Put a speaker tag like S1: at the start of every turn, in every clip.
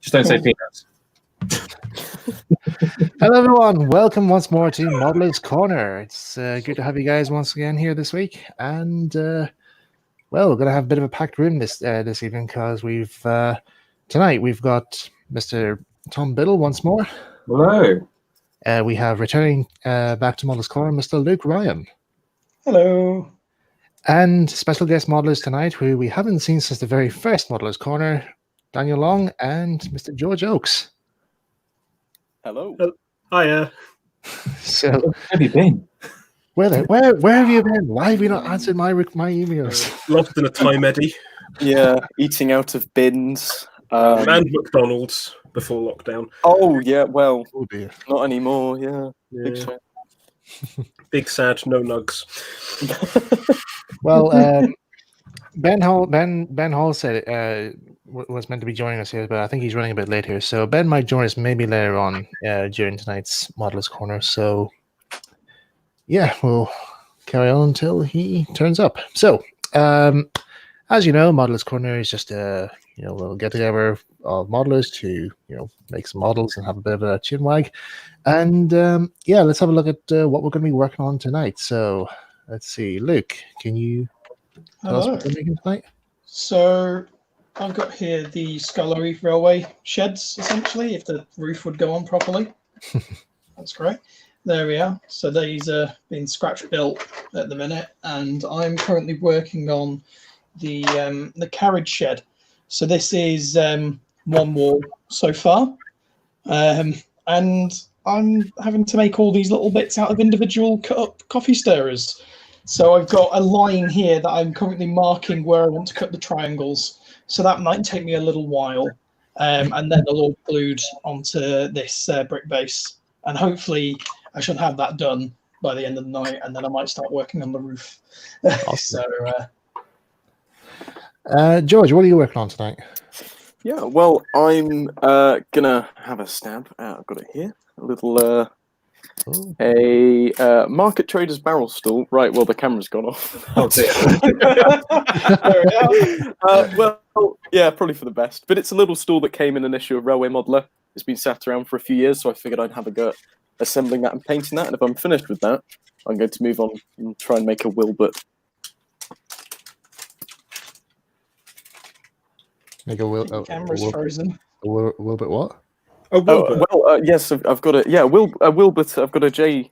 S1: Just don't say peanuts.
S2: Hello, everyone. Welcome once more to Modeller's Corner. It's good to have you guys once again here this week. And, well, we're going to have a bit of a packed room this evening because tonight we've got Mr. Tom Biddle once more.
S1: Hello.
S2: We have returning back to Modeller's Corner, Mr. Luke Ryan.
S3: Hello.
S2: And special guest modelers tonight, who we haven't seen since the very first Modeller's Corner, Daniel Long and Mr. George Oakes.
S4: Hello.
S3: Hiya.
S2: So,
S1: Where have you been?
S2: where have you been? Why have you not answered my emails?
S3: Lost in a time eddy.
S4: Yeah, eating out of bins.
S3: And McDonald's before lockdown.
S4: Oh, yeah, well,
S2: Oh dear.
S4: not anymore, yeah. Big
S3: Yeah.
S4: shame.
S3: Big sad, no nugs.
S2: Well, Ben Hall said was meant to be joining us here, but I think he's running a bit late here. So Ben might join us maybe later on during tonight's Modeller's Corner. So yeah, we'll carry on until he turns up. So as you know, Modeller's Corner is just a little get together of modelers to make some models and have a bit of a chin wag. And yeah, let's have a look at what we're going to be working on tonight. So let's see, Luke, can you tell us what we're making tonight?
S5: So I've got here the Scullery Railway sheds, essentially, if the roof would go on properly. That's great. There we are. So these are being scratch built at the minute, and I'm currently working on the carriage shed. So this is one wall so far, and I'm having to make all these little bits out of individual cut up coffee stirrers. So I've got a line here that I'm currently marking where I want to cut the triangles. So that might take me a little while. And then they'll all glued onto this brick base. And hopefully I should have that done by the end of the night. And then I might start working on the roof.
S2: Awesome.
S5: So,
S2: George, what are you working on tonight?
S4: Yeah, well, I'm gonna have a stab. I've got it here. A little a market trader's barrel stool. Right, well, the camera's gone off.
S1: Oh dear.
S4: There we are. Well, yeah, probably for the best. But it's a little stool that came in an issue of Railway Modeler. It's been sat around for a few years, so I figured I'd have a go at assembling that and painting that. And if I'm finished with that, I'm going to move on and try and make a Wilbert.
S2: Make a
S5: camera's frozen.
S2: Wilbert what?
S3: Oh, Wilbur.
S4: Well, yes, I've got a Wilbert. I've got a J.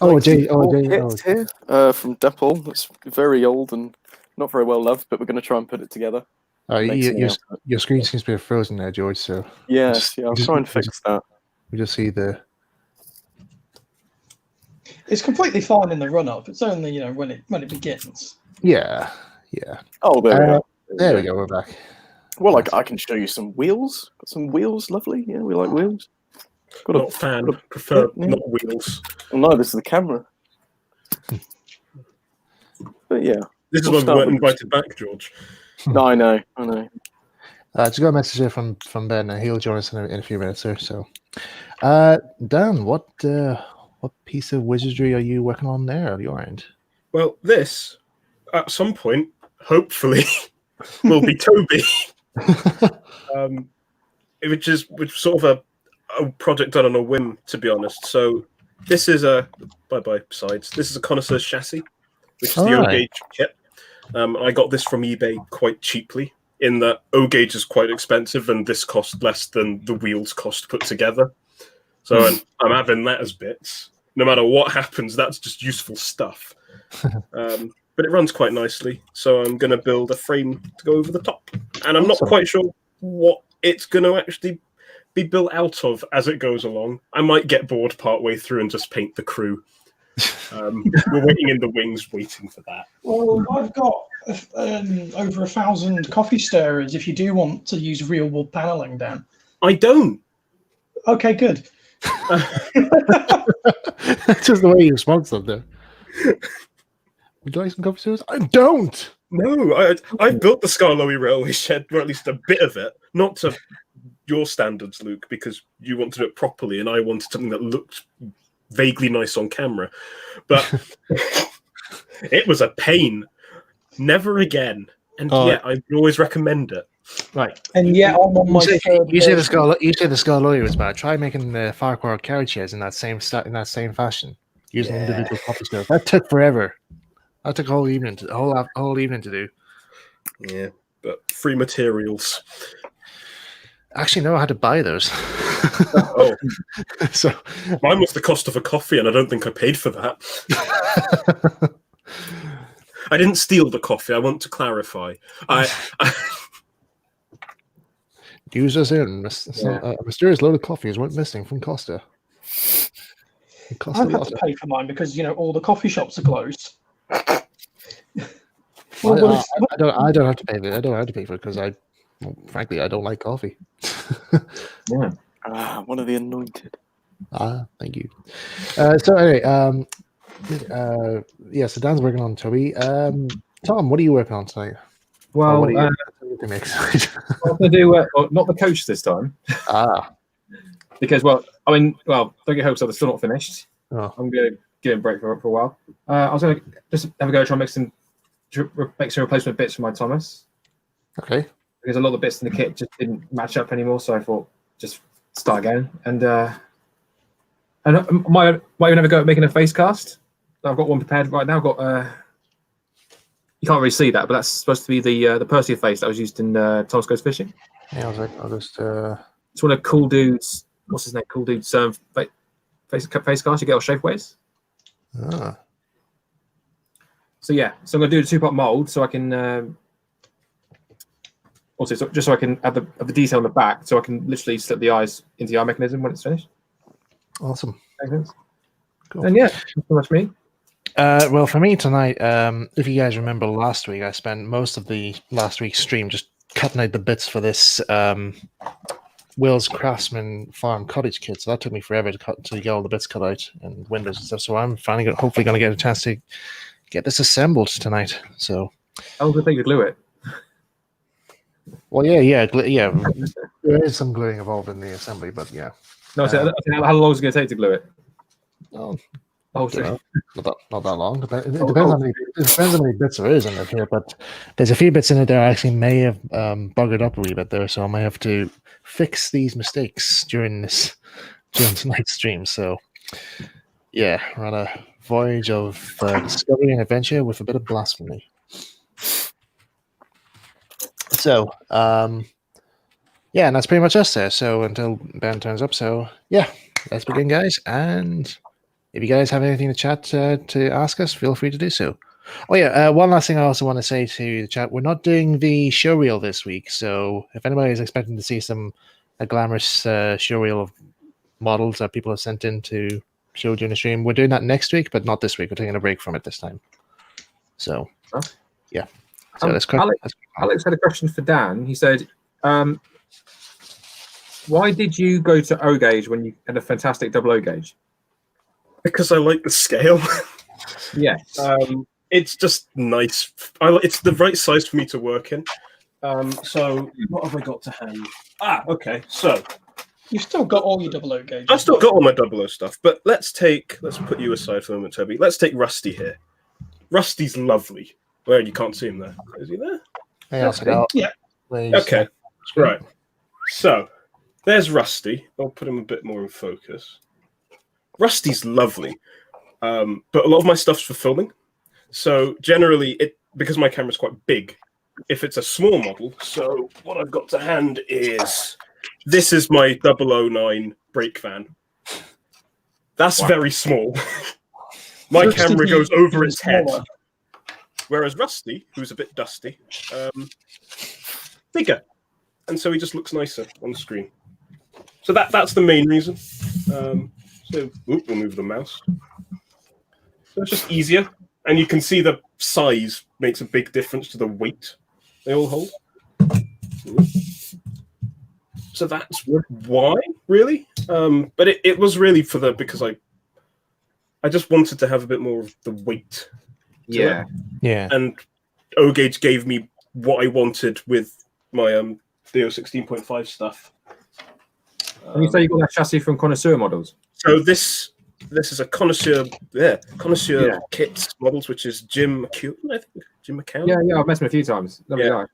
S2: Oh, J.
S4: kit here from Depol. It's very old and not very well loved, but we're going to try and put it together.
S2: Your screen seems to be frozen there, George. So
S4: yes, I'll try and fix that.
S2: We just see the.
S5: It's completely fine in the run-up. It's only, when it begins.
S2: Yeah.
S4: Oh, there we go.
S2: There we go. We're back.
S4: Well, I can show you some wheels. Got some wheels, lovely. Yeah, we like wheels.
S3: Not a fan. Prefer not wheels.
S4: Well, no, this is the camera. But yeah.
S3: This is why we weren't invited back, George.
S4: No, I know.
S2: Just got a message here from Ben, and he'll join us in a few minutes or so. Dan, what piece of wizardry are you working on there on your end?
S3: Well, this, at some point, hopefully, will be Toby. Which is sort of a project done on a whim, to be honest. So this is This is a connoisseur's chassis, which is the O-gauge kit. I got this from eBay quite cheaply, in that O-gauge is quite expensive, and this cost less than the wheels cost put together. So I'm having that as bits. No matter what happens, that's just useful stuff. But it runs quite nicely, so I'm going to build a frame to go over the top. And I'm not quite sure what it's going to actually be built out of as it goes along. I might get bored partway through and just paint the crew. We're waiting in the wings, waiting for that.
S5: Well, I've got over 1,000 coffee stirrers if you do want to use real wood paneling, Dan.
S3: I don't.
S5: Okay, good.
S2: Just the way you respond to them. Would you like some coffee stirrers? I don't.
S3: No, I built the Scullery Railway shed, or at least a bit of it. Not to your standards, Luke, because you wanted it properly, and I wanted something that looked vaguely nice on camera. But it was a pain. Never again. And yeah, I would always recommend it.
S2: Right.
S5: And yet I'm on my third.
S2: You say the
S5: version.
S2: Scarlotti was bad. Try making the Farquhar carriage sheds in that same fashion, using individual coffee stirrers. That took forever. That took a whole evening to do.
S3: Yeah, but free materials.
S2: Actually, no, I had to buy those.
S3: Oh,
S2: So
S3: mine was the cost of a coffee, and I don't think I paid for that. I didn't steal the coffee. I want to clarify.
S2: users in a mysterious load of coffees went missing from Costa.
S5: I've had to pay for mine because all the coffee shops are closed.
S2: I don't have to pay for it. I don't have to pay for it because frankly, I don't like coffee.
S1: Yeah.
S4: One of the anointed.
S2: Thank you. So anyway, so Dan's working on Toby. Tom, what are you working on tonight?
S1: Well,
S2: what are you
S1: I'm going to do not the coach this time. Because, don't get hopes up, they're still not finished.
S2: Oh.
S1: I'm going to give it a break for a while. I was going to just have a go try and make some replacement bits for my Thomas.
S2: Okay.
S1: Because a lot of the bits in the kit just didn't match up anymore, so I thought just start again. And might even have a go at making a face cast. I've got one prepared right now. I've got you can't really see that, but that's supposed to be the Percy face that was used in Thomas Goes Fishing.
S2: Yeah, I'll just.
S1: It's one of Cool Dude's. What's his name? Cool Dude's face cast you get off Shapeways. So I'm going to do the 2-part mold so I can. Also, just so I can have the detail on the back, so I can literally slip the eyes into the eye mechanism when it's finished.
S2: Awesome.
S1: Makes sense.
S2: Cool.
S1: And that's pretty much me.
S2: Well, for me tonight, if you guys remember last week, I spent most of the last week's stream just cutting out the bits for this Will's Craftsman Farm Cottage kit. So that took me forever to get all the bits cut out and windows and stuff. So I'm finally hopefully going to get a chance to get this assembled tonight. So
S1: How long does it take to glue it?
S2: Well, yeah. There is some gluing involved in the assembly, but yeah.
S1: No, how long is it going to take to glue it?
S2: Not that long. It depends how many bits there is in it here, but there's a few bits in it that actually may have buggered up a wee bit there, so I might have to fix these mistakes during tonight's stream. So, yeah, we're on a voyage of discovery and adventure with a bit of blasphemy. So, and that's pretty much us there. So until Ben turns up, so yeah, let's begin, guys. And if you guys have anything to chat to ask us, feel free to do so. Oh yeah, one last thing I also want to say to the chat: we're not doing the show reel this week, so if anybody is expecting to see a glamorous show reel of models that people have sent in to show during the stream, we're doing that next week, but not this week. We're taking a break from it this time. So, yeah. So
S1: Alex had a question for Dan. He said, why did you go to O gauge when you had a fantastic double O gauge?
S3: Because I like the scale.
S1: Yes.
S3: It's just nice. It's the right size for me to work in. So what have I got to hand? Okay. So
S5: You've still got all your double O gauges.
S3: I've still got all my double O stuff, but let's put you aside for a moment, Toby. Let's take Rusty here. Rusty's lovely. Well, you can't see him there. Is he there?
S5: Yeah.
S3: Okay. Right. So there's Rusty. I'll put him a bit more in focus. Rusty's lovely, but a lot of my stuff's for filming. So generally, because my camera's quite big, if it's a small model, so what I've got to hand is this is my 009 brake van. That's very small. My camera goes over its head. Whereas Rusty, who's a bit dusty, bigger. And so he just looks nicer on the screen. So that's the main reason. We'll move the mouse. So it's just easier. And you can see the size makes a big difference to the weight they all hold. So that's why, really. But it was really because I just wanted to have a bit more of the weight.
S1: Yeah.
S2: Yeah.
S3: And O gauge gave me what I wanted with my Theo 16.5 stuff.
S1: And you say you got that chassis from Connoisseur Models?
S3: So this is a Connoisseur kit models, which is Jim McCune, I think. Jim McCown.
S1: Yeah, I've met him a few times. Lovely guy.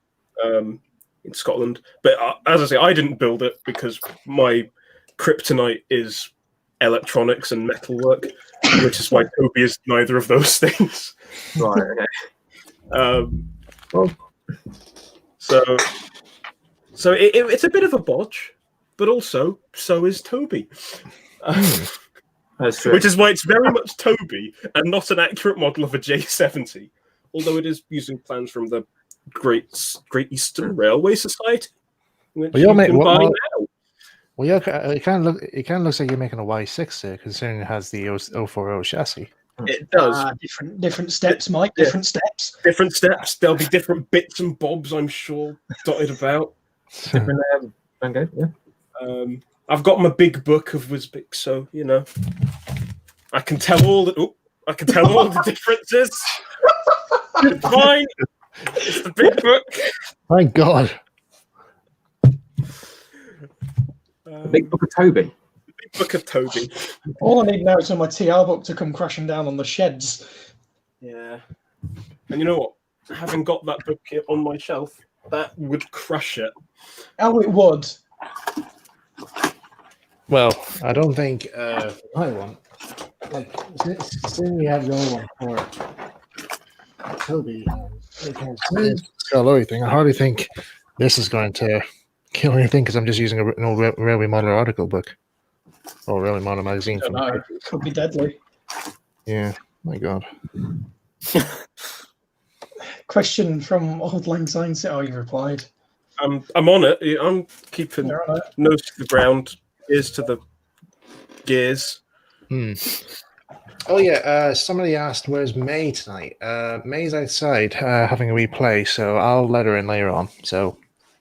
S3: in Scotland. But as I say, I didn't build it because my kryptonite is electronics and metalwork, which is why Toby is neither of those things.
S1: Right. Okay.
S3: Well, so it's a bit of a bodge, but also so is Toby.
S1: That's true.
S3: Which is why it's very much Toby and not an accurate model of a J70, although it is using plans from the Great Eastern Railway Society, which
S2: Well,
S3: you
S2: you're
S3: can buy now.
S2: Well, yeah, it kind of looks like you're making a Y6 there, considering it has the 040 chassis.
S3: It does.
S5: Different steps, Mike. Different steps.
S3: Different steps. There'll be different bits and bobs, I'm sure, dotted about.
S1: Different mango, yeah.
S3: I've got my big book of Wisbik, so you know, I can tell all the differences. It's fine. It's the big book.
S2: Thank God.
S1: The big book of Toby.
S3: The big book of Toby.
S5: All I need now is on my TR book to come crashing down on the sheds.
S3: Yeah. And you know what? Having got that book on my shelf, that would crush it.
S5: Oh, it would.
S2: Well, I don't think my one. Like, seeing we have the other one for Toby, thing. I hardly think this is going to kill anything because I'm just using an old railway model article book or railway model magazine.
S5: I don't know. It could be deadly.
S2: Yeah. My God.
S5: Question from Old Lang Syne. Oh, you replied.
S3: I'm on it. I'm keeping
S5: Right.
S3: nose to the ground, ears to the gears.
S2: Oh yeah, somebody asked where's May tonight. May's outside having a replay, so I'll let her in later on. So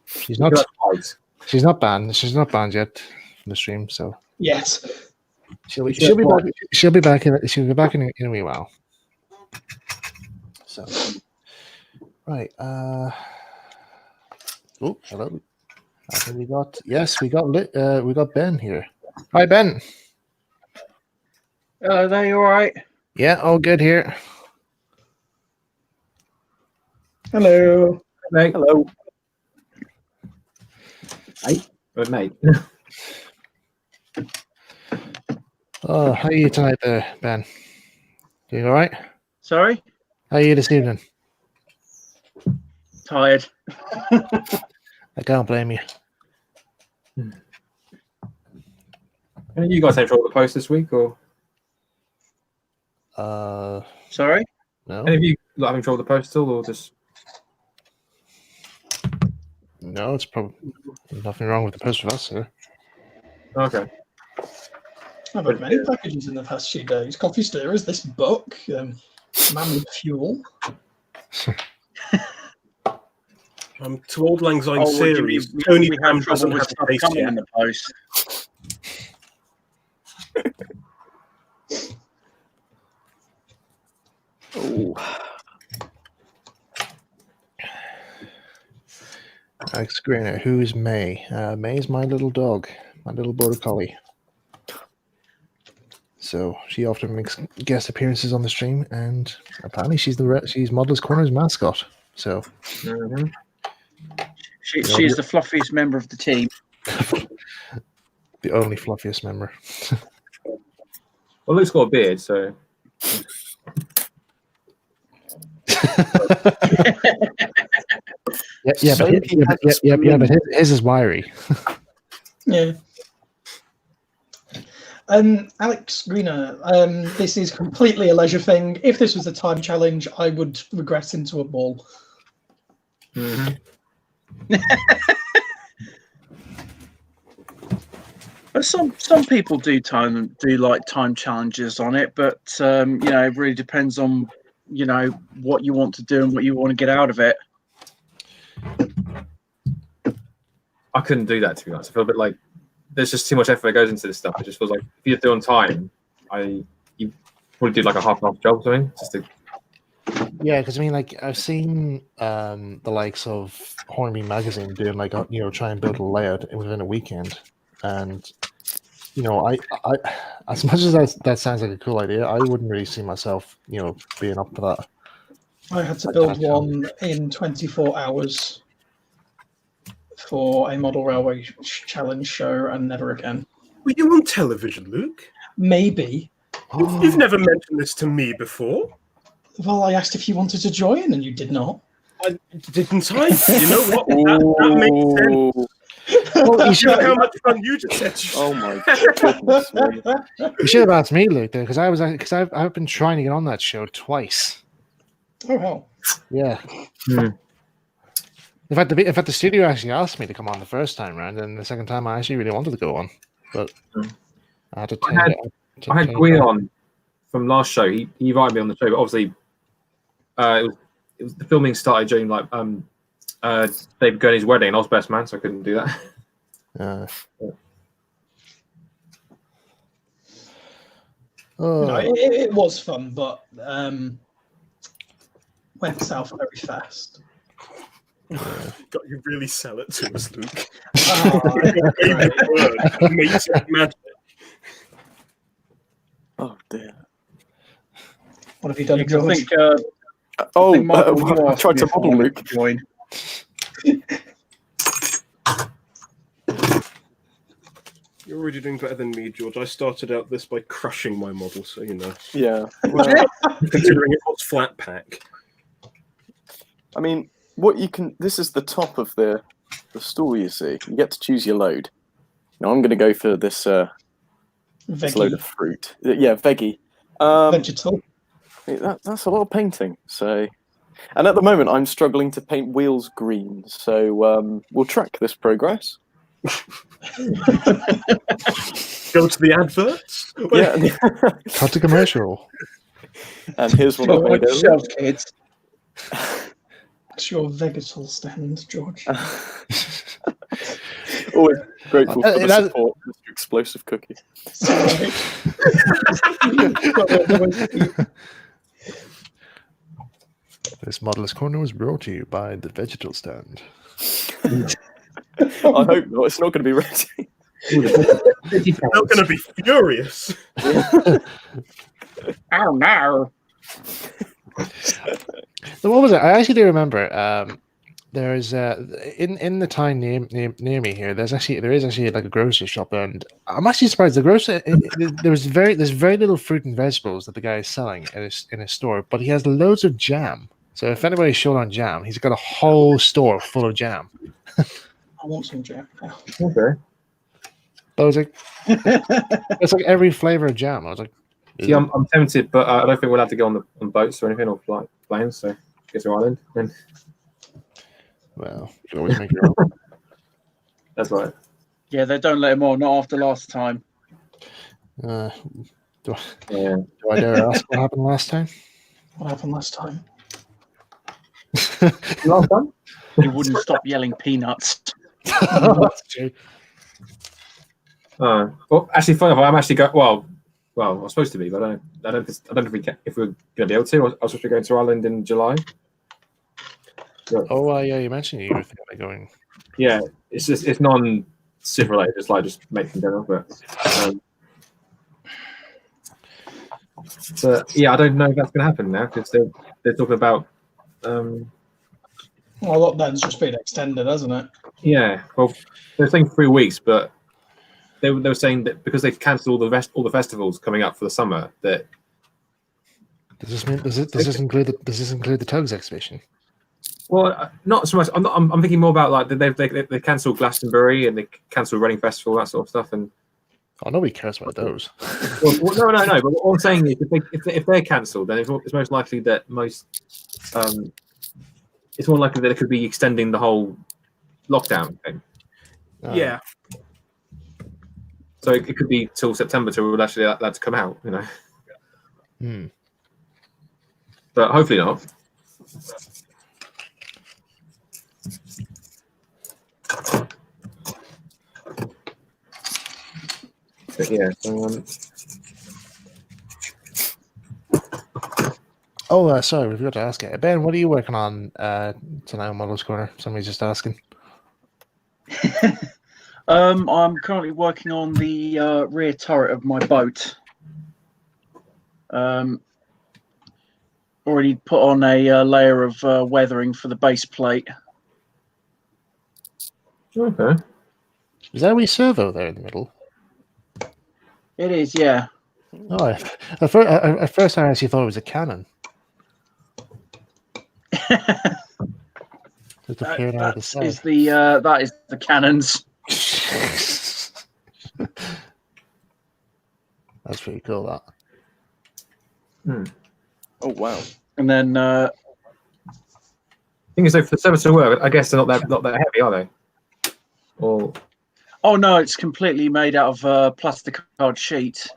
S2: she's not banned. She's not banned yet from the stream. So
S5: Yes.
S2: she'll be back. She'll be back in a wee while. So right. Oh, hello. I think we got Ben here. Hi, Ben.
S6: Hello there, you all right?
S2: Yeah, all good here.
S5: Hello.
S1: Mate.
S6: Hello.
S1: Hey, good mate.
S2: Oh, how are you tonight, Ben? Doing all right?
S6: Sorry?
S2: How are you this evening?
S6: Tired.
S2: I can't blame you.
S1: Any of you guys have all the posts this week, or
S6: Sorry?
S2: No.
S1: any of you having trouble with the post still, or just
S2: No, it's probably nothing wrong with the post with us, sir.
S1: okay?
S5: I've had many packages in the past few days. Coffee stirrers, this book, man with fuel.
S3: To Old Lang Syne
S6: Oh,
S3: series,
S6: we
S3: Tony
S6: have
S3: Ham
S6: trouble
S3: doesn't
S6: with
S3: have
S6: stuff
S3: a taste
S6: coming
S3: yet.
S6: in the post.
S2: Oh. Alex Greener, who's May? May's my little dog, my little border collie. So she often makes guest appearances on the stream, and apparently she's Modelers Corner's mascot. So
S6: She's the fluffiest member of the team.
S2: the only fluffiest member.
S1: Well, Luke's got a beard, so
S2: but his is wiry.
S5: Yeah. Alex Greener, this is completely a leisure thing. If this was a time challenge, I would regress into a ball.
S6: But some people do like time challenges on it, but it really depends on what you want to do and what you want to get out of it.
S1: I couldn't do that, to be honest. I feel a bit like there's just too much effort that goes into this stuff. It just feels like if you're doing time, you probably do like a half job or something.
S2: Yeah, because I mean, like I've seen the likes of Hornby Magazine doing like try and build a layout within a weekend, and I as much as that sounds like a cool idea, I wouldn't really see myself being up for that.
S5: I had to build one in 24 hours. for a model railway challenge show and never again.
S3: Were you on television, Luke?
S5: Maybe.
S3: You've never mentioned this to me before.
S5: Well, I asked if you wanted to join, and you did not.
S3: Didn't I? You know what? That makes sense.
S2: Well, you
S3: You
S2: should,
S3: know how much fun you just had.
S4: Oh my goodness me.
S2: you should have asked me, Luke, because I've been trying to get on that show twice.
S5: Oh hell!
S2: Yeah.
S1: Hmm.
S2: In fact, the studio actually asked me to come on the first time round, and the second time I actually really wanted to go on, but I had to.
S1: I had Gui on from last show. He invited me on the show, but obviously, it was the filming started during like David Gurney's wedding, and I was best man, so I couldn't do that.
S5: No, it was fun, but went south very fast.
S3: God, you really sell it to us, Luke.
S5: Oh,
S3: Your favourite word makes it magic.
S4: Oh dear.
S5: what have you done,
S6: I
S5: George?
S6: think,
S4: Oh,
S6: think Michael, you
S4: I
S6: asked
S4: tried
S6: me
S4: to
S6: if I
S4: model
S6: wanted
S4: Luke.
S6: to join.
S3: You're already doing better than me, George. I started out this by crushing my model, so you know.
S4: Yeah.
S3: Considering it was flat pack.
S4: I mean, what you can. This is the top of the stool. You see, you get to choose your load. Now I'm going to go for this load
S5: Veggie,
S4: of fruit. Yeah, veggie.
S5: vegetal.
S4: That's a lot of painting. So, and at the moment I'm struggling to paint wheels green. So we'll track this progress.
S3: Go to the adverts.
S4: Yeah.
S2: Cut to commercial.
S4: And here's one I made earlier.
S6: Shelf kids.
S5: That's your vegetal stand, George.
S4: Always grateful for the
S2: That-
S4: support, Mr. Explosive Cookie.
S5: Sorry.
S2: This Modeller's Corner was brought to you by the Vegetal Stand.
S4: I hope not. It's not going to be ready.
S3: They're going to be furious.
S6: Oh no!
S2: So what was it? I actually do remember. There's in the town near me here. There is actually like a grocery shop, and I'm actually surprised. The grocery there's very little fruit and vegetables that the guy is selling in his store, but he has loads of jam. So if anybody's short on jam, he's got a whole store full of jam.
S5: I want some jam now.
S1: Okay.
S2: But I was like, it's like every flavor of jam. I was like,
S1: See, I'm tempted, but I don't think we're allowed to go on boats or anything or fly planes. So get to Ireland. Then
S2: well, you can always make your own.
S1: that's right.
S6: Yeah, they don't let him on. Not after last time.
S2: Do
S1: Yeah.
S2: I dare ask what happened last time?
S5: What happened last time?
S1: Last time?
S6: He wouldn't stop yelling peanuts.
S2: That's true.
S1: Well, actually, funny enough, I'm actually going. Well, I was supposed to be, but I don't know if we're going to be able to. I was supposed to be going to Ireland in July.
S2: Oh, yeah, you mentioned you were thinking of going.
S1: Yeah, it's non-civ related. It's like just making dinner, but yeah, I don't know if that's going to happen now because they're talking about.
S5: Well, lockdown's just been extended, hasn't it?
S1: Yeah, well, they're saying 3 weeks, but they were saying that because they've cancelled all the festivals coming up for the summer, that
S2: Does this include the Tugs exhibition?
S1: well, not so much. I'm thinking more about like they cancelled Glastonbury and they cancelled Reading Festival, that sort of stuff, and
S2: Oh, nobody cares about those.
S1: no. But what I'm saying is, if they're cancelled, then it's most likely that it's more likely that it could be extending the whole lockdown thing.
S3: Yeah.
S1: So it could be till September till we'll actually allowed to come out, you know.
S2: Hmm.
S1: But hopefully not. But yeah.
S2: Sorry, we forgot to ask it. Ben, what are you working on tonight on Models Corner? Somebody's just asking.
S6: I'm currently working on the rear turret of my boat. Already put on a layer of weathering for the base plate.
S1: Okay.
S2: Is that a wee servo there in the middle?
S6: It is, yeah.
S2: Oh, at first I actually thought it was a cannon. Just appearing out of the side.
S6: That is the cannons.
S2: That's pretty cool. That.
S4: Oh wow!
S6: And then
S1: Thing is, though, for the servos to work, I guess they're not that heavy, are they? Or
S6: oh no, it's completely made out of plastic card sheet.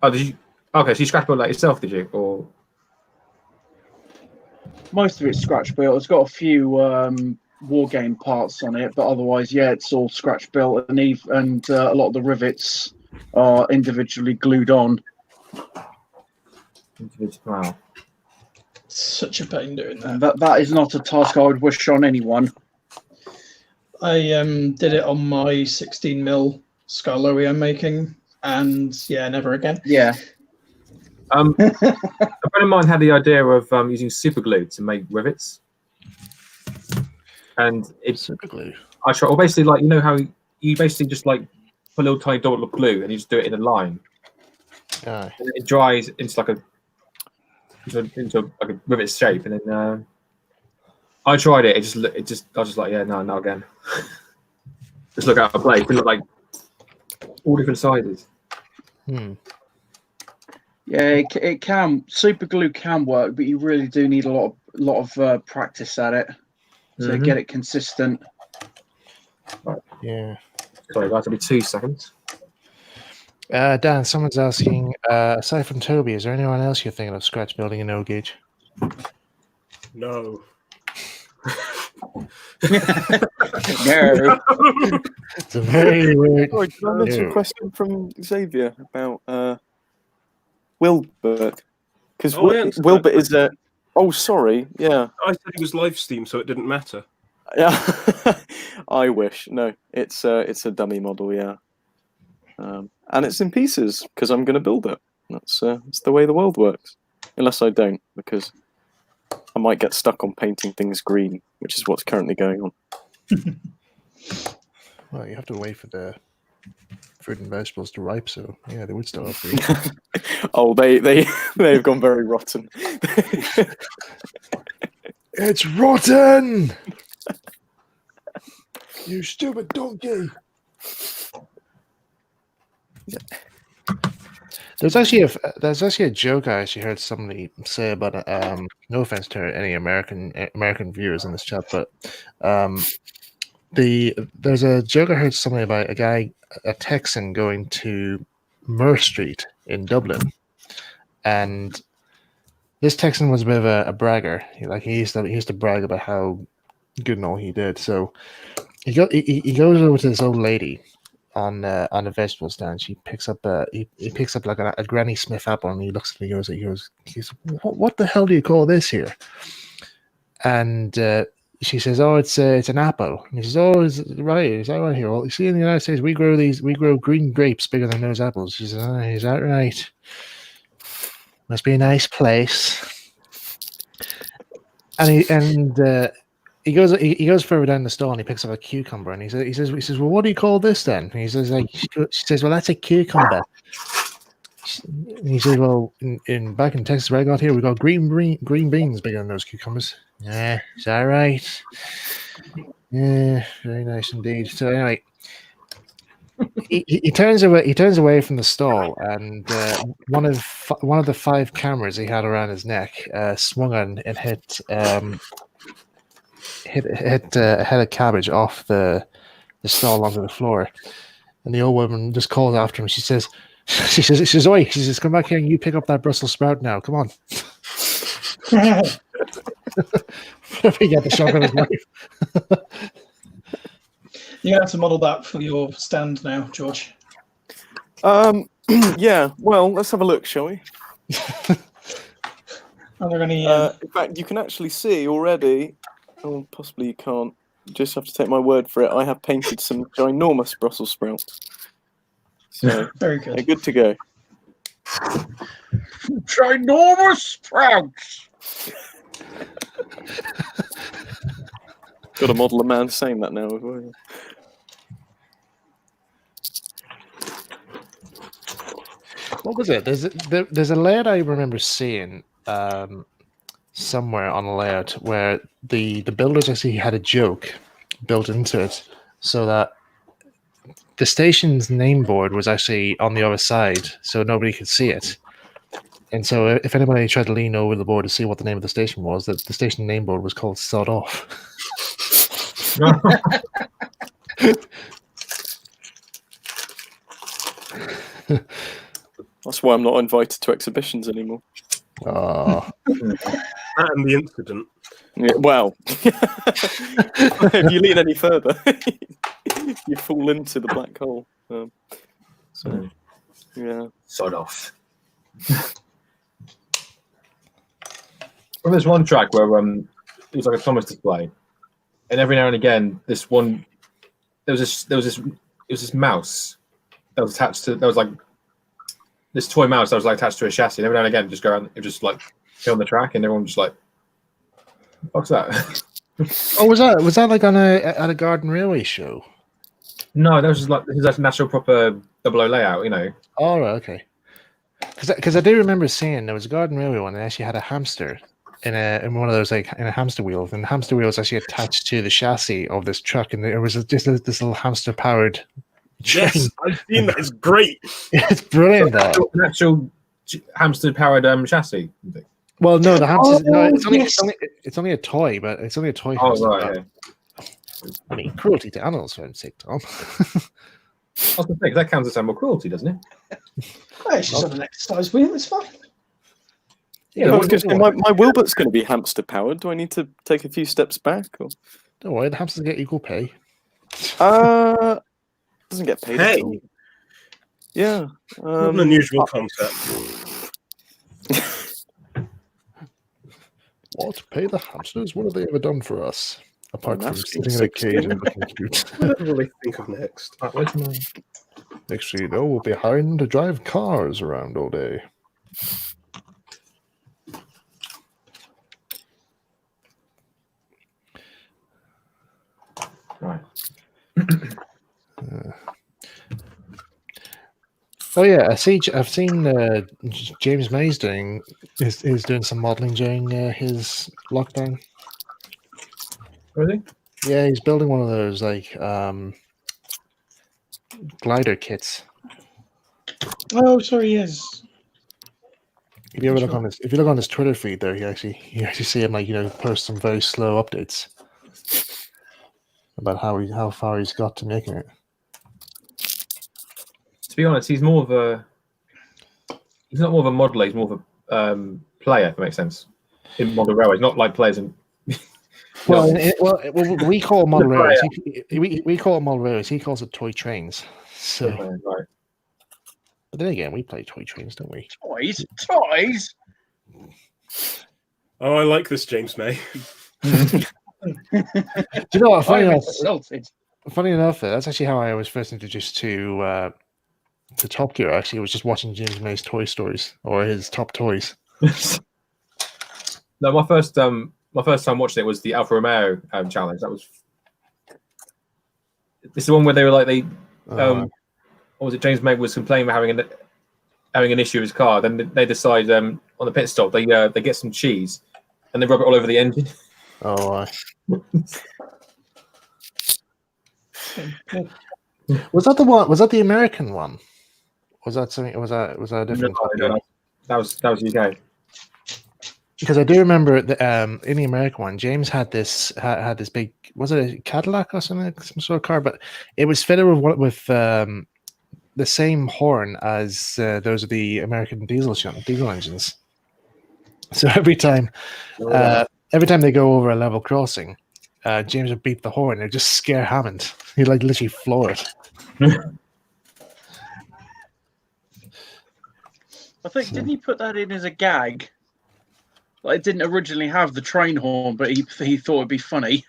S1: oh, did you? Okay, so you scratch built that yourself, did you? Or
S6: Most of it's scratch built. It's got a few war game parts on it, but otherwise, yeah, it's all scratch built, and a lot of the rivets are individually glued on.
S1: wow.
S5: Such a pain doing that.
S6: That is not a task I would wish on anyone.
S5: I did it on my 16mm Scarlory I'm making, and yeah, never again.
S6: Yeah.
S1: A friend of mine had the idea of using super glue to make rivets, and it's
S2: Super glue.
S1: I try. Well, basically, like, you know how you basically just like put a little tiny dot of glue and you just do it in a line.
S2: Aye.
S1: And it dries into like into like a rivet shape, and then I tried it. I was just like, yeah, no, not again. Just look out of place. They look like all different sizes.
S6: Yeah, it can. Super glue can work, but you really do need a lot of practice at it to get it consistent.
S2: Yeah.
S1: Sorry, that'll be 2 seconds.
S2: Dan, someone's asking, aside from Toby, is there anyone else you're thinking of scratch building in O-Gauge?
S3: No.
S6: No.
S2: It's a very weird.
S4: Sorry, did I miss a question from Xavier about Wilbert? Because Wilbert is a. Oh, sorry. Yeah.
S3: I said he was live stream, so it didn't matter.
S4: Yeah. I wish. No, it's a dummy model. Yeah. And it's in pieces because I'm going to build it. That's the way the world works. Unless I don't, because I might get stuck on painting things green, which is what's currently going on.
S2: Well, you have to wait for the fruit and vegetables to ripe, so yeah, they would still have green.
S4: Oh, they've gone very rotten.
S2: It's rotten! You stupid donkey! There's actually a joke I actually heard somebody say about it. No offense to any American viewers in this chat, but there's a joke I heard somebody about a Texan going to Murr Street in Dublin, and this Texan was a bit of a bragger. He used to brag about how good and all he did. So he goes over to this old lady on a vegetable stand. She picks up he picks up like a Granny Smith apple, and he looks at it. He goes, what the hell do you call this here? And she says, oh, it's an apple. And he says, oh, is that right here? Well, you see, in the United States, we grow green grapes bigger than those apples. She says, oh, is that right? Must be a nice place. And he goes further down the stall and he picks up a cucumber, and he says, well, what do you call this then? And he says, she says, well, that's a cucumber. And he says, well, back in Texas where I got here, we got green beans bigger than those cucumbers. Yeah, is that right? Yeah, very nice indeed. So anyway, he turns away from the stall, and one of the 5 cameras he had around his neck swung on and hit a head of cabbage off the stall onto the floor, and the old woman just calls after him. She says, "Oi!" She says, "Come back here and you pick up that Brussels sprout now. Come on." He got the shock of his life.
S5: You have to model that for your stand now, George.
S4: Yeah. Well, let's have a look, shall we?
S5: Are there any?
S4: In fact, you can actually see already. Oh, possibly you can't. You just have to take my word for it. I have painted some ginormous Brussels sprouts. So
S5: very good.
S4: they're good to go.
S6: Ginormous sprouts.
S4: Got to model a man saying that now.
S2: What was it? There's a layout I remember seeing somewhere on a layout where the builders actually had a joke built into it, so that the station's name board was actually on the other side, so nobody could see it. And so, if anybody tried to lean over the board to see what the name of the station was, the station name board was called "Sod Off."
S4: That's why I'm not invited to exhibitions anymore.
S2: Oh.
S3: And the incident.
S4: Yeah, well, if you lean any further, you fall into the black hole. So, yeah.
S1: Sod off. Well, there's one track where it was like a Thomas display, and every now and again, there was this mouse that was attached to this toy mouse that was like attached to a chassis. And every now and again, just go around, it just like go on the track, and everyone just like, "What's that?"
S2: Oh, was that like at a Garden Railway show?
S1: No, that was just like this is like a natural proper double O layout, you know.
S2: Oh, right, okay. Because I do remember seeing there was a Garden Railway one that actually had a hamster in one of those like in a hamster wheel, and the hamster wheel was actually attached to the chassis of this truck, and there was just this little hamster powered train.
S3: Yes, I've seen that. It's great.
S2: It's brilliant. That
S1: An actual hamster powered chassis.
S2: well, no, the hamster. No,
S5: yes.
S2: it's only a toy, but it's only a toy.
S1: Oh
S2: hamster,
S1: right.
S2: but,
S1: Yeah.
S2: I mean, cruelty to animals, for sake, Tom.
S1: I was going to say, 'cause that counts as animal cruelty, doesn't it?
S5: Oh, it's just on an exercise wheel. It's fine.
S2: Yeah,
S4: I was gonna say, my Wilbert's going to be hamster powered. Do I need to take a few steps back? Or?
S2: Don't worry, the hamsters get equal pay.
S4: Doesn't get paid.
S3: Hey.
S4: At all. Yeah.
S3: What an unusual concept.
S2: What? Pay the hamsters? What have they ever done for us? Apart from
S4: That's
S2: sitting in a cage and looking cute.
S3: What did I really think of next?
S1: Where's my...
S2: Next thing you know, we'll be hiring them to drive cars around all day.
S1: Right.
S2: Oh yeah, I've seen James May's is doing some modeling during his lockdown.
S1: Really?
S2: Yeah, he's building one of those like glider kits.
S5: Oh, sorry, yes.
S2: If you look on his Twitter feed, there you actually see him post some very slow updates about how far he's got to making it.
S1: To be honest, he's not more of a modeler. He's more of a player. If that makes sense. In model railways, not like players in.
S2: Well, we call model railways. We call it model railways. He calls it toy trains. So,
S1: right.
S2: But then again, we play toy trains, don't we?
S6: Toys?
S3: Oh, I like this, James May.
S2: Do you know what? Funny enough, that's actually how I was first introduced to Top Gear. Actually, I was just watching James May's Toy Stories or his top toys.
S1: No, my first time watching it was the Alfa Romeo challenge. That was. This is the one where they were like what was it? James May was complaining about having an issue with his car. Then they decide on the pit stop they get some cheese and they rub it all over the engine.
S2: Oh, was that the one? Was that the American one? Was that something? Was that a different?
S1: No, that was UK.
S2: Because I do remember that in the American one, James had this big. Was it a Cadillac or something? Some sort of car, but it was fitted with the same horn as those of the American diesel engines. So every time they go over a level crossing, James would beep the horn. It'd just scare Hammond. He'd literally floor it.
S6: I think didn't he put that in as a gag? Like, it didn't originally have the train horn, but he thought it'd be funny.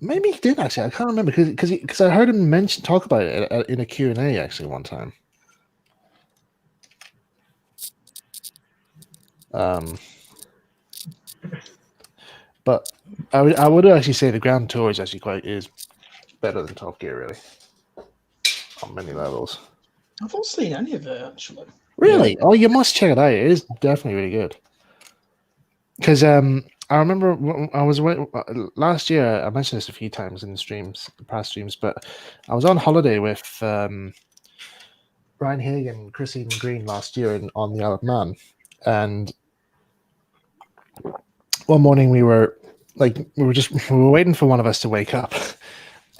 S2: Maybe he did actually. I can't remember because I heard him talk about it in a Q&A actually one time. But I would actually say the Grand Tour is actually is better than Top Gear, really, on many levels.
S5: I've not seen any of it actually.
S2: Really? Yeah. Oh, you must check it out. It is definitely really good. Because I remember I was last year. I mentioned this a few times in the past streams, but I was on holiday with Ryan Haig and Chris Eden Green last year on the Isle of Man, and one morning we were waiting for one of us to wake up.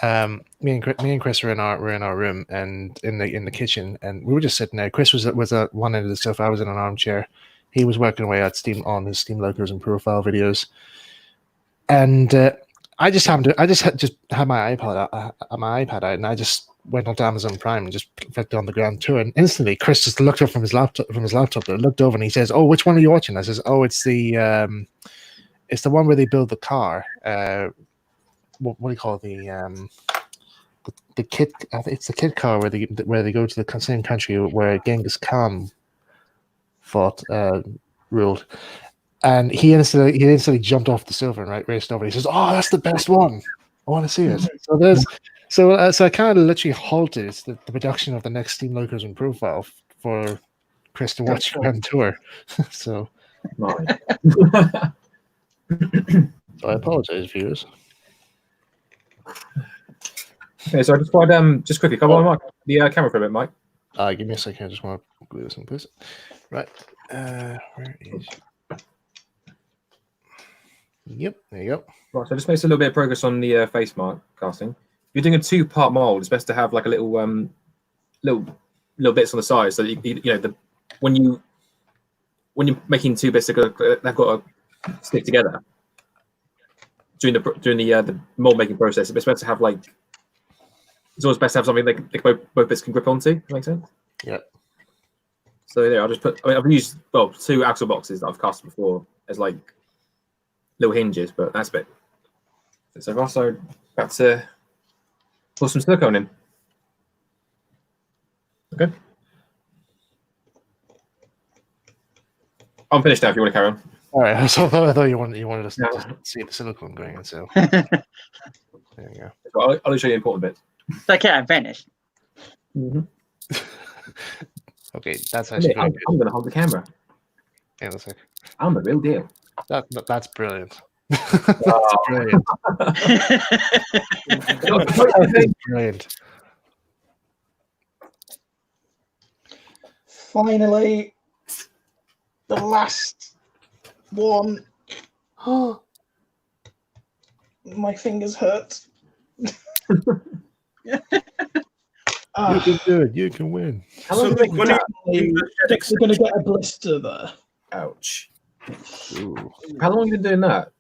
S2: Me and Chris were in our room and in the kitchen, and we were just sitting there. Chris was at one end of the sofa. I was in an armchair. He was working away at on his Steam locals and profile videos, and I just had my iPad out, and I just went onto Amazon Prime and just clicked on the Grand Tour, and instantly Chris just looked up from his laptop and looked over, and he says, "Oh, which one are you watching?" I says, "Oh, it's the one where they build the car. What do you call it? The kit? I think it's the kit car where they go to the same country where Genghis Khan ruled." And he instantly jumped off the sofa and raced over. He says, "Oh, that's the best one. I want to see it." So I kind of literally halted the production of the next Steam Locals and profile for Chris to watch Grand Tour. So I apologize, viewers.
S1: Okay, so I just wanted just quickly come on the camera for a bit, Mike.
S2: Give me a second. I just want to glue this in place. Right. Where is? Yep. There you go.
S1: Right. So I just made a little bit of progress on the face mark casting. If you're doing a 2-part mold, it's best to have like a little little bits on the side, so that you know when you're making 2 bits, they've got to stick together during the mold making process. It's best to have it's always best to have something that both bits can grip onto. That makes sense.
S2: Yeah.
S1: So there, I'll just put. I've used 2 axle boxes that I've cast before as little hinges, but that's a bit. So also about to pour some silicone in. Okay. I'm finished now. If you want to carry on.
S2: All right. I thought you wanted us to see the silicone going in. So there you go.
S1: I'll show you the important bits.
S7: It's okay, I'm finished.
S1: Mm-hmm.
S2: Okay, that's actually.
S1: I'm going to hold the camera.
S2: Yeah, that's okay.
S1: I'm the real deal.
S2: That's brilliant. That's brilliant. That's brilliant.
S5: Finally, the last one. My fingers hurt.
S2: You can do it. You can win.
S5: We're going to get a blister there.
S1: Ouch.
S2: Ooh.
S1: How long have you been doing that?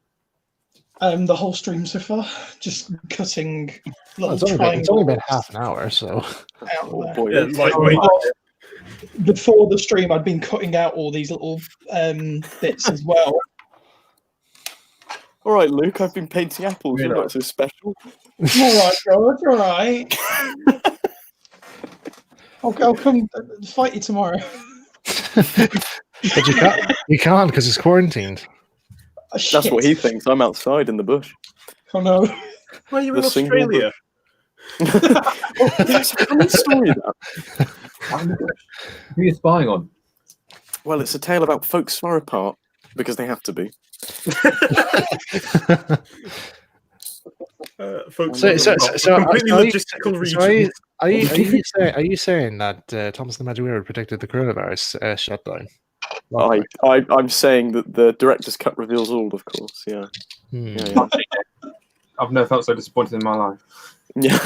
S5: The whole stream so far, just cutting little
S2: it's only been half an hour, so.
S3: Oh, boy. Yeah,
S5: before the stream, I'd been cutting out all these little bits as well.
S4: All right, Luke, I've been painting apples. You're not so special.
S5: All right, George, all right. I'll come fight you tomorrow.
S2: But you can't because it's quarantined.
S5: Oh,
S4: that's what he thinks. I'm outside in the bush.
S5: Oh no!
S3: Why are you in Australia?
S4: That's a funny story. That.
S1: Who are you spying on?
S4: Well, it's a tale about folks far apart because they have to be.
S3: Folks
S2: completely
S3: logistical reasons.
S2: Are you saying that Thomas the Magic Wizard predicted the coronavirus shutdown?
S4: I'm saying that the director's cut reveals all, of course. Yeah. Yeah.
S1: I've never felt so disappointed in my life.
S4: Yeah.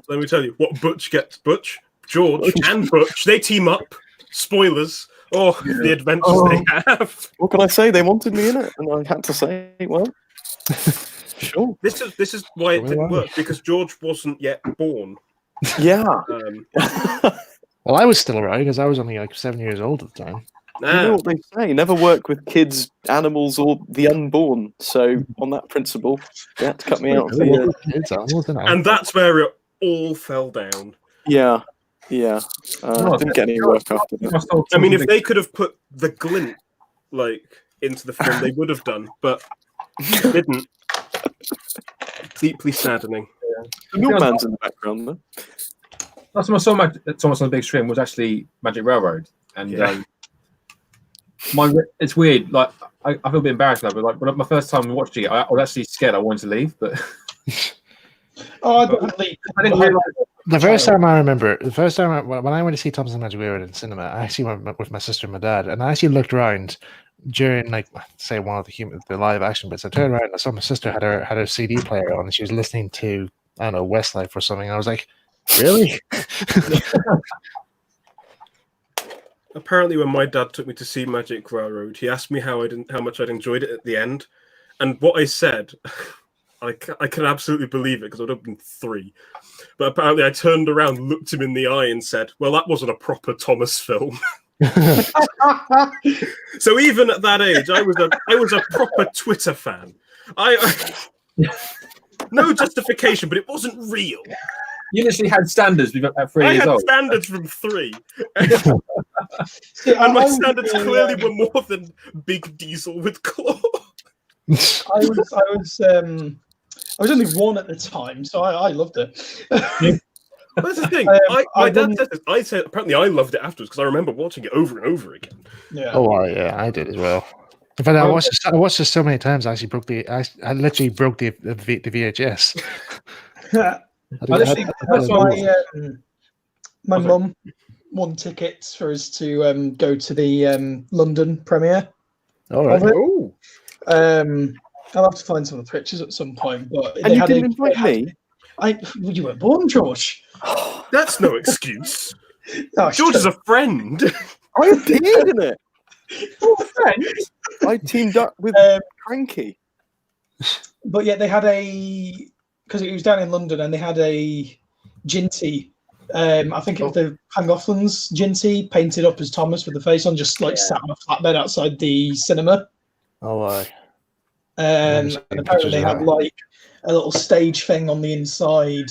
S3: Let me tell you, what Butch gets. Butch, George, and Butch, they team up. Spoilers. Oh, the adventures they have.
S4: What can I say? They wanted me in it, and I had to say, well, sure.
S3: This is why it didn't work, because George wasn't yet born.
S4: Yeah.
S2: Well, I was still around because I was only 7 years old at the time.
S4: You know what they say, never work with kids, animals, or the unborn. So, on that principle, they had to cut me out.
S3: And that's where it all fell down.
S4: Yeah. Didn't get any work after that.
S3: I mean, if they could have put the glint, into the film, they would have done. But Didn't. Deeply saddening.
S4: The milkman's in the background, though.
S1: Last time I saw Thomas on the big screen was actually Magic Railroad, and it's weird. Like I feel a bit embarrassed now, but like when my first time watching it, I was actually scared. I wanted to leave, but
S5: I didn't realize.
S2: The first time I remember, when I went to see Thomas and Magic Railroad in cinema, I actually went with my sister and my dad, and I actually looked around during, like, say, one of the live action bits. I turned around and I saw my sister had her CD player on, and she was listening to, I don't know, Westlife or something. And I was like, really?
S3: Apparently, when my dad took me to see Magic Railroad, he asked me how much I'd enjoyed it at the end, and what I said, I can absolutely believe it because I would have been 3. But apparently, I turned around, looked him in the eye, and said, "Well, that wasn't a proper Thomas film." So even at that age, I was a proper Twitter fan. No justification, but it wasn't real.
S1: You literally had standards at 3 years old.
S3: I had standards from 3. And my standards clearly were more than Big Diesel with claw.
S5: I was only 1 at the time, so I loved it.
S3: That's the thing. My dad said this. I said apparently I loved it afterwards because I remember watching it over and over again.
S5: Yeah.
S2: Oh, yeah, I did as well. In fact, I watched this so many times. I actually I literally broke the VHS.
S5: My mum won tickets for us to go to the London premiere.
S2: All right.
S3: Oh.
S5: I'll have to find some of the pictures at some point. But
S4: And you didn't invite me?
S5: You weren't born, George.
S3: That's no excuse.
S5: Oh,
S3: George is a friend.
S4: I appeared in it.
S5: Oh, friend.
S4: I teamed up with Cranky.
S5: But yeah, they had because it was down in London, and they had a Ginty. I think it was the Pangolins Ginty painted up as Thomas with the face on, just like sat on a flatbed outside the cinema.
S2: Oh, aye.
S5: And apparently they had like a little stage thing on the inside,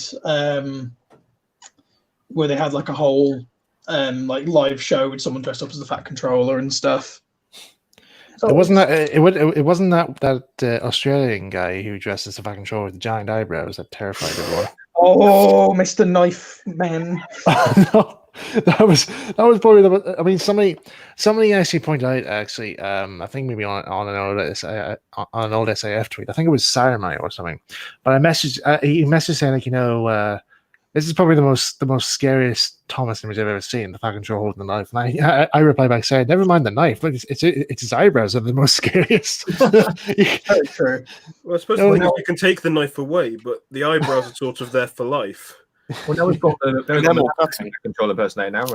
S5: where they had like a whole like live show with someone dressed up as the Fat Controller and stuff. So
S2: It wasn't that Australian guy who dressed as the Fat Controller with the giant eyebrows that terrified everyone.
S5: Oh, Mr. Knife Man.
S2: No, that was probably the. I mean, somebody actually pointed out. Actually, I think maybe on an old SAF tweet. I think it was Saramai or something. But he messaged saying, like, this is probably the most scariest Thomas image I've ever seen. The Fat Controller holding the knife, and I replied back saying, "Never mind the knife, but it's his eyebrows are the most scariest."
S5: Very true.
S3: Well, I suppose you can take the knife away, but the eyebrows are sort of there for life.
S1: Well, now we've got the controller personating now.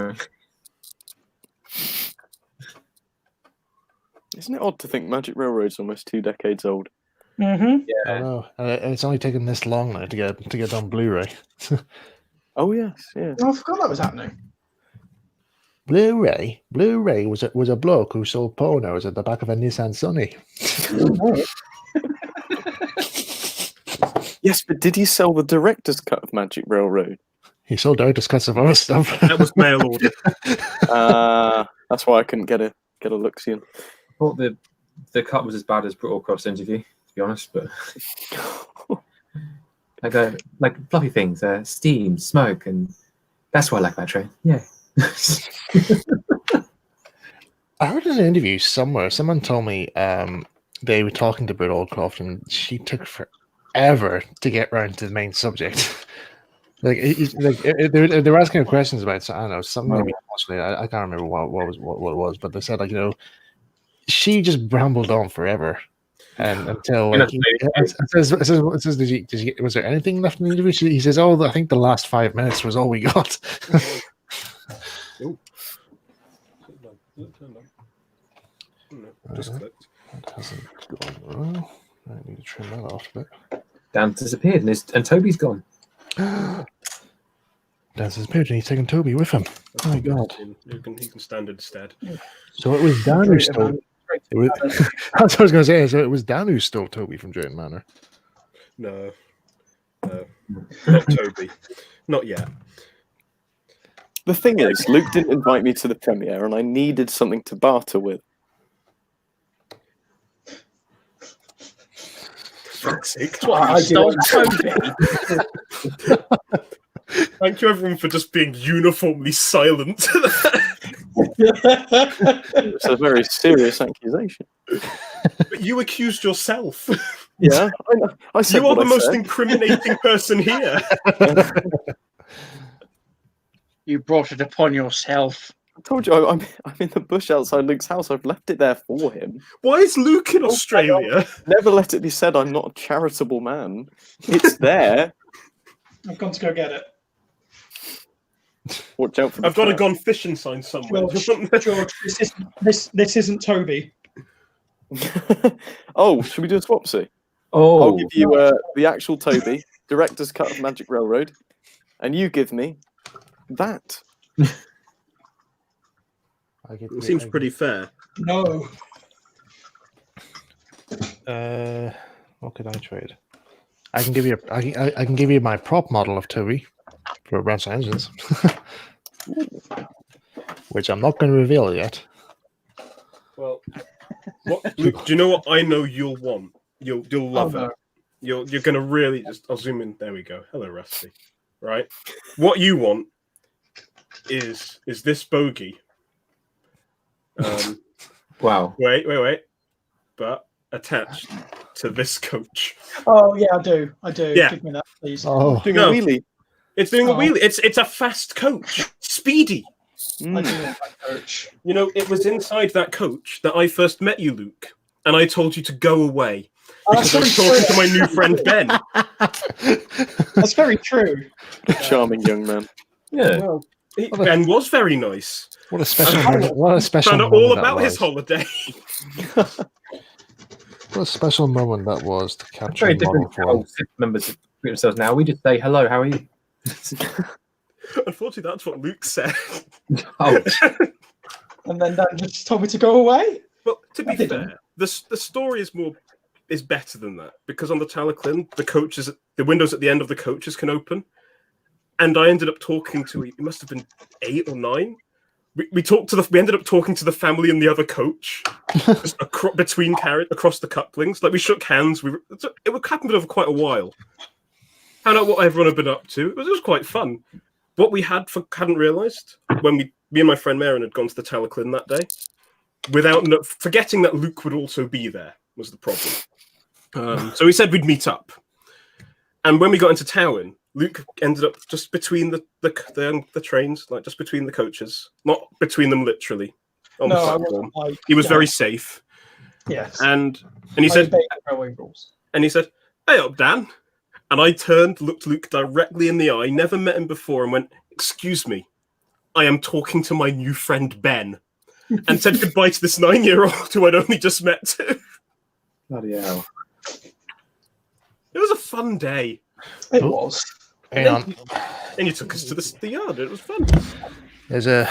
S4: Isn't it odd to think Magic Railroad's almost 2 decades old?
S5: Mm-hmm.
S2: Yeah, I know. And it's only taken this long now to get on Blu-ray.
S4: Oh yes, yeah.
S5: Oh, I forgot that was happening.
S2: Blu-ray was a bloke who sold pornos at the back of a Nissan Sunny.
S4: Yes, but did he sell the director's cut of Magic Railroad?
S2: He sold director's cuts of other stuff.
S3: That was mail order.
S4: That's why I couldn't get a look-see in.
S1: I thought the cut was as bad as Brittle Cross Interview, to be honest, but like fluffy things, steam, smoke, and that's why I like that train. Yeah.
S2: I heard in an interview somewhere, someone told me they were talking to Britt Aldcroft, and she took forever to get round to the main subject. They were asking her questions about, I don't know, something maybe I can't remember what it was, but they said, like, she just rambled on forever, and until like, was there anything left in the interview? He says, "Oh, I think the last 5 minutes was all we got."
S3: Just
S2: that hasn't gone well. I need to trim that off a bit.
S1: Dan's disappeared, and Toby's gone.
S2: Dan's disappeared, and he's taken Toby with him. Oh my god!
S3: He can stand instead.
S2: So it was Dan who stole. That's what I was going to say. So it was Dan who stole Toby from Drayton Manor.
S3: No, not Toby, not yet.
S4: The thing is, Luke didn't invite me to the premiere, and I needed something to barter with.
S3: fuck's sake.
S5: I do.
S3: Thank you, everyone, for just being uniformly silent.
S4: It's a very serious accusation.
S3: But you accused yourself.
S4: Yeah, I know. I said
S3: You are
S4: what
S3: the
S4: I
S3: most
S4: said.
S3: incriminating person here.
S6: You brought it upon yourself.
S4: I told you I'm in the bush outside Luke's house. I've left it there for him.
S3: Why is Luke in Australia?
S4: Never let it be said I'm not a charitable man. It's there.
S5: I've gone to go get it.
S4: Watch out for the
S3: I've got a
S4: trap.
S3: gone fishing sign somewhere.
S5: George, this isn't Toby.
S4: Oh, should we do a swapsy?
S1: Oh,
S4: I'll give you the actual Toby, director's cut of Magic Railroad, and you give me that.
S3: It seems pretty fair.
S5: No.
S2: What could I trade? I can give you. I can give you my prop model of Toby for Branch Engines, which I'm not going to reveal yet.
S3: Well, Luke, do you know what I know you'll want? You'll love
S5: no.
S3: it. You're gonna really just. I'll zoom in. There we go. Hello, Rusty. Right. What you want is this bogey.
S1: wow.
S3: Wait. But attached to this coach.
S5: Oh yeah, I do.
S3: Yeah.
S5: Give me that, please.
S2: Oh,
S4: Doing
S3: No.
S4: a wheelie.
S3: It's doing a wheelie. It's a fast coach. Speedy.
S5: I do want that coach.
S3: You know, it was inside that coach that I first met you, Luke, and I told you to go away because I was talking to my new friend Ben.
S5: That's very true.
S4: Charming young man.
S1: Yeah.
S3: Well, Ben was very nice.
S2: what a special! What a special!
S3: Found out
S2: moment
S3: all
S2: that
S3: about
S2: was.
S3: his holiday.
S2: What a special moment that was to capture
S1: Very
S2: a model
S1: different
S2: for.
S1: how six members treat themselves now. We just say hello. How are you?
S3: Unfortunately, that's what Luke said.
S1: Oh,
S5: And then Dan just told me to go away.
S3: But to be
S5: I didn't.
S3: fair, the story is better than that because on the Talaclin, the windows at the end of the coaches can open, and I ended up talking to. It must have been 8 or 9. We ended up talking to the family and the other coach just across the couplings. Like we shook hands. It happened over quite a while. Found out what everyone had been up to. It was quite fun. What we hadn't realised when me and my friend Maren had gone to the Talaclin that day, forgetting that Luke would also be there was the problem. So we said we'd meet up, and when we got into Towin, Luke ended up just between the trains, like just between the coaches, not between them literally. On the
S5: No, I
S3: platform.
S5: wasn't like.
S3: He was very safe,
S5: Yes.
S3: and he said,
S5: obeyed the railway rules.
S3: "Hey up, Dan." And I turned, looked Luke directly in the eye, never met him before, and went, "Excuse me, I am talking to my new friend Ben," and said goodbye to this 9-year-old who I'd only just met too.
S1: bloody hell.
S3: It was a fun day.
S5: It was.
S2: Hang on.
S3: And you took us to the yard. It was fun.
S2: There's a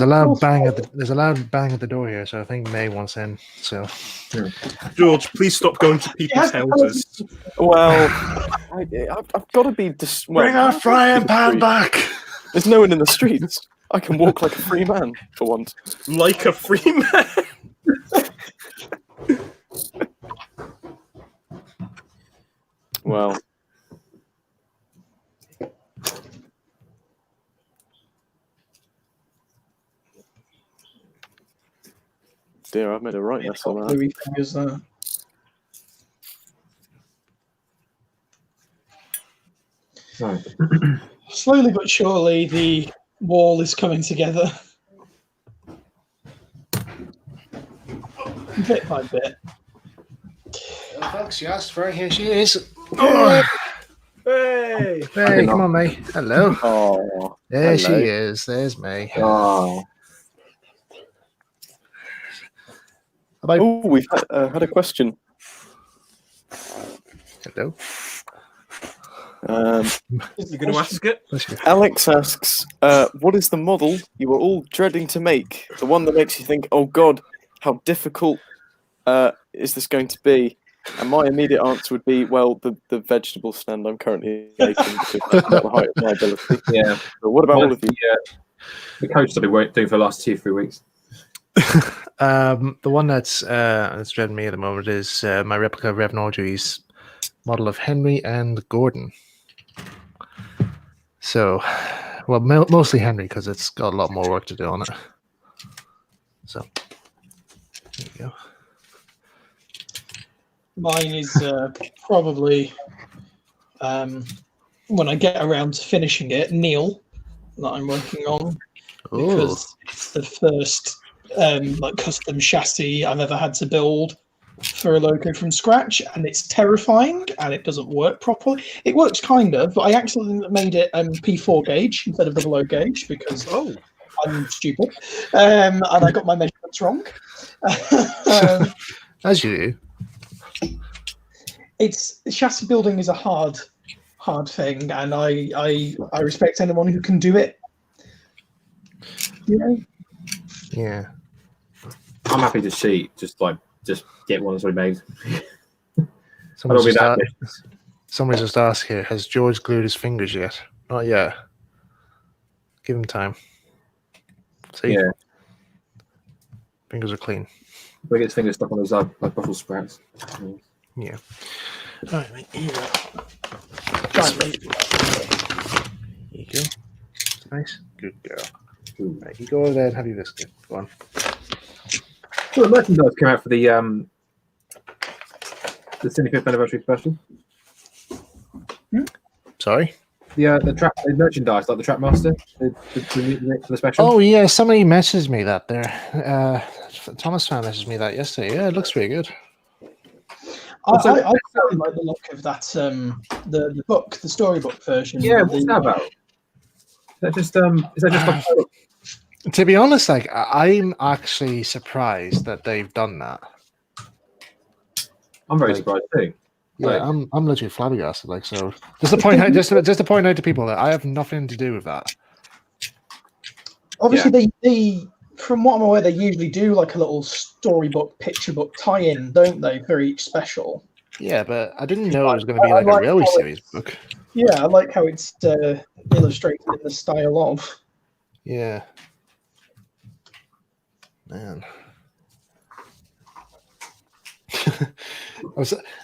S2: loud bang at the door here, so I think May wants in. So
S3: George, please stop going to people's houses.
S4: Well, I've got to be.
S2: bring our frying pan back.
S4: There's no one in the streets. I can walk like a free man for once.
S3: Like a free man.
S4: Well, dear, I've made a right mess of that.
S5: Louis fingers there.
S1: Right.
S5: Slowly but surely, the wall is coming together. Bit by bit.
S2: Folks, you asked for her. Here she is.
S3: Hey.
S2: Hey, come on, May. Hello.
S4: Oh,
S2: There
S4: hello.
S2: she is. There's May.
S1: Oh,
S4: Oh, we've had a question.
S2: Hello.
S3: You going to ask it?
S4: Alex asks, what is the model you were all dreading to make? The one that makes you think, oh God, how difficult is this going to be? And my immediate answer would be, well, the vegetable stand I'm currently making because that's not the height of my ability.
S1: yeah.
S4: But what about all of you?
S1: The coach that we doing for the last 2-3 weeks.
S2: The one that's dreading me at the moment is my replica of Rev Nordry's model of Henry and Gordon. So, well, mostly Henry because it's got a lot more work to do on it. So, there you go.
S5: Mine is probably when I get around to finishing it, Neil, that I'm working on, because it's the first like custom chassis I've ever had to build for a loco from scratch, and it's terrifying and it doesn't work properly. It works kind of, but I accidentally made it P4 gauge instead of double O gauge because I'm stupid, and I got my measurements wrong.
S2: As you do.
S5: It's chassis building is a hard thing, and I respect anyone who can do it. You know?
S2: Yeah.
S1: I'm happy to cheat. Just get one that's already made.
S2: Somebody's just asked here, has George glued his fingers yet? Not yet. Give him time. See?
S1: Yeah.
S2: Fingers are clean.
S1: He gets fingers stuck on those like Brussels sprouts.
S2: Yeah. All right, mate. Here you go. Here you go. Nice. Good girl. Right, you go over there and have your biscuit. Go on.
S1: So the merchandise came out for the 75th anniversary special.
S2: Sorry?
S1: The merchandise, like the Trapmaster, the special.
S2: Oh yeah, somebody messaged me that there. Thomas fan messaged me that yesterday. Yeah, it looks pretty good.
S5: I really like the look of that the book, the storybook version.
S1: Yeah, what's that about? Is that just
S2: to be honest, like I'm actually surprised that they've done that.
S1: I'm very surprised too.
S2: Yeah, I'm literally flabbergasted. Like, so just to point out, just to point out to people that I have nothing to do with that.
S5: Obviously, they from what I'm aware, they usually do like a little storybook, picture book tie-in, don't they, for each special?
S2: Yeah, but I didn't know it was going to be like a railway series book.
S5: Yeah, I like how it's illustrated in the style of.
S2: Yeah. Man.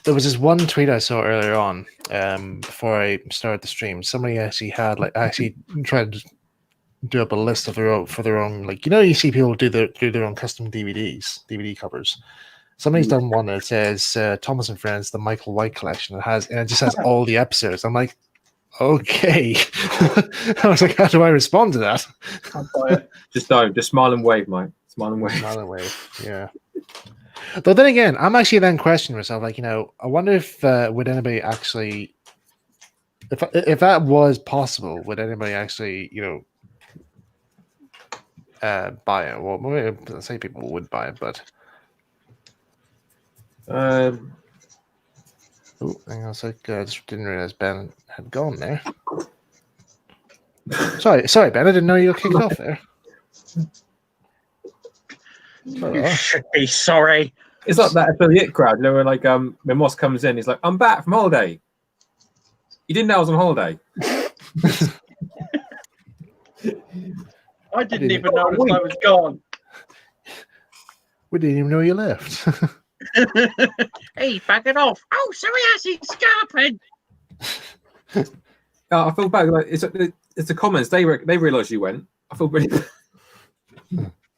S2: There was this one tweet I saw earlier on before I started the stream. Somebody actually had tried to do up a list of their own like, you know, you see people do their own custom DVD covers. Somebody's done one that says Thomas and Friends, the Michael White collection. It just has all the episodes. I'm like, okay. I was like, how do I respond to that?
S1: Just don't. Just smile and wave, mate. Smile and wave.
S2: Smile and wave. Yeah. But then again, I'm actually then questioning myself, like, you know, I wonder if would anybody actually, if that was possible, would anybody actually, you know, buy it? Well, maybe I say people would buy it, but oh, hang on a sec. I just didn't realize Ben had gone there. Sorry, Ben. I didn't know you were kicked off there.
S7: You should be sorry.
S1: It's like that affiliate crowd, you know, when like when Moss comes in, he's like, "I'm back from holiday." You didn't know I was on holiday.
S7: I didn't even notice I was gone.
S2: We didn't even know you left.
S7: Hey, back it off. Oh, so he has his scarping.
S1: I feel bad. Like it's the comments. They realise you went. I feel really.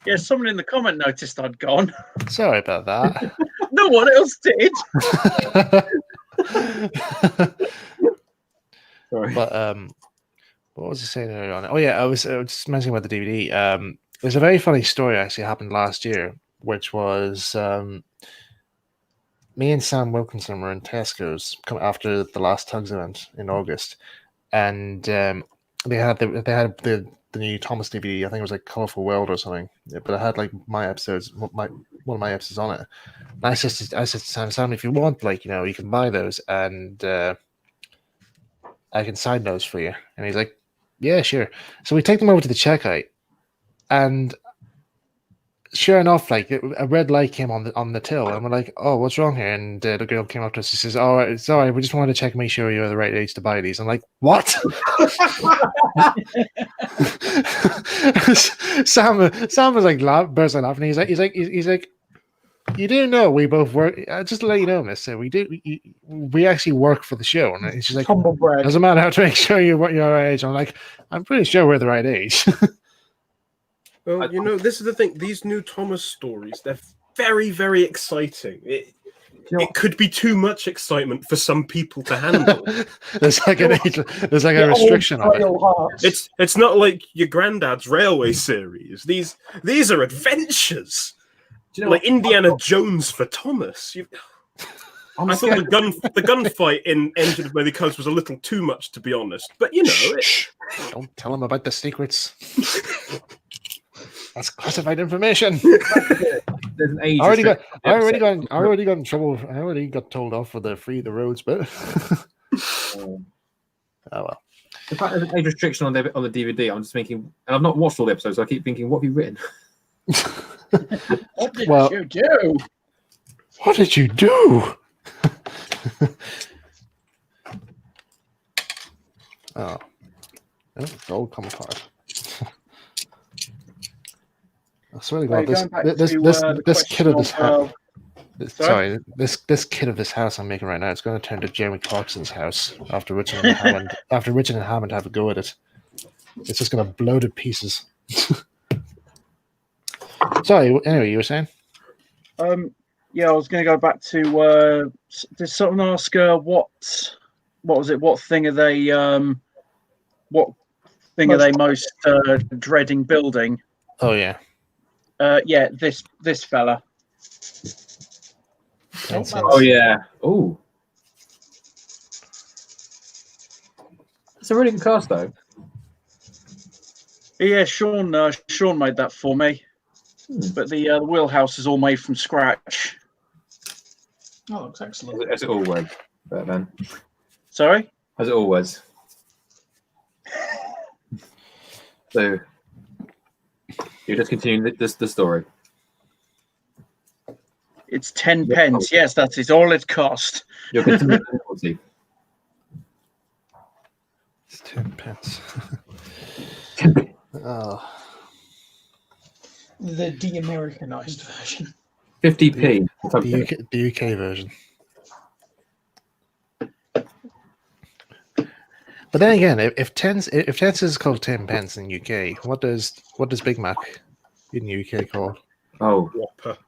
S7: Yeah, someone in the comment noticed I'd gone.
S2: Sorry about that.
S7: No one else did.
S1: Sorry.
S2: But what was I saying earlier on? Oh yeah, I was just mentioning about the DVD. There's a very funny story actually happened last year, which was me and Sam Wilkinson were in Tesco's after the last Tugs event in August, and they had the new Thomas DVD. I think it was like Colorful World or something. Yeah, but it had like one of my episodes on it. And I said to Sam, if you want, like, you know, you can buy those and I can sign those for you. And he's like, yeah, sure. So we take them over to the checkout, and sure enough, like a red light came on the till, and we're like, "Oh, what's wrong here?" And the girl came up to us. She says, "Oh, it's all right. We just wanted to check, make sure you're the right age to buy these." I'm like, "What?" Sam was like burst out laughing. He's like, You do know we both work. Just to let you know, Mister, we actually work for the show, and it's just like
S5: Humble brag.
S2: doesn't matter how to make sure you're the right age. I'm like, I'm pretty sure we're the right age.
S3: Well, this is the thing. These new Thomas stories, they're very, very exciting. It could be too much excitement for some people to handle.
S2: There's like a restriction on it.
S3: It's not like your granddad's railway series. These are adventures. Like Indiana Jones for Thomas. I thought the gunfight in Engine of Many Colors was a little too much, to be honest. But
S2: don't tell him about the secrets. That's classified information.
S1: There's an age.
S2: I already got in trouble. I already got told off for the free the roads bit. Oh well.
S1: The fact there's an age restriction on the DVD, I'm just thinking, and I've not watched all the episodes, so I keep thinking, what have you written?
S6: What did you do?
S2: What did you do? Oh, gold come apart. I swear to God, this kid of this house. This kid of this house I'm making right now, it's going to turn to Jeremy Clarkson's house after Richard and Hammond have a go at it. It's just going to blow to pieces. Sorry. Anyway, you were saying?
S6: Yeah, I was going to go back to. Did someone ask what was it? What thing are they? What thing are they most dreading building?
S2: Oh yeah.
S6: Yeah, this fella.
S1: Oh yeah. Oh. It's a really good cast, though.
S6: Yeah, Sean made that for me, but the wheelhouse is all made from scratch.
S5: Oh, looks excellent.
S1: As it always, then.
S6: Sorry?
S1: As it always. So, you're just continuing the story.
S6: It's 10 pence. Yes, that is all it cost.
S1: You're continuing the penalty.
S2: It's 10 pence. Oh.
S5: The de-Americanized version.
S1: 50p.
S2: The UK version. But then again, if tens is called 10 pence in UK, what does Big Mac in UK called?
S1: Oh,
S3: Whopper.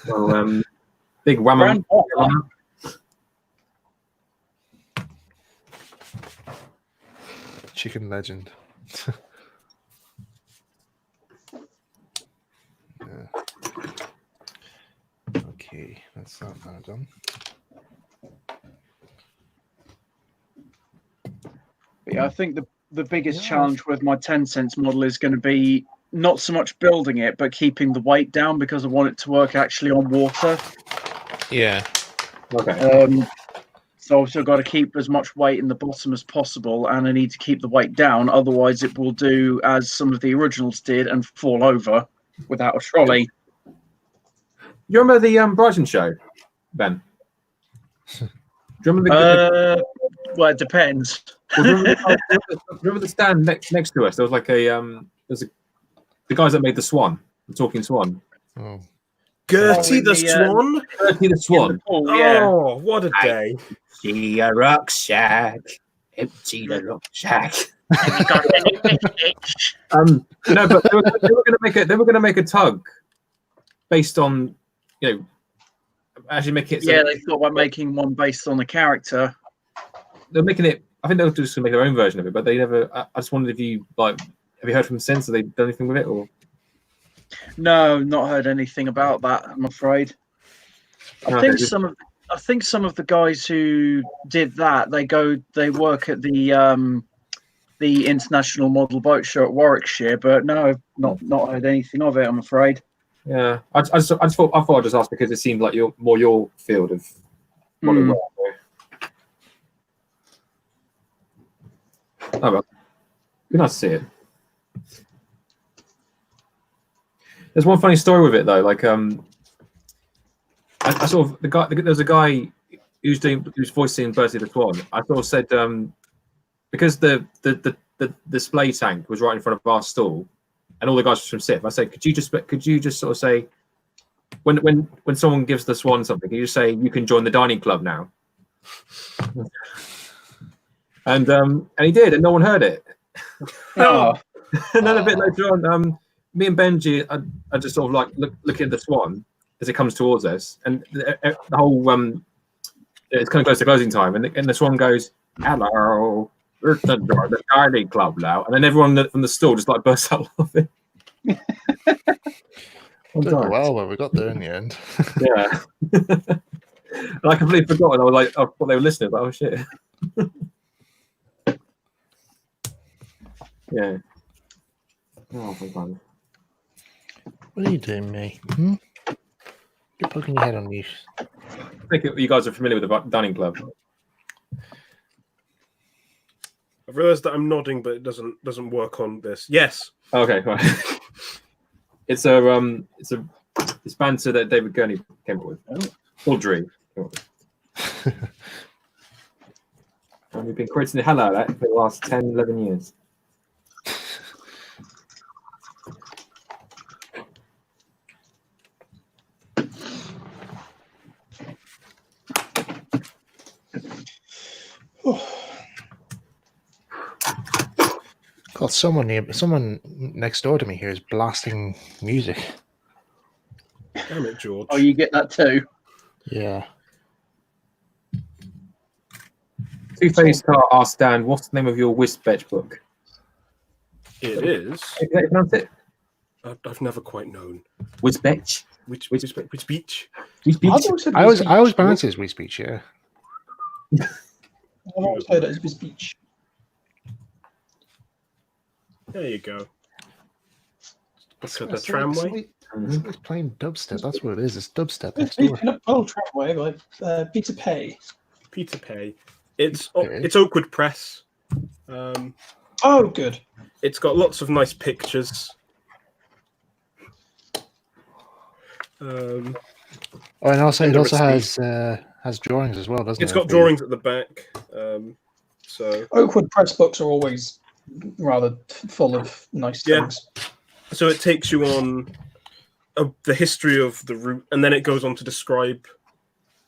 S1: Well, big whammer.
S2: Chicken legend. Okay, that's that now done.
S6: Yeah, I think the biggest challenge with my 10 cents model is going to be not so much building it, but keeping the weight down because I want it to work actually on water.
S2: Yeah.
S1: Okay.
S6: So I've still got to keep as much weight in the bottom as possible, and I need to keep the weight down. Otherwise, it will do as some of the originals did and fall over without a trolley.
S1: You remember the Brighton show, Ben? Do you remember
S6: well, it depends.
S1: Remember the stand next to us? There was like the guys that made the Swan, the Talking Swan.
S2: Oh.
S3: Gertie the Swan?
S1: Gertie the Swan.
S3: Oh, what a day.
S1: See a rucksack. Empty the rucksack. No, but they were going to make a tug based on, actually make it.
S6: Yeah, they thought about making one based on a character.
S1: They're making it. I think they were just going to make their own version of it, but they never. I just wondered if you have you heard from them since? Have they done anything with it or?
S6: No, not heard anything about that. I'm afraid. I think some of the guys who did that they work at the International Model Boat Show at Warwickshire, but no, I've not heard anything of it. I'm afraid.
S1: Yeah, I thought I'd just ask because it seemed like more your field of model work. Oh well, be nice to see it. There's one funny story with it though. Like, I sort of there's a guy who's voicing Bertie the Swan. I sort of said because the display tank was right in front of our stall, and all the guys from SIF. I said, could you just sort of say, when someone gives the Swan something, can you just say you can join the dining club now? And he did, and no one heard it.
S6: Oh,
S1: And then a bit later on, me and Benji are just sort of like looking at the Swan as it comes towards us, and the whole it's kind of close to closing time, and the Swan goes, "Hello, we're the dining club now," and then everyone from the store just like bursts out laughing.
S2: Took a while, but we got there in the end.
S1: Yeah. And I completely forgot, and I was like, I thought they were listening, but oh shit. Yeah. Oh my god.
S2: What are you doing, mate? You're poking your head on you.
S1: I think you guys are familiar with the dining club.
S3: I've realised that I'm nodding, but it doesn't work on this. Yes.
S1: Okay, right. It's banter that David Gurney came up with. Audrey. And we've been creating the hell out of that for the last 10, 11 years.
S2: God, someone next door to me here is blasting music.
S3: Damn it, George.
S6: oh, you get that too.
S2: Yeah.
S1: Two-Faced Car asked Dan, what's the name of your Whispetch book?
S3: It is.
S1: Is that you pronounce it?
S3: I've never quite known.
S1: Whispetch?
S3: Which beach?
S2: I always pronounce it as we speech, yeah.
S5: I've always heard it as beach.
S3: There you go. Look at the tramway.
S2: It's playing dubstep. That's what it is. It's dubstep
S5: It's
S2: next door.
S5: Oh, tramway by Peter Pay.
S3: Peter Pay. It's Oakwood Press.
S5: Oh, good.
S3: It's got lots of nice pictures.
S2: And also it also has drawings as well, doesn't it?
S3: It's got drawings at the back. So
S5: Oakwood Press books are always rather full of nice things.
S3: So it takes you on the history of the route, and then it goes on to describe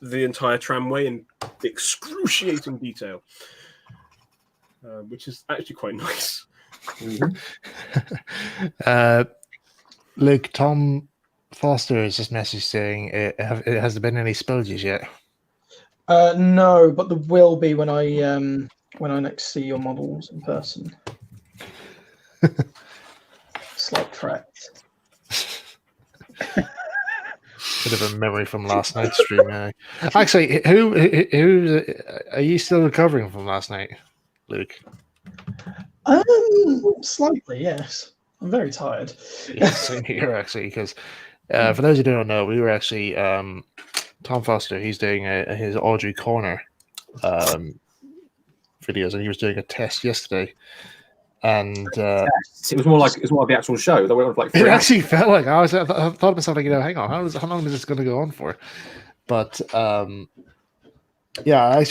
S3: the entire tramway in excruciating detail, which is actually quite nice.
S2: Luke, Tom Foster has just messaged saying, has there been any spoilers yet?
S5: No, but there will be when I next see your models in person. Slight threat.
S2: Bit of a memory from last night's stream. Actually, who are you still recovering from last night, Luke?
S5: Slightly, yes. I'm very tired.
S2: Yeah, same here actually, because for those who don't know, we were actually Tom Foster. He's doing his Audrey Corner videos, and he was doing a test yesterday. And
S1: it was more like the actual show that went on for like 3
S2: it
S1: hours.
S2: actually felt like I thought to myself, like, hang on, how long is this going to go on for? But yeah,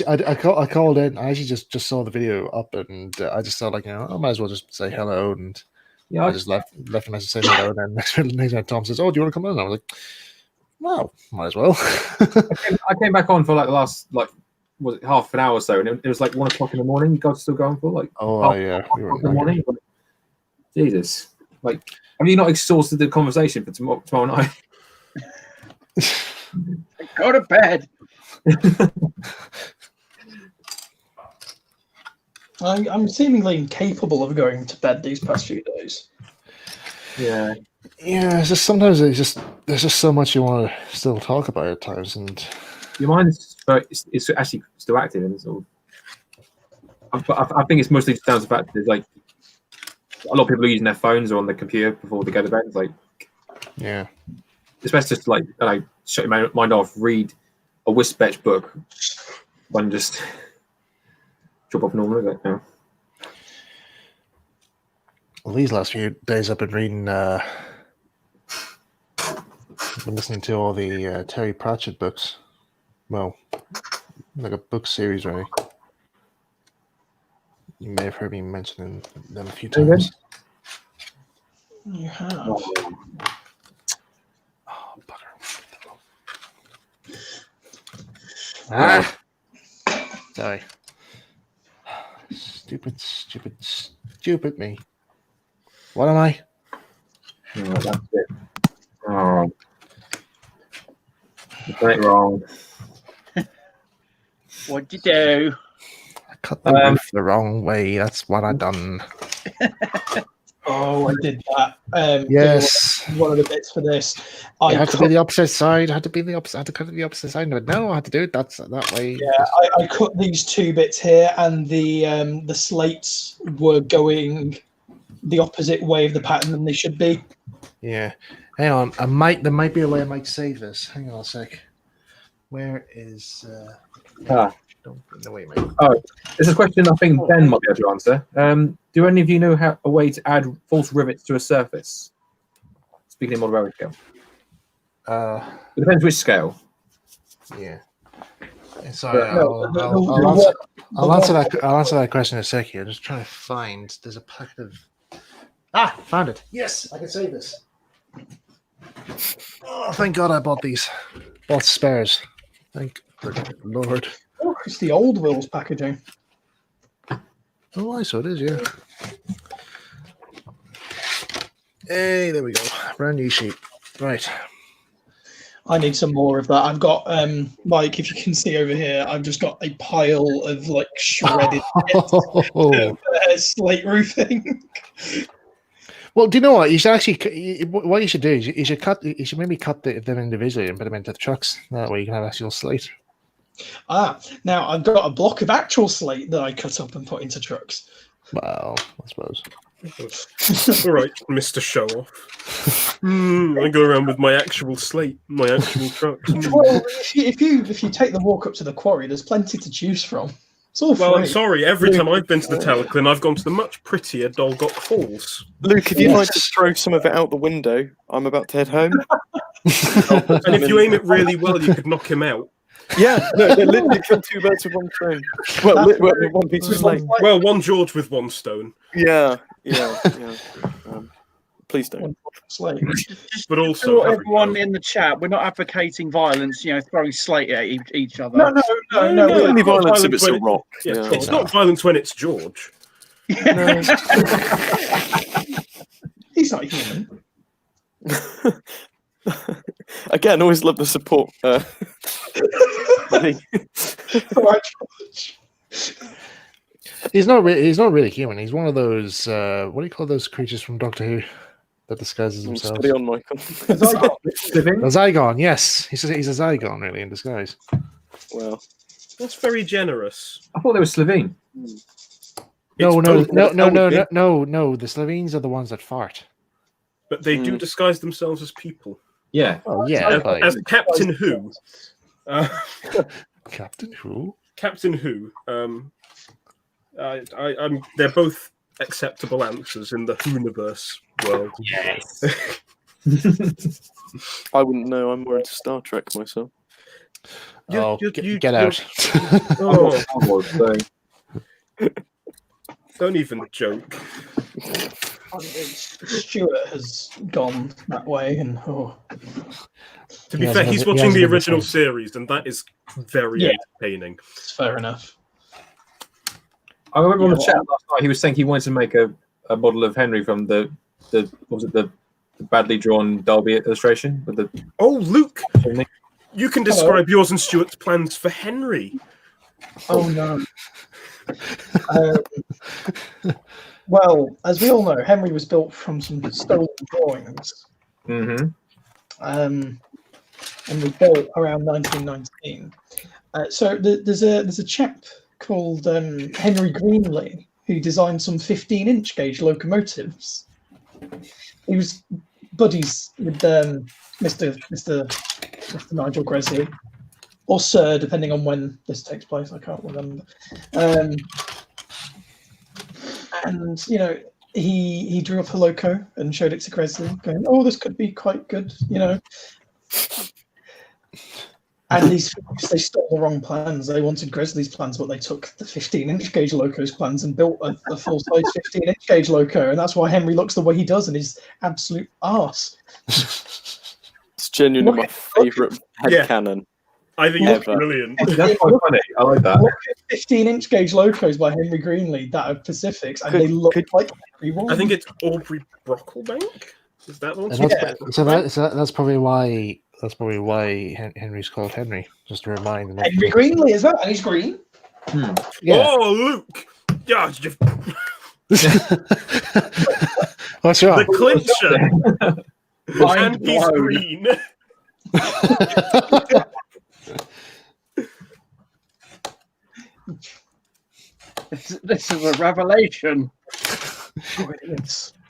S2: I called in. I actually just saw the video up, and I just thought, like, I might as well just say hello, and
S1: Yeah,
S2: I just left a message saying hello, and then next minute Tom says, "Oh, do you want to come in?" And I was like, "Well, might as well."
S1: I came back on for like the last was it half an hour or so, and it was like 1 o'clock in the morning. You guys are still going for like
S2: Yeah,
S1: we were in the morning. Jesus, like, have you not exhausted the conversation for tomorrow night?
S6: Go to bed.
S5: I'm seemingly incapable of going to bed these past few days.
S1: Yeah.
S2: It's just sometimes there's just so much you want to still talk about at times, and
S1: Your mind is actually still active, and sort of. I think it's mostly just down to the fact that there's like a lot of people are using their phones or on their computer before they go to bed. It's like,
S2: yeah,
S1: it's best just to like shut your mind off, read a Whispetch book, and just drop off normally. But, yeah.
S2: Well, these last few days I've been reading, been listening to all the Terry Pratchett books. Well, like a book series, really. You may have heard me mentioning them a few times.
S5: You have.
S2: Oh, bugger. Ah! Sorry. Stupid me. What am I?
S1: Oh, that's it. Oh. You done it wrong.
S6: What'd you do?
S2: I cut the roof the wrong way. That's what I done.
S5: Oh, I did that.
S2: Yes.
S5: One of the bits for this.
S2: I had to be the opposite side. I had to cut it the opposite side. But no, I had to do it that way.
S5: Yeah, I cut these two bits here, and the slates were going the opposite way of the pattern than they should be.
S2: Yeah. Hang on. There might be a way I might save this. Hang on a sec. Where is don't bring the way, mate.
S1: Oh, this is a question I think Ben might be able to answer. Do any of you know a way to add false rivets to a surface? Speaking in model scale. It depends which scale.
S2: Yeah. Sorry, I'll answer that question in a sec here. Just trying to find. There's a packet of. Found it. Yes, I can save this. Oh, thank God I bought these. Bought spares. Thank the Lord.
S5: Oh, it's the old Will's packaging.
S2: Oh, I saw it is, yeah. Hey, there we go. Brand new sheet. Right.
S5: I need some more of that. I've got, like, if you can see over here, I've just got a pile of like shredded slate roofing.
S2: Well, do you know what? You should actually. What you should do is you should maybe cut them individually and put them into the trucks. That way you can have actual slate.
S5: Now I've got a block of actual slate that I cut up and put into trucks.
S2: Well, I suppose.
S3: All right, Mr. Show Off. I go around with my actual slate, my actual truck.
S5: Well, if you take the walk up to the quarry, there's plenty to choose from. It's all
S3: Well,
S5: free.
S3: I'm sorry. Every time I've been to the Teleclin, I've gone to the much prettier Dolgok Falls.
S4: Luke, if you'd like to throw some of it out the window, I'm about to head home.
S3: And if you aim it really well, you could knock him out.
S4: Yeah, no, they're literally kill two birds with one stone. Well, one piece of slate.
S3: Well, one George with one stone.
S4: Yeah. Please don't.
S5: Slate.
S3: But also,
S6: everyone in the chat, we're not advocating violence. Throwing slate at each other.
S5: No.
S4: Only violence if it's a rock.
S3: Yeah. It's not violence when it's George.
S4: No.
S5: He's not human.
S4: Again, always love the support.
S5: All right, George.
S2: He's not really human. He's one of those. What do you call those creatures from Doctor Who that disguises themselves?
S4: Steady on, Michael.
S2: A Zygon. Yes, he's a Zygon, really, in disguise.
S4: Well,
S3: that's very generous.
S1: I thought they were Slovene.
S2: No. The Slovenes are the ones that fart.
S3: But they do disguise themselves as people.
S1: Yeah.
S2: Oh yeah.
S3: As Captain Who.
S2: Captain Who.
S3: Captain Who. They're both acceptable answers in the Whoniverse world.
S1: Yes.
S4: I wouldn't know. I'm more into Star Trek myself.
S2: Get out.
S3: Don't even joke.
S5: Stuart has gone that way, and
S3: to be fair, he's watching the original series, and that is very entertaining.
S5: It's fair enough.
S1: I remember on the chat last night, he was saying he wanted to make a model of Henry from the badly drawn Derby illustration with the.
S3: Oh, Luke, you can describe yours and Stuart's plans for Henry.
S5: Oh no. Well, as we all know, Henry was built from some stolen drawings.
S1: Mm-hmm.
S5: And was built around 1919. So there's a chap called Henry Greenlee who designed some 15-inch gauge locomotives. He was buddies with Mr. Nigel Gresley, or Sir, depending on when this takes place. I can't remember. And he drew up a loco and showed it to Gresley, going, "Oh, this could be quite good," And they stole the wrong plans. They wanted Grizzly's plans, but they took the 15-inch gauge loco's plans and built a full-size 15-inch gauge loco, and that's why Henry looks the way he does and is absolute arse.
S4: It's genuinely my favourite headcanon.
S3: I think it's brilliant.
S1: That's quite funny. I like that.
S5: Look at 15-inch gauge locos by Henry Greenlee that are Pacifics, and they look like Henry one.
S3: I think it's Aubrey Brocklebank. Is that one?
S2: That's probably why. That's probably why Henry's called Henry. Just to remind him.
S5: Henry Greenlee as well, and he's green.
S2: Yeah.
S3: Oh, Luke! Yeah,
S2: What's wrong?
S3: the clincher. And he's
S6: blown.
S3: green.
S6: This is a revelation.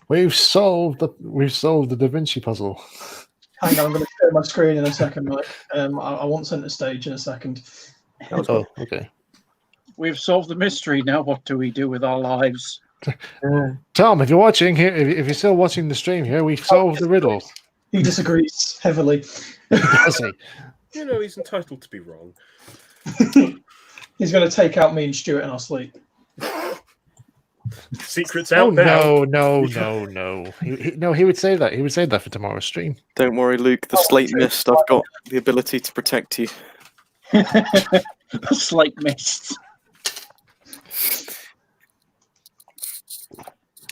S2: We've solved the Da Vinci puzzle.
S5: Hang on, I'm going to share my screen in a second, Mike. I want center stage in a second.
S2: Oh, okay.
S6: We've solved the mystery. Now, what do we do with our lives?
S2: Tom, if you're watching here, if you're still watching the stream here, we've solved the riddle.
S5: He disagrees heavily.
S2: Does he?
S3: You know, he's entitled to be wrong.
S5: He's going to take out me and Stuart in our sleep.
S3: Secrets out
S2: now.
S3: now.
S2: No. He would say that. He would say that for tomorrow's stream.
S4: Don't worry, Luke. The slate mist. I've got the ability to protect you.
S6: Slate mist.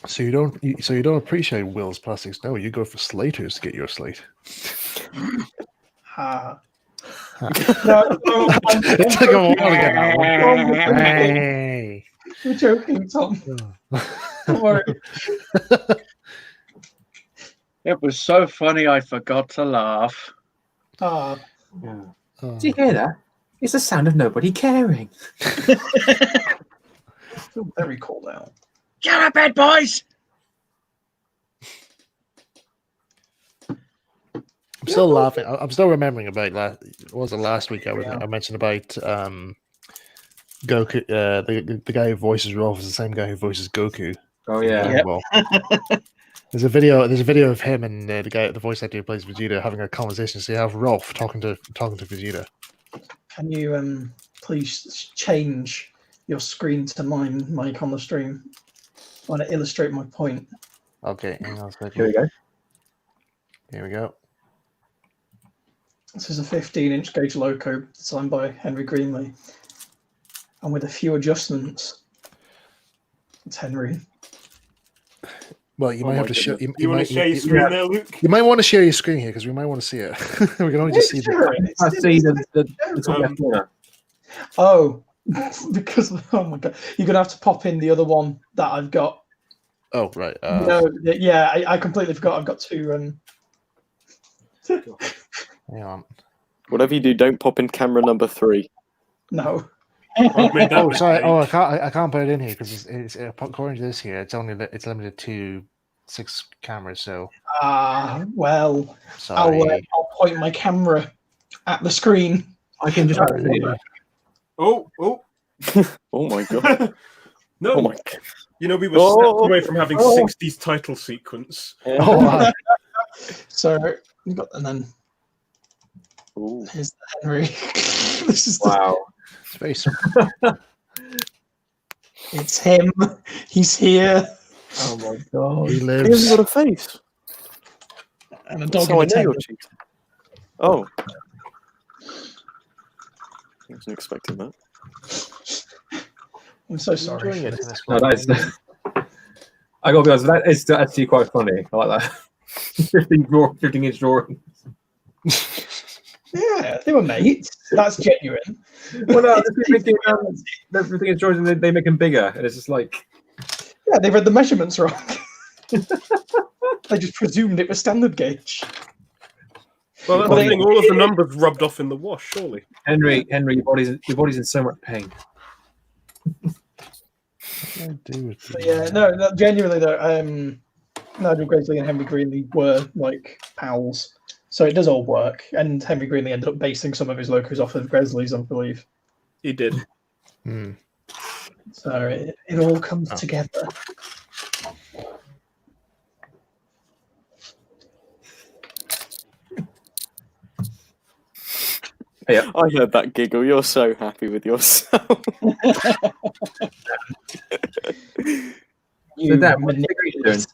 S2: So you don't appreciate Will's plastics? No, you go for Slaters to get your slate.
S5: Ha.
S2: It took a while to get that one. Hey.
S5: You're joking, Tom. Don't worry.
S6: It was so funny, I forgot to laugh.
S5: Ah.
S1: Do you hear that? It's the sound of nobody caring.
S5: I feel very called out.
S6: Get out of bed, boys!
S2: I'm still laughing. I'm still remembering about last week I mentioned about Goku. The guy who voices Rolf is the same guy who voices Goku.
S1: Oh yeah.
S6: Yep.
S2: Well, there's a video of him and the voice actor who plays Vegeta having a conversation. So you have Rolf talking to Vegeta.
S5: Can you please change your screen to mine, Mike, on the stream? I want to illustrate my point.
S2: Okay, hang on a second.
S1: Here we go.
S2: Here we go.
S5: This is a 15-inch gauge loco designed by Henry Greenlee, and with a few adjustments, it's Henry.
S2: Well, you might have to show.
S3: You want to share your screen there, Luke?
S2: You might want to share your screen here because we might want to see it. We can only just see the.
S1: I see the top left corner.
S5: Oh, because oh my god, you're gonna have to pop in the other one that I've got.
S2: Oh right.
S5: No, yeah, I completely forgot. I've got two.
S2: Hang on.
S4: Whatever you do, don't pop in camera number 3.
S5: No.
S2: Oh, sorry. Oh, I can't put it in here because it's according to this here, it's limited to 6 cameras. So.
S5: Well,
S2: Sorry.
S5: I'll point my camera at the screen.
S1: I can just.
S3: Oh.
S4: Oh my god.
S3: No.
S4: Oh my god.
S3: You know, we were steps away from having 60s title sequence.
S2: Oh, wow.
S5: So, and then
S4: Ooh.
S5: here's the Henry. This is
S1: Wow.
S2: Space.
S5: It's him. He's here.
S1: Oh my god.
S2: He
S4: He
S2: lives.
S4: hasn't got a face.
S5: And a
S4: That's
S5: dog
S4: how I
S5: in a
S4: know you're
S5: tent.
S4: cheating. Oh. I wasn't expecting that.
S5: I'm so sorry.
S2: Enjoying it.
S1: No, that is. I gotta be honest. That is actually quite funny. I like that. 15-inch drawing.
S5: Yeah, they were mates. That's genuine.
S1: Well, no, everything is drawing. They make them bigger, and it's just like.
S5: Yeah, they read the measurements wrong. They just presumed it was standard gauge.
S3: Well, that's the thing. All of the numbers rubbed off in the wash, surely.
S1: Henry, your body's in so much pain.
S5: But yeah, no, genuinely though, Nigel Grizzly and Henry Greenlee were like pals, so it does all work. And Henry Greenlee ended up basing some of his locos off of Grizzly's, I believe.
S3: He did.
S5: So it all comes together.
S1: Yeah.
S4: I heard that giggle. You're so happy with yourself.
S5: You
S1: Dan,
S5: manipulator.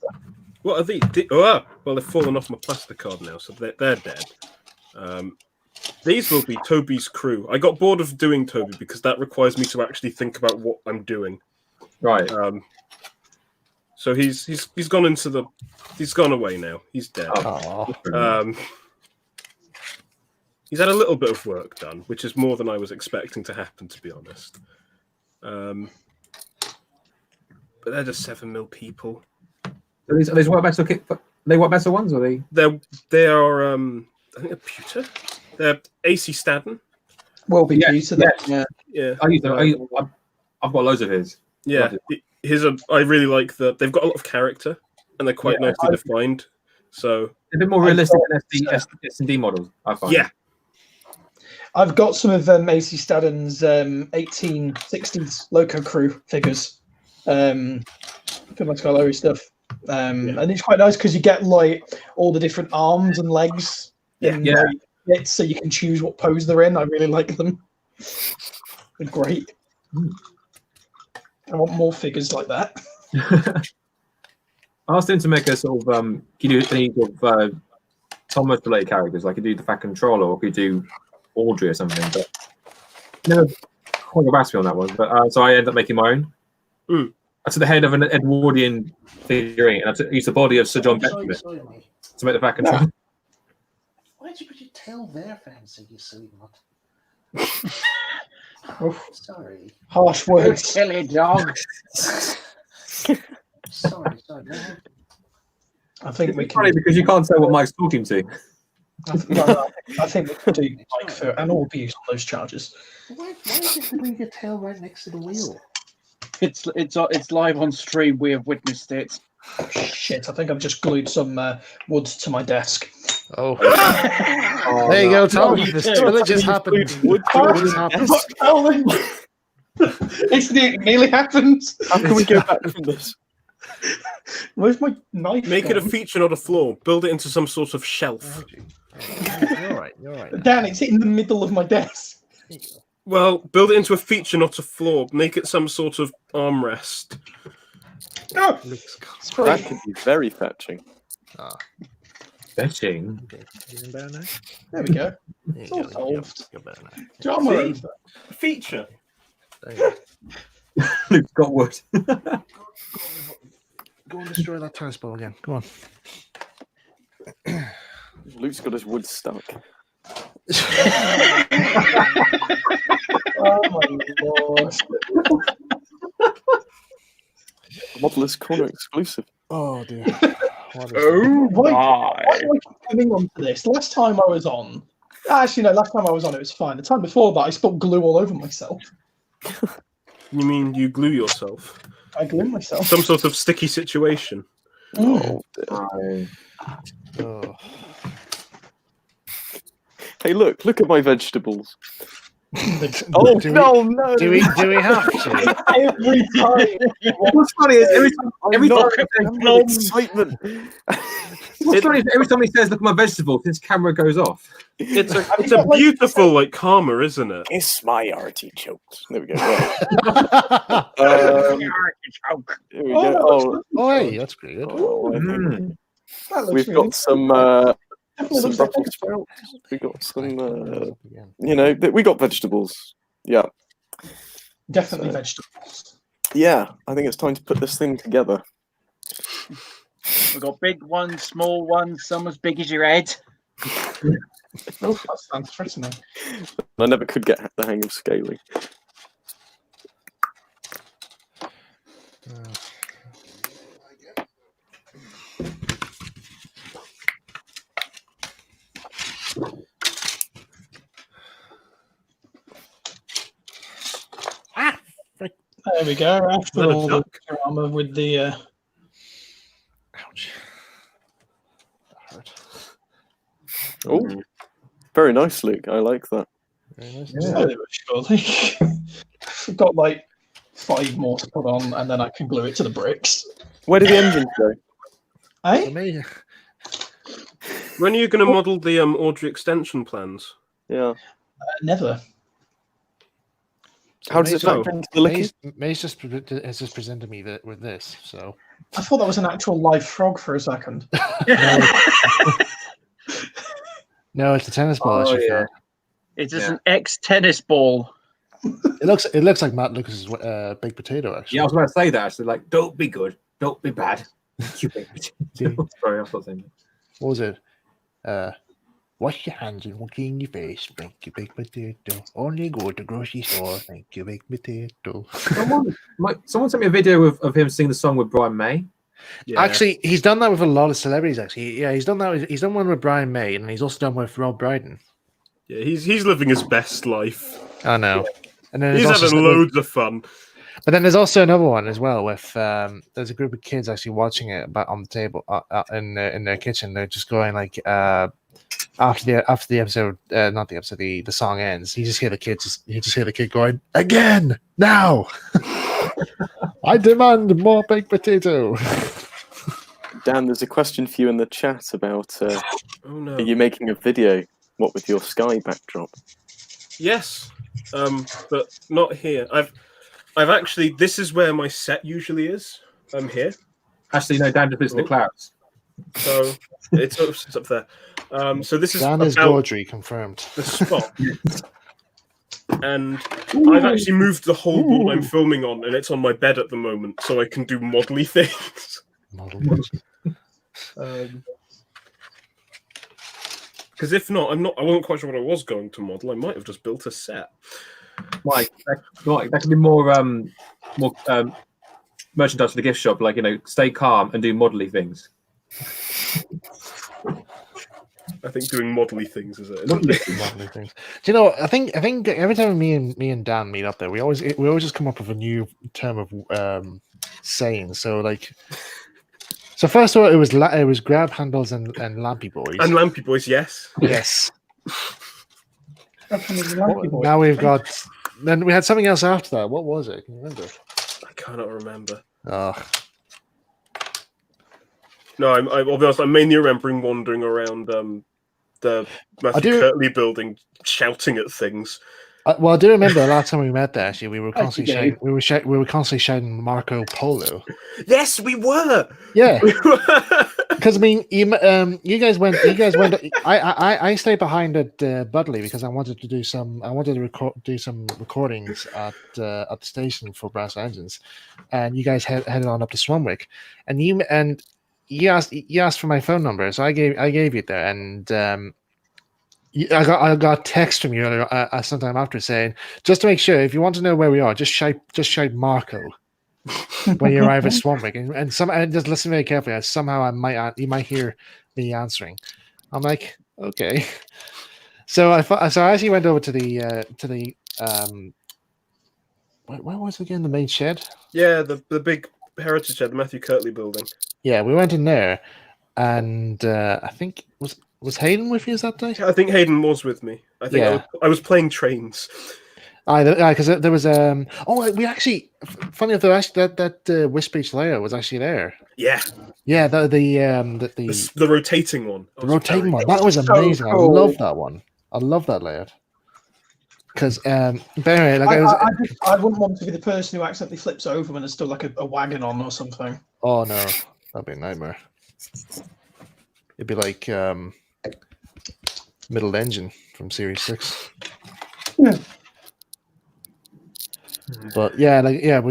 S3: What are these? Well, they've fallen off my plastic card now, so they're dead. These will be Toby's crew. I got bored of doing Toby because that requires me to actually think about what I'm doing.
S1: Right.
S3: So he's gone into the. He's gone away now. He's dead.
S2: Oh.
S3: He's had a little bit of work done, which is more than I was expecting to happen, to be honest. But they're just 7 mil people.
S1: Are these white metal are they white metal ones, or are they?
S3: They are. I think a pewter. They're AC Staden.
S5: Will be
S1: Yeah,
S5: Peter.
S1: yeah.
S3: Yeah.
S1: I've got loads of his.
S3: Yeah. I really like they've got a lot of character and they're quite nicely defined. So
S1: a bit more realistic than S&D models, I find.
S3: Yeah.
S5: I've got some of AC Staden's 1860s Loco Crew figures. For my Skylory stuff. And it's quite nice because you get like all the different arms and legs. So you can choose what pose they're in. I really like them. They're great. I want more figures like that.
S1: I asked him to make a sort of can you do any sort of Thomas related characters, like you do the Fat Controller or could you do Audrey or something, but never quite got back to me on that one. But so I ended up making my own. I took the head of an Edwardian figurine and I used the body of Sir John Benjamin to make the Fat Controller.
S2: Why'd you put your tail there, Fancy, you silly mutt? Sorry.
S5: Harsh words.
S7: Silly dog.
S2: Sorry.
S5: I think we can.
S1: Funny because you can't tell what Mike's talking to.
S5: I think we can do Mike for an all abuse on those charges.
S2: Why did you leave your tail right next to the wheel?
S6: It's live on stream. We have witnessed it.
S5: Oh, shit! I think I've just glued some wood to my desk.
S2: Oh, there you go, Tom. This village has happened.
S5: It's nearly happened.
S4: How can we go back from this?
S5: Where's my knife?
S3: Make it a feature, not a flaw. Build it into some sort of shelf.
S2: You're all right.
S5: Dan, it's in the middle of my desk.
S3: Well, build it into a feature, not a flaw. Make it some sort of armrest.
S5: Oh,
S4: That could be very fetching.
S1: Fetching.
S5: there we go. It's all solved. Drama over.
S3: Feature.
S1: Luke's got wood.
S2: Go and destroy that tennis ball again. Go on.
S4: Luke's got his wood stuck.
S5: Oh my lord.
S4: Modeller's Corner exclusive.
S2: Oh dear.
S5: Why am I coming on to this? Last time I was on, actually no, last time I was on it was fine. The time before that I spilled glue all over myself.
S3: You mean you glue yourself?
S5: I glue myself.
S3: Some sort of sticky situation.
S4: Oh, dear. Hey, look at my vegetables.
S2: No. Do we have to?
S5: Every time.
S1: What's funny is every time he says, "Look at my vegetables," his camera goes off.
S3: It's a beautiful like karma, isn't it?
S4: Kiss my artichokes. There we go. Here we go.
S2: Oh, hey, that's pretty good.
S4: We've got some Brussels sprouts. We got some. We got vegetables. Yeah.
S5: Definitely vegetables.
S4: Yeah, I think it's time to put this thing together.
S6: We've got big ones, small ones, some as big as your head.
S5: Oh, that sounds threatening.
S4: I never could get the hang of scaling.
S5: There we go. After all the drama with the.
S2: Ouch. That hurt.
S4: Oh, very nice, Luke. I like that.
S2: Very nice.
S5: Surely. I've got like 5 more to put on, and then I can glue it to the bricks.
S4: Where did the engines go?
S5: Eh?
S3: When are you going to model the Audrey extension plans?
S4: Yeah.
S5: Never.
S2: So
S4: How does it factor into the licky?
S2: Mace has just presented me with this. So
S5: I thought that was an actual live frog for a second.
S2: no, it's a tennis ball.
S1: Oh, yeah.
S6: It is an ex-tennis ball.
S2: It looks like Matt Lucas's baked potato. Actually,
S1: Yeah, I was about to say that. Actually, like, don't be good, don't be bad. You baked potato. Sorry, I was not saying that.
S2: What was it? Wash your hands and clean your face. Thank you, baked potato. Only go to grocery store. Thank you, baked potato.
S1: Someone sent me a video of him singing the song with Brian May.
S3: Yeah.
S2: Actually, he's done that with a lot of celebrities. Actually, yeah, he's done that. He's done one with Brian May, and he's also done one with Rob Brydon.
S3: Yeah, he's living his best life.
S2: I know. And then
S3: He's having loads of fun.
S2: But then there's also another one as well with there's a group of kids actually watching it on the table in their kitchen. They're just going like after the episode, not the episode, the song ends. You just hear the kid going again now. I demand more baked potato.
S4: Dan, there's a question for you in the chat about
S3: Oh no.
S4: are you making a video? What with your sky backdrop?
S3: Yes, but not here. I've actually. This is where my set usually is. I'm here,
S1: Actually, no, Dan just lives in the clouds.
S3: so it's up there. So this is
S2: Dan is
S3: about
S2: Gaudry confirmed.
S3: the spot, and I've actually moved the whole board I'm filming on, and it's on my bed at the moment, so I can do modelly things. Because if not, I wasn't quite sure what I was going to model. I might have just built a set.
S1: Mike, that could be more merchandise for the gift shop. Like, stay calm and do modelly things.
S3: I think doing modelly things is it.
S2: Modelly things. Do you know? I think every time me and Dan meet up there, we always just come up with a new term of saying. So like. So first of all, it was grab handles and lampy boys.
S3: And lampy boys, yes.
S2: Yes. Now we've got. Then we had something else after that. What was it? Can you remember?
S3: I cannot remember.
S2: Oh.
S3: No, I'll be honest. I'm mainly remembering wandering around the Matthew Kirtley building, shouting at things.
S2: Well, I do remember the last time we met there. Actually, we were constantly shouting. We were constantly shouting Marco Polo.
S3: Yes, we were.
S2: Yeah, because I mean, you guys went. I stayed behind at Budley because I wanted to do some. I wanted to do some recordings at the station for Brass Engines, and you guys headed on up to Swanwick, and you asked for my phone number, so I gave you it there, and. I got text from you sometime after saying, just to make sure, if you want to know where we are, just shout Marco when you arrive at Swanwick, and just listen very carefully. Somehow you might hear me answering. I'm like, okay. So I actually went over to the where was it again? The main shed.
S3: Yeah, the big heritage shed, the Matthew Kirtley building.
S2: Yeah, we went in there, and I think was Hayden with you that day?
S3: I think Hayden was with me. I think I was playing trains.
S2: Because there was we actually, funny enough, that Wisp layer was actually there.
S3: Yeah,
S2: the
S3: rotating one.
S2: The rotating one, that was amazing. So cool. I love that one. I love that layout. Because anyway,
S5: I wouldn't want to be the person who accidentally flips over when there's still like a wagon on or something.
S2: Oh no, that'd be a nightmare. It'd be like Middle Engine from Series 6.
S5: Yeah.
S2: But I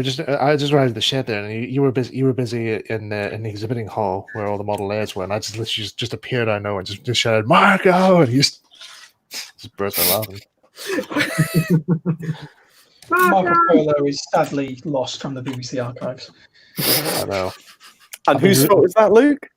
S2: just arrived at the shed there, and you were busy in the exhibiting hall where all the model layers were, and I just literally just appeared out of nowhere and just shouted Marco, and he just burst out laughing.
S5: Marco Polo is sadly lost from the BBC archives.
S2: I know.
S4: And whose fault is that, Luke?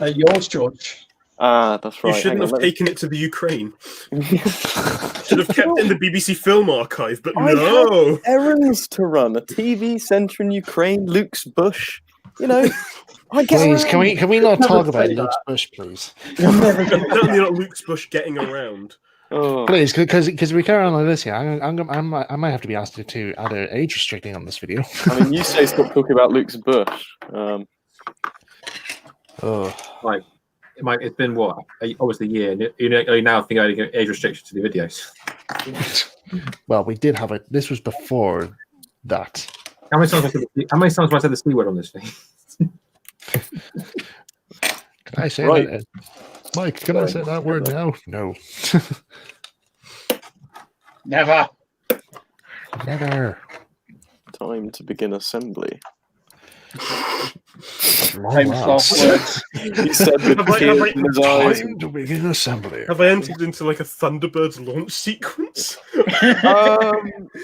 S5: Yours, George.
S4: Ah, that's right.
S3: You shouldn't have taken it to the Ukraine. Should have kept it in the BBC Film Archive, but no.
S4: I had errands to run. A TV centre in Ukraine, Luke's bush. You know,
S2: please, can we not talk about Luke's bush, please?
S3: Certainly not Luke's bush getting around.
S2: Oh. Please, because we carry on like this here, I might have to be asked to add an age restricting on this video.
S4: I mean, you say stop talking about Luke's bush.
S1: Right. it's been what almost a year, and you now think I get age restriction to the videos.
S2: Well, we did have it. This was before that.
S1: How many times have I said the C word on this thing?
S2: Can I say
S4: Right.
S2: that? Mike, can I say that word now? No.
S6: Never.
S2: Never.
S4: Time to begin assembly.
S6: Famous last words.
S4: He said with
S3: Have I-
S4: tears
S3: have I-
S4: in his eyes.
S2: Time to begin assembly.
S3: Have I entered into like a Thunderbirds launch sequence?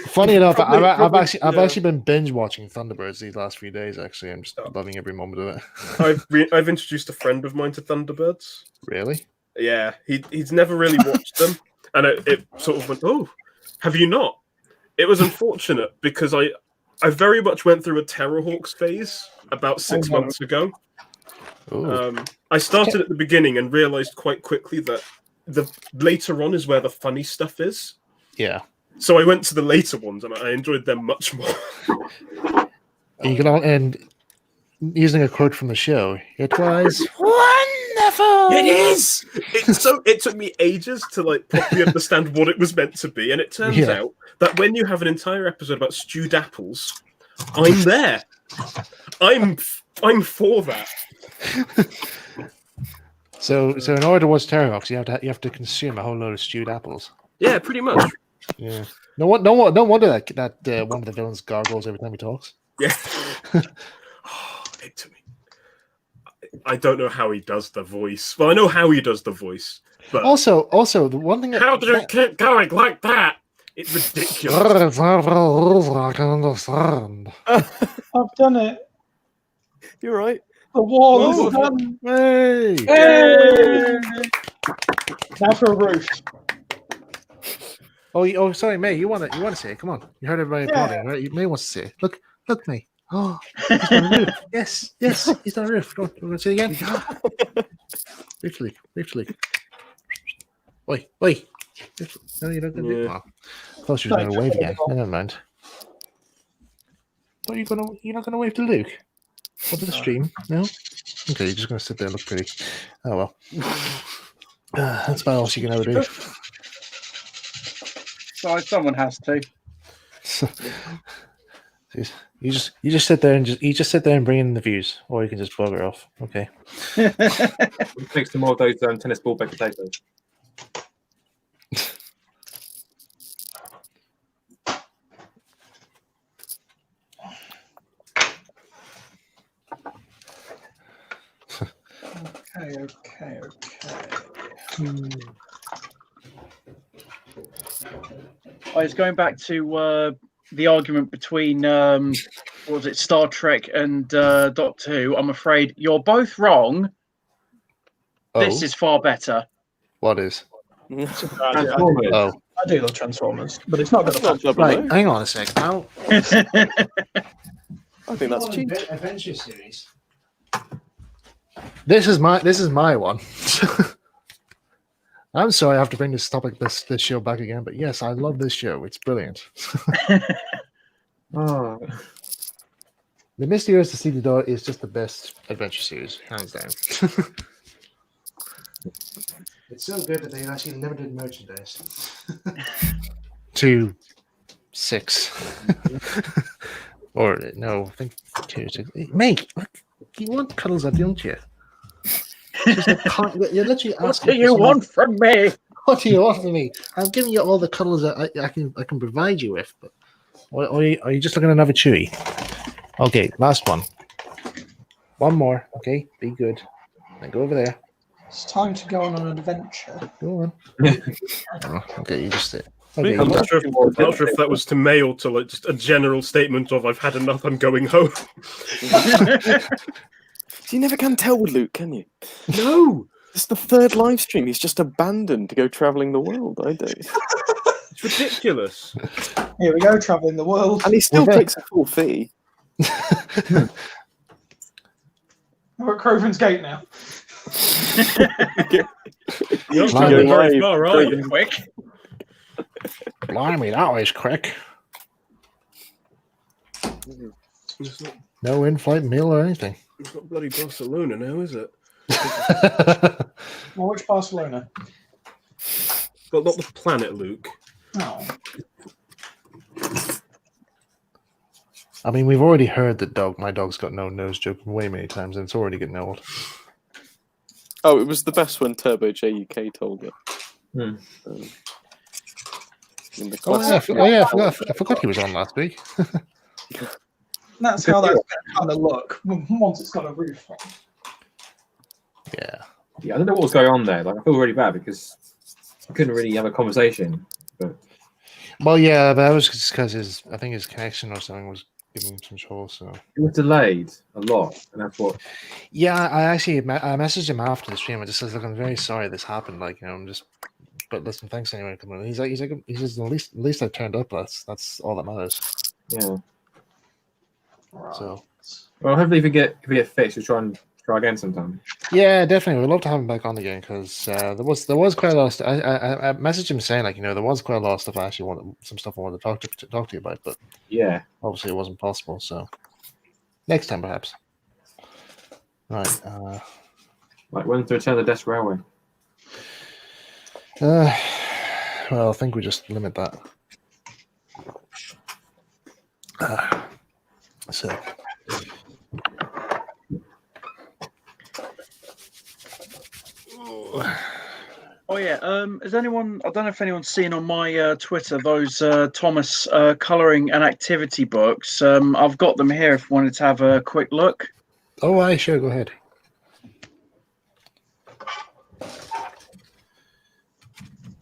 S2: Funny enough,
S3: Probably-
S2: I've
S3: yeah.
S2: actually been binge watching Thunderbirds these last few days. Actually, I'm just loving every moment of it.
S3: I've introduced a friend of mine to Thunderbirds.
S2: Really?
S3: Yeah, he's never really watched them, and it sort of went, "Oh, have you not?" It was unfortunate because I very much went through a Terrorhawks phase about 6 months ago.
S2: Ooh.
S3: I started at the beginning and realized quite quickly that the later on is where the funny stuff is.
S2: Yeah.
S3: So I went to the later ones and I enjoyed them much more.
S2: You can all and using a quote from the show, it was wonderful.
S3: It is. It took me ages to like properly understand what it was meant to be, and it turns out that when you have an entire episode about stewed apples, I'm there. I'm for that.
S2: So in order to watch Terrorhawks, you have to consume a whole load of stewed apples.
S3: Yeah, pretty much.
S2: Yeah. No wonder that one of the villains gargles every time he talks.
S3: Yeah. It took me. I don't know how he does the voice. Well, I know how he does the voice, but
S2: Also, the one thing.
S3: how do you keep going like that? It's ridiculous.
S2: I can understand.
S5: I've done it.
S4: You're right.
S5: The wall
S3: Whoa.
S5: is done.
S2: Hey!
S5: Yay! Now for a roof.
S2: Oh, sorry, May. You want to say it? Come on. You heard everybody applauding, right? May wants to say it. Look, May. Oh, he's on a roof. Yes, he's on a roof. Go on, we're going to say it again. Literally. Oi. No, you're not going to do it.
S3: Yeah.
S2: Oh, thought you were going to wave again. Never mind. What you're not going to wave to Luke? Or to the stream? No? Okay, you're just going to sit there and look pretty. Oh, well. That's about all you can ever do.
S6: So someone has to.
S2: You just sit there and bring in the views, or you can just bugger off. Okay.
S1: Mix some more of those tennis ball baked potatoes.
S5: Okay.
S6: I was going back to the argument between what was it, Star Trek and Doctor Who. I'm afraid you're both wrong. This is far better.
S2: What is?
S1: Transformers.
S2: Oh,
S5: I do love Transformers, but it's not going to.
S2: right. Hang on a sec. Now,
S4: I think that's cheap.
S2: Adventure series. This is my one. I'm sorry I have to bring this show back again, but yes, I love this show. It's brilliant.
S1: Oh.
S2: The Mysterious to See the Door is just the best adventure series, hands down. It's so good that they actually never did merchandise. 2, 6. Or no, I think 2, 6. Mate, you want cuddles, don't you? You're literally
S6: What
S2: asking.
S6: do you want from me?
S2: What do you want from me? I'm giving you all the cuddles that I can provide you with. But are you just looking at another chewy? Okay, last one. One more. Okay, be good. Then go over there.
S5: It's time to go on an adventure.
S2: Go on. Oh, okay, you just sit. Okay,
S3: I'm not sure if that was to May or to like just a general statement of "I've had enough, I'm going home."
S4: You never can tell with Luke, can you?
S3: No,
S4: It's the third live stream. He's just abandoned to go travelling the world. I don't.
S3: it's ridiculous.
S5: Here we go, traveling the world.
S4: And he still takes a full fee.
S5: We're at Croven's Gate now.
S3: You're not
S2: Blimey.
S3: traveling very far, are you?
S6: Quick.
S2: Blimey, that was quick. No in-flight meal or anything.
S3: It's not bloody Barcelona now, is it?
S5: Well, which Barcelona?
S3: But not the planet, Luke.
S5: Oh.
S2: I mean, we've already heard that my dog's got no nose joke way many times, and it's already getting old.
S4: Oh, it was the best when Turbo J UK told it.
S1: Hmm.
S4: In the
S2: Oh yeah, I forgot he was on last week.
S5: That's how that's going to kind of look once it's got a roof on.
S2: Yeah.
S1: Yeah, I don't know what was going on there. Like, I feel really bad because I couldn't really have a conversation. But
S2: Well, yeah, but that was just because I think his connection or something was giving him some trouble. So
S1: it was delayed a lot, and that's what.
S2: yeah, I messaged him after the stream. I just says, "Look, I'm very sorry this happened. Like, I'm just, but listen, thanks anyway for coming." He's like, he says, at least I turned up. That's all that matters.
S1: Yeah.
S5: Right.
S2: So,
S1: well, hopefully, if we get fixed, we'll try again sometime.
S2: yeah, definitely, we'd love to have him back on again because there was quite a lot. I messaged him saying there was quite a lot of stuff I actually wanted to talk to you about, but
S1: yeah,
S2: obviously it wasn't possible. So next time, perhaps. Right.
S1: Like when's the return of the Desk Railway?
S2: Well, I think we just limit that. So.
S6: Oh yeah. Has anyone? I don't know if anyone's seen on my Twitter those Thomas colouring and activity books. I've got them here if you wanted to have a quick look.
S2: Oh, I sure. Go ahead.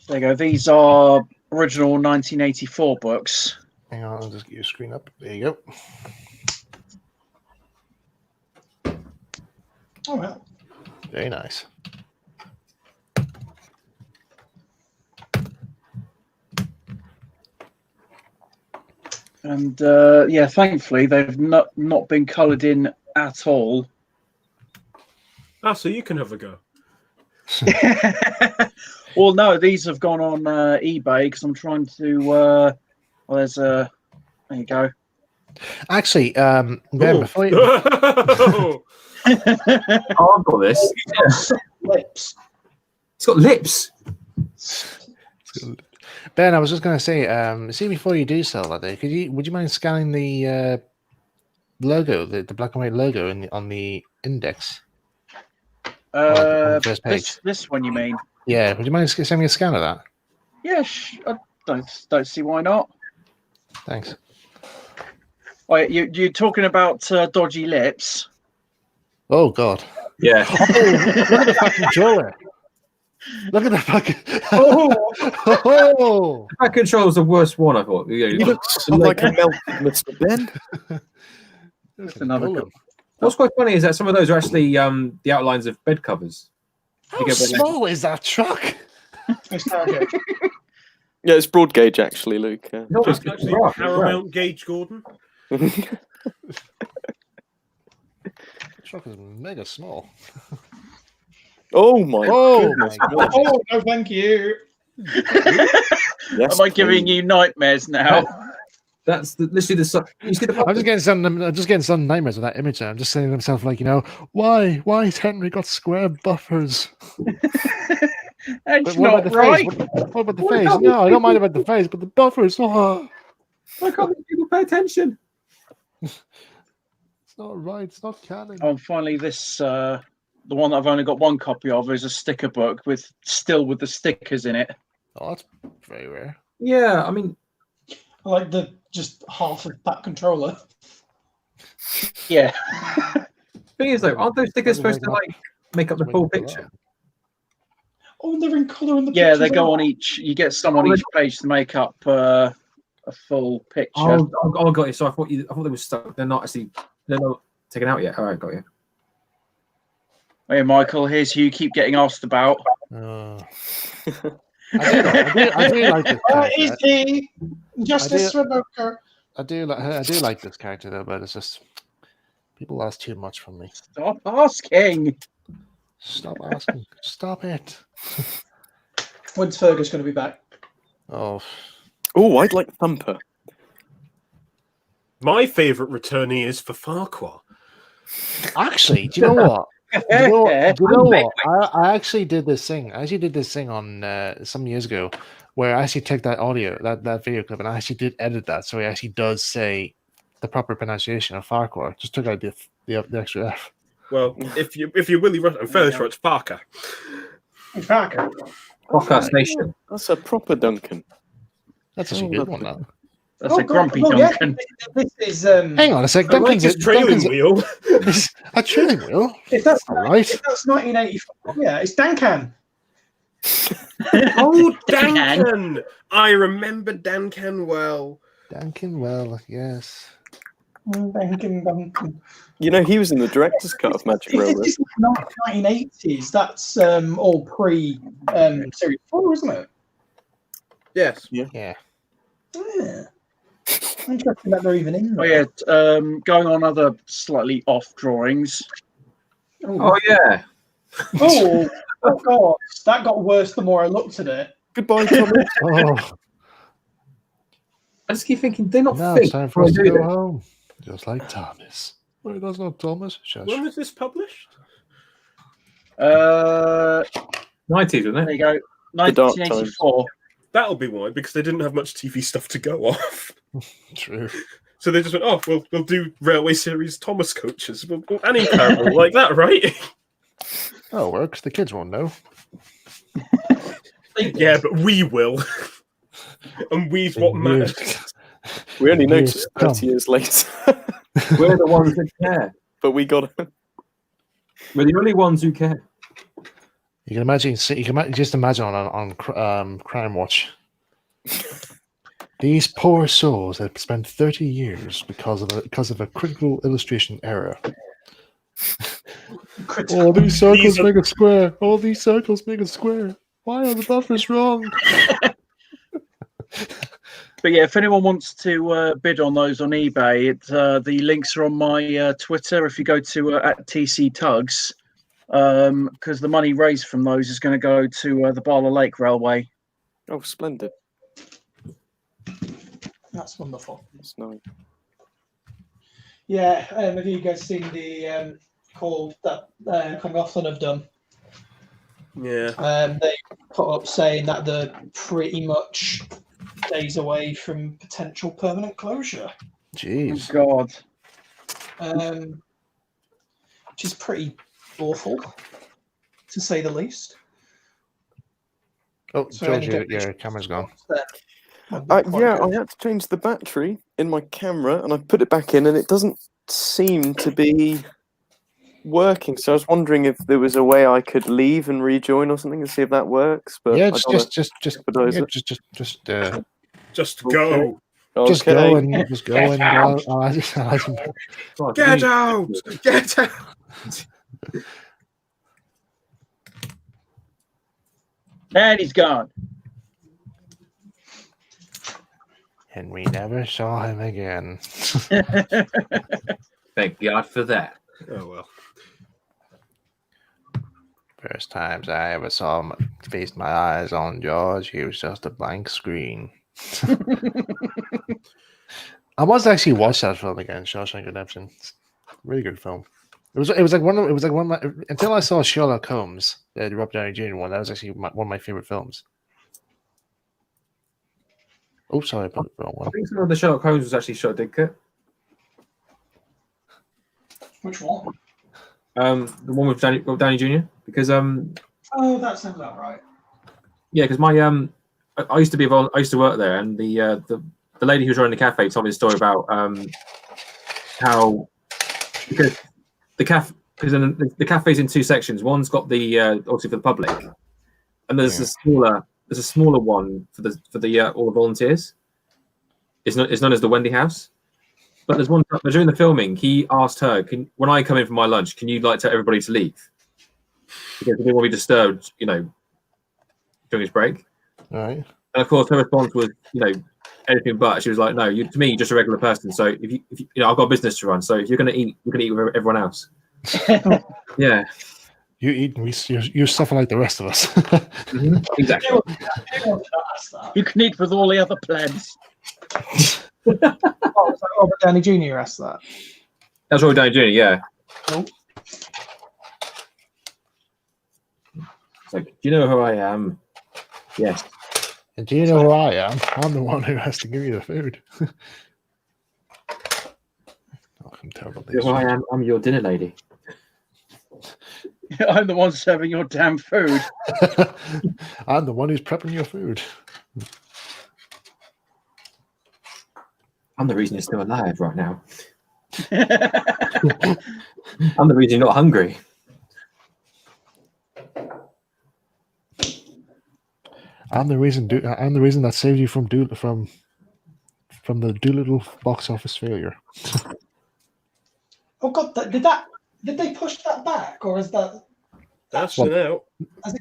S6: There you go. These are original 1984 books.
S2: Hang on, I'll just get your screen up. There you go.
S5: Oh, well.
S2: Very nice.
S6: And yeah, thankfully they've not been coloured in at all.
S3: Ah, so you can have a go.
S6: Well, no, these have gone on eBay because I'm trying to. Well, there's a. There you go.
S2: Actually, Ben,
S3: Ooh.
S2: before you...
S1: Oh, I've got this. Yeah.
S5: Lips.
S1: It's got lips.
S2: Ben, I was just going to say, see, before you do sell that, would you mind scanning the logo, the black and white logo on the index? On the first page.
S6: This one, you mean?
S2: Yeah, would you mind sending me a scan of that?
S6: Yeah, I don't see why not.
S2: Thanks.
S6: Wait, you're talking about dodgy lips?
S2: Oh God!
S1: Yeah.
S2: Oh, look at the fucking jaw. Look at the fucking.
S1: Oh! That control was the worst one, I thought. Yeah,
S4: You look like a melted Mr. Ben.
S6: That's another good.
S1: What's quite funny is that some of those are actually the outlines of bed covers.
S2: How small is that truck?
S5: It's Stargate.
S4: Yeah, it's broad gauge actually, Luke.
S1: No,
S3: It's actually Paramount Gauge Gordon.
S2: The truck is mega small.
S4: Oh my
S2: goodness.
S4: God.
S5: Oh, no, thank you.
S4: Yes,
S6: Am I giving you nightmares now?
S1: That's literally the. You see the.
S2: I'm just getting some nightmares of that image. There. I'm just saying to myself, like, why has Henry got square buffers?
S6: That's
S2: what
S6: not
S2: about the
S6: right.
S2: face? What about the face? No, I don't mind about the face, but the buffers. Oh.
S1: Why can't people pay attention?
S2: It's not right. It's not canon.
S6: Oh, and finally, this the one that I've only got one copy of is a sticker book with the stickers in it.
S2: Oh, that's very rare.
S1: Yeah, I mean,
S5: I like just half of that controller.
S6: Yeah.
S1: Thing is, though, aren't those stickers supposed to make up the full picture?
S5: Oh, they're in colour in the
S6: Yeah,
S5: pictures.
S6: they go on each. You get some on each page to make up a full picture.
S1: Oh, got you. So I thought they were stuck. They're not taken out yet. All right, got you.
S6: Hey, Michael, here's who you keep getting asked about.
S2: I do like this character.
S5: Is he Justice Revoker?
S2: I do like this character though, but it's just people ask too much from me.
S6: Stop asking.
S2: Stop asking. Stop it.
S5: When's Fergus going to be back?
S2: Oh,
S4: I'd like Thumper.
S3: My favourite returnee is for Farquhar.
S2: Actually, do you know what? You know what? I actually did this thing. I actually did this thing on some years ago, where I actually took that audio, that video clip, and I actually did edit that, so it actually does say the proper pronunciation of Farquhar. Just took out the extra F.
S3: Well, if you're Willie Rush, I'm fairly sure it's Farker.
S5: Farker.
S1: Podcast Nation.
S4: That's a proper Duncan.
S2: That's actually a good one. That.
S6: That's a grumpy Duncan.
S5: Yeah. This is.
S2: Hang on a sec.
S3: I like his trailing wheel.
S2: A trailing wheel.
S5: If that's
S2: all right.
S5: If that's 1984. Yeah, it's Dancan.
S3: Oh, Duncan! I remember Duncan well.
S2: Duncan, well, yes.
S5: Duncan.
S4: You know, he was in the director's cut of Magic Railroad.
S5: It's 1980s. That's all pre Series 4, isn't it?
S3: Yes.
S2: Yeah.
S5: Yeah. Interesting that they're even in there.
S6: Oh yeah, going on other slightly off drawings.
S1: Oh yeah.
S5: Oh God, that got worse the more I looked at it.
S4: Goodbye, Thomas.
S2: Oh,
S1: I just keep thinking they're not
S2: now
S1: fit.
S2: it's time for us to go home. Just like Thomas. Wait, that's not Thomas. Shush.
S3: When was this published?
S1: 90s, wasn't
S6: There
S1: it?
S6: you go.
S4: The dark
S6: 1984.
S3: That'll be why, because they didn't have much TV stuff to go off.
S2: True.
S3: So they just went, oh, we'll do Railway Series Thomas coaches. Well, any parable like that, right?
S2: Oh, it works. The kids won't know.
S3: Yeah, but we will. And we's what matters.
S4: We only
S2: Years
S4: noticed
S2: to come.
S4: 30 years later.
S1: We're the ones that care.
S4: But we got it.
S1: We're the only ones who care.
S2: You can imagine. Just imagine on Crime Watch. These poor souls have spent 30 years because of a critical illustration error. All these circles make a square. All these circles make a square. Why are the buffers wrong?
S6: But yeah, if anyone wants to bid on those on eBay, the links are on my Twitter. If you go to at TC Tugs, because the money raised from those is going to go to the Barla Lake Railway.
S4: Oh, splendid.
S5: That's wonderful.
S4: That's nice.
S5: Yeah, have you guys seen the call that Llangollen have done?
S3: Yeah.
S5: They put up saying that they're pretty much days away from potential permanent closure.
S2: Jeez.
S6: Oh, God.
S5: Which is pretty awful, to say the least.
S2: Oh,
S5: So
S2: George,
S5: any
S2: your camera's gone.
S4: Yeah, I had to change the battery in my camera, and I put it back in, and it doesn't seem to be working. So I was wondering if there was a way I could leave and rejoin or something and see if that works. But
S2: Yeah,
S4: I gotta
S2: just
S4: jeopardize it.
S3: Just go.
S2: Just
S4: Okay.
S2: go and just go
S3: Get
S2: and
S3: out.
S1: God,
S3: Get out! Get out!
S6: And he's gone.
S2: and we never saw him again.
S1: Thank God for that.
S3: Oh, well.
S2: First times I ever saw him, faced my eyes on George, he was just a blank screen. I must actually watch that film again, Shawshank Redemption. It's a really good film. It was like one of my, until I saw Sherlock Holmes, the Robert Downey Jr. one. That was actually one of my favorite films. Oh, sorry, I put the wrong
S1: I
S2: one.
S1: think some of the Sherlock Holmes was actually shot at Didcot.
S5: Which one?
S1: The one with Downey Jr. Because
S5: Oh, that sounds about right.
S1: yeah, because my I used to work there, and the lady who was running the cafe told me a story about how because the cafe's in two sections. One's got the obviously for the public, and there's a smaller one for the all the volunteers. It's known as the Wendy House. But there's one during the filming. He asked her, "When I come in for my lunch, can you like tell everybody to leave because they didn't want to be disturbed, during his break?"
S2: All right.
S1: And of course, her response was, anything but. She was like, "No, to me, you're just a regular person. So if you I've got a business to run. So if you're going to eat, you're going to eat with everyone else." Yeah,
S2: You eat and you suffer like the rest of us.
S1: exactly.
S5: Who wanted to ask that?
S6: You can eat with all the other plebs.
S5: Oh, was that Robert Downey Jr. asked that?
S1: That's what we're doing, Junior. Yeah.
S5: Cool.
S1: It's like, do you know who I am? Yes.
S2: And do you know who I am? I'm the one who has to give you the food. I'm terrible.
S1: You know who I am? I'm your dinner lady.
S6: I'm the one serving your damn food.
S2: I'm the one who's prepping your food.
S1: I'm the reason you're still alive right now. I'm the reason you're not hungry.
S2: I'm the reason that saved you from the Doolittle box office failure.
S5: Oh God, did they push that back, or is that?
S3: That's been out.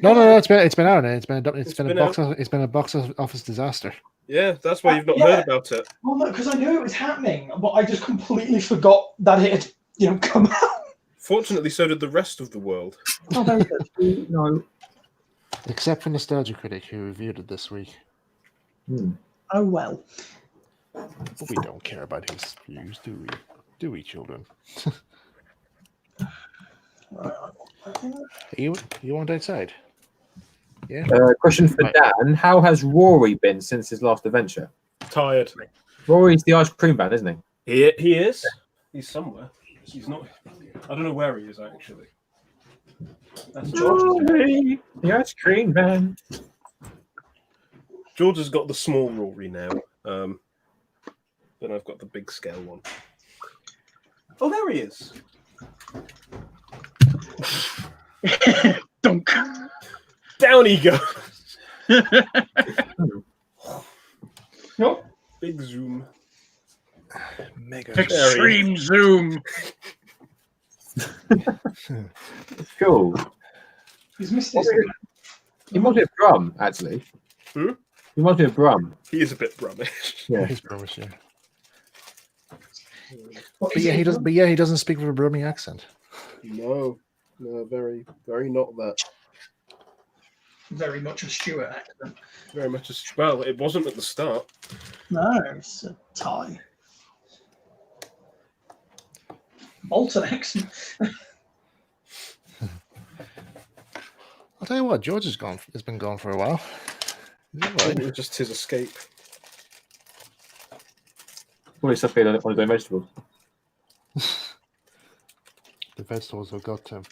S2: No, it's been out. It's been a box office disaster.
S3: Yeah, that's why you've not heard about it.
S5: Well, no, because I knew it was happening, but I just completely forgot that it had, come out.
S3: Fortunately, so did the rest of the world.
S5: Oh, very good.
S1: No.
S2: Except for Nostalgia Critic, who reviewed it this week.
S5: Oh well.
S2: But we don't care about his views, do we? Do we, children? You want outside? Yeah.
S1: Question for Dan: how has Rory been since his last adventure?
S3: Tired.
S1: Rory's the ice cream man, isn't he?
S3: He is. He's somewhere. He's not. I don't know where he is actually. That's
S1: Rory, the ice cream man.
S3: George has got the small Rory now. Then I've got the big scale one. Oh, there he is.
S6: Dunk.
S3: Down he goes.
S5: Nope.
S3: Big zoom.
S2: Mega.
S6: Extreme zoom.
S1: Cool.
S5: He's missed this.
S1: He must be a Brum, actually.
S3: Hmm?
S1: He must be a Brum.
S3: He is a bit brummish.
S1: Yeah.
S2: He's Brummish, yeah.
S5: What,
S2: But
S5: is
S2: yeah,
S5: it
S2: he doesn't. But yeah, he doesn't speak with a Brummie accent.
S3: No, very, very not that.
S5: very much a Stuart accent.
S3: Very much as well. It wasn't at the start.
S5: No, it's a tie. Bolton accent.
S2: I'll tell you what, George has been gone for a while. He's all right.
S3: It was just his escape.
S1: Probably stuff on his own vegetables.
S2: The vegetables have got him.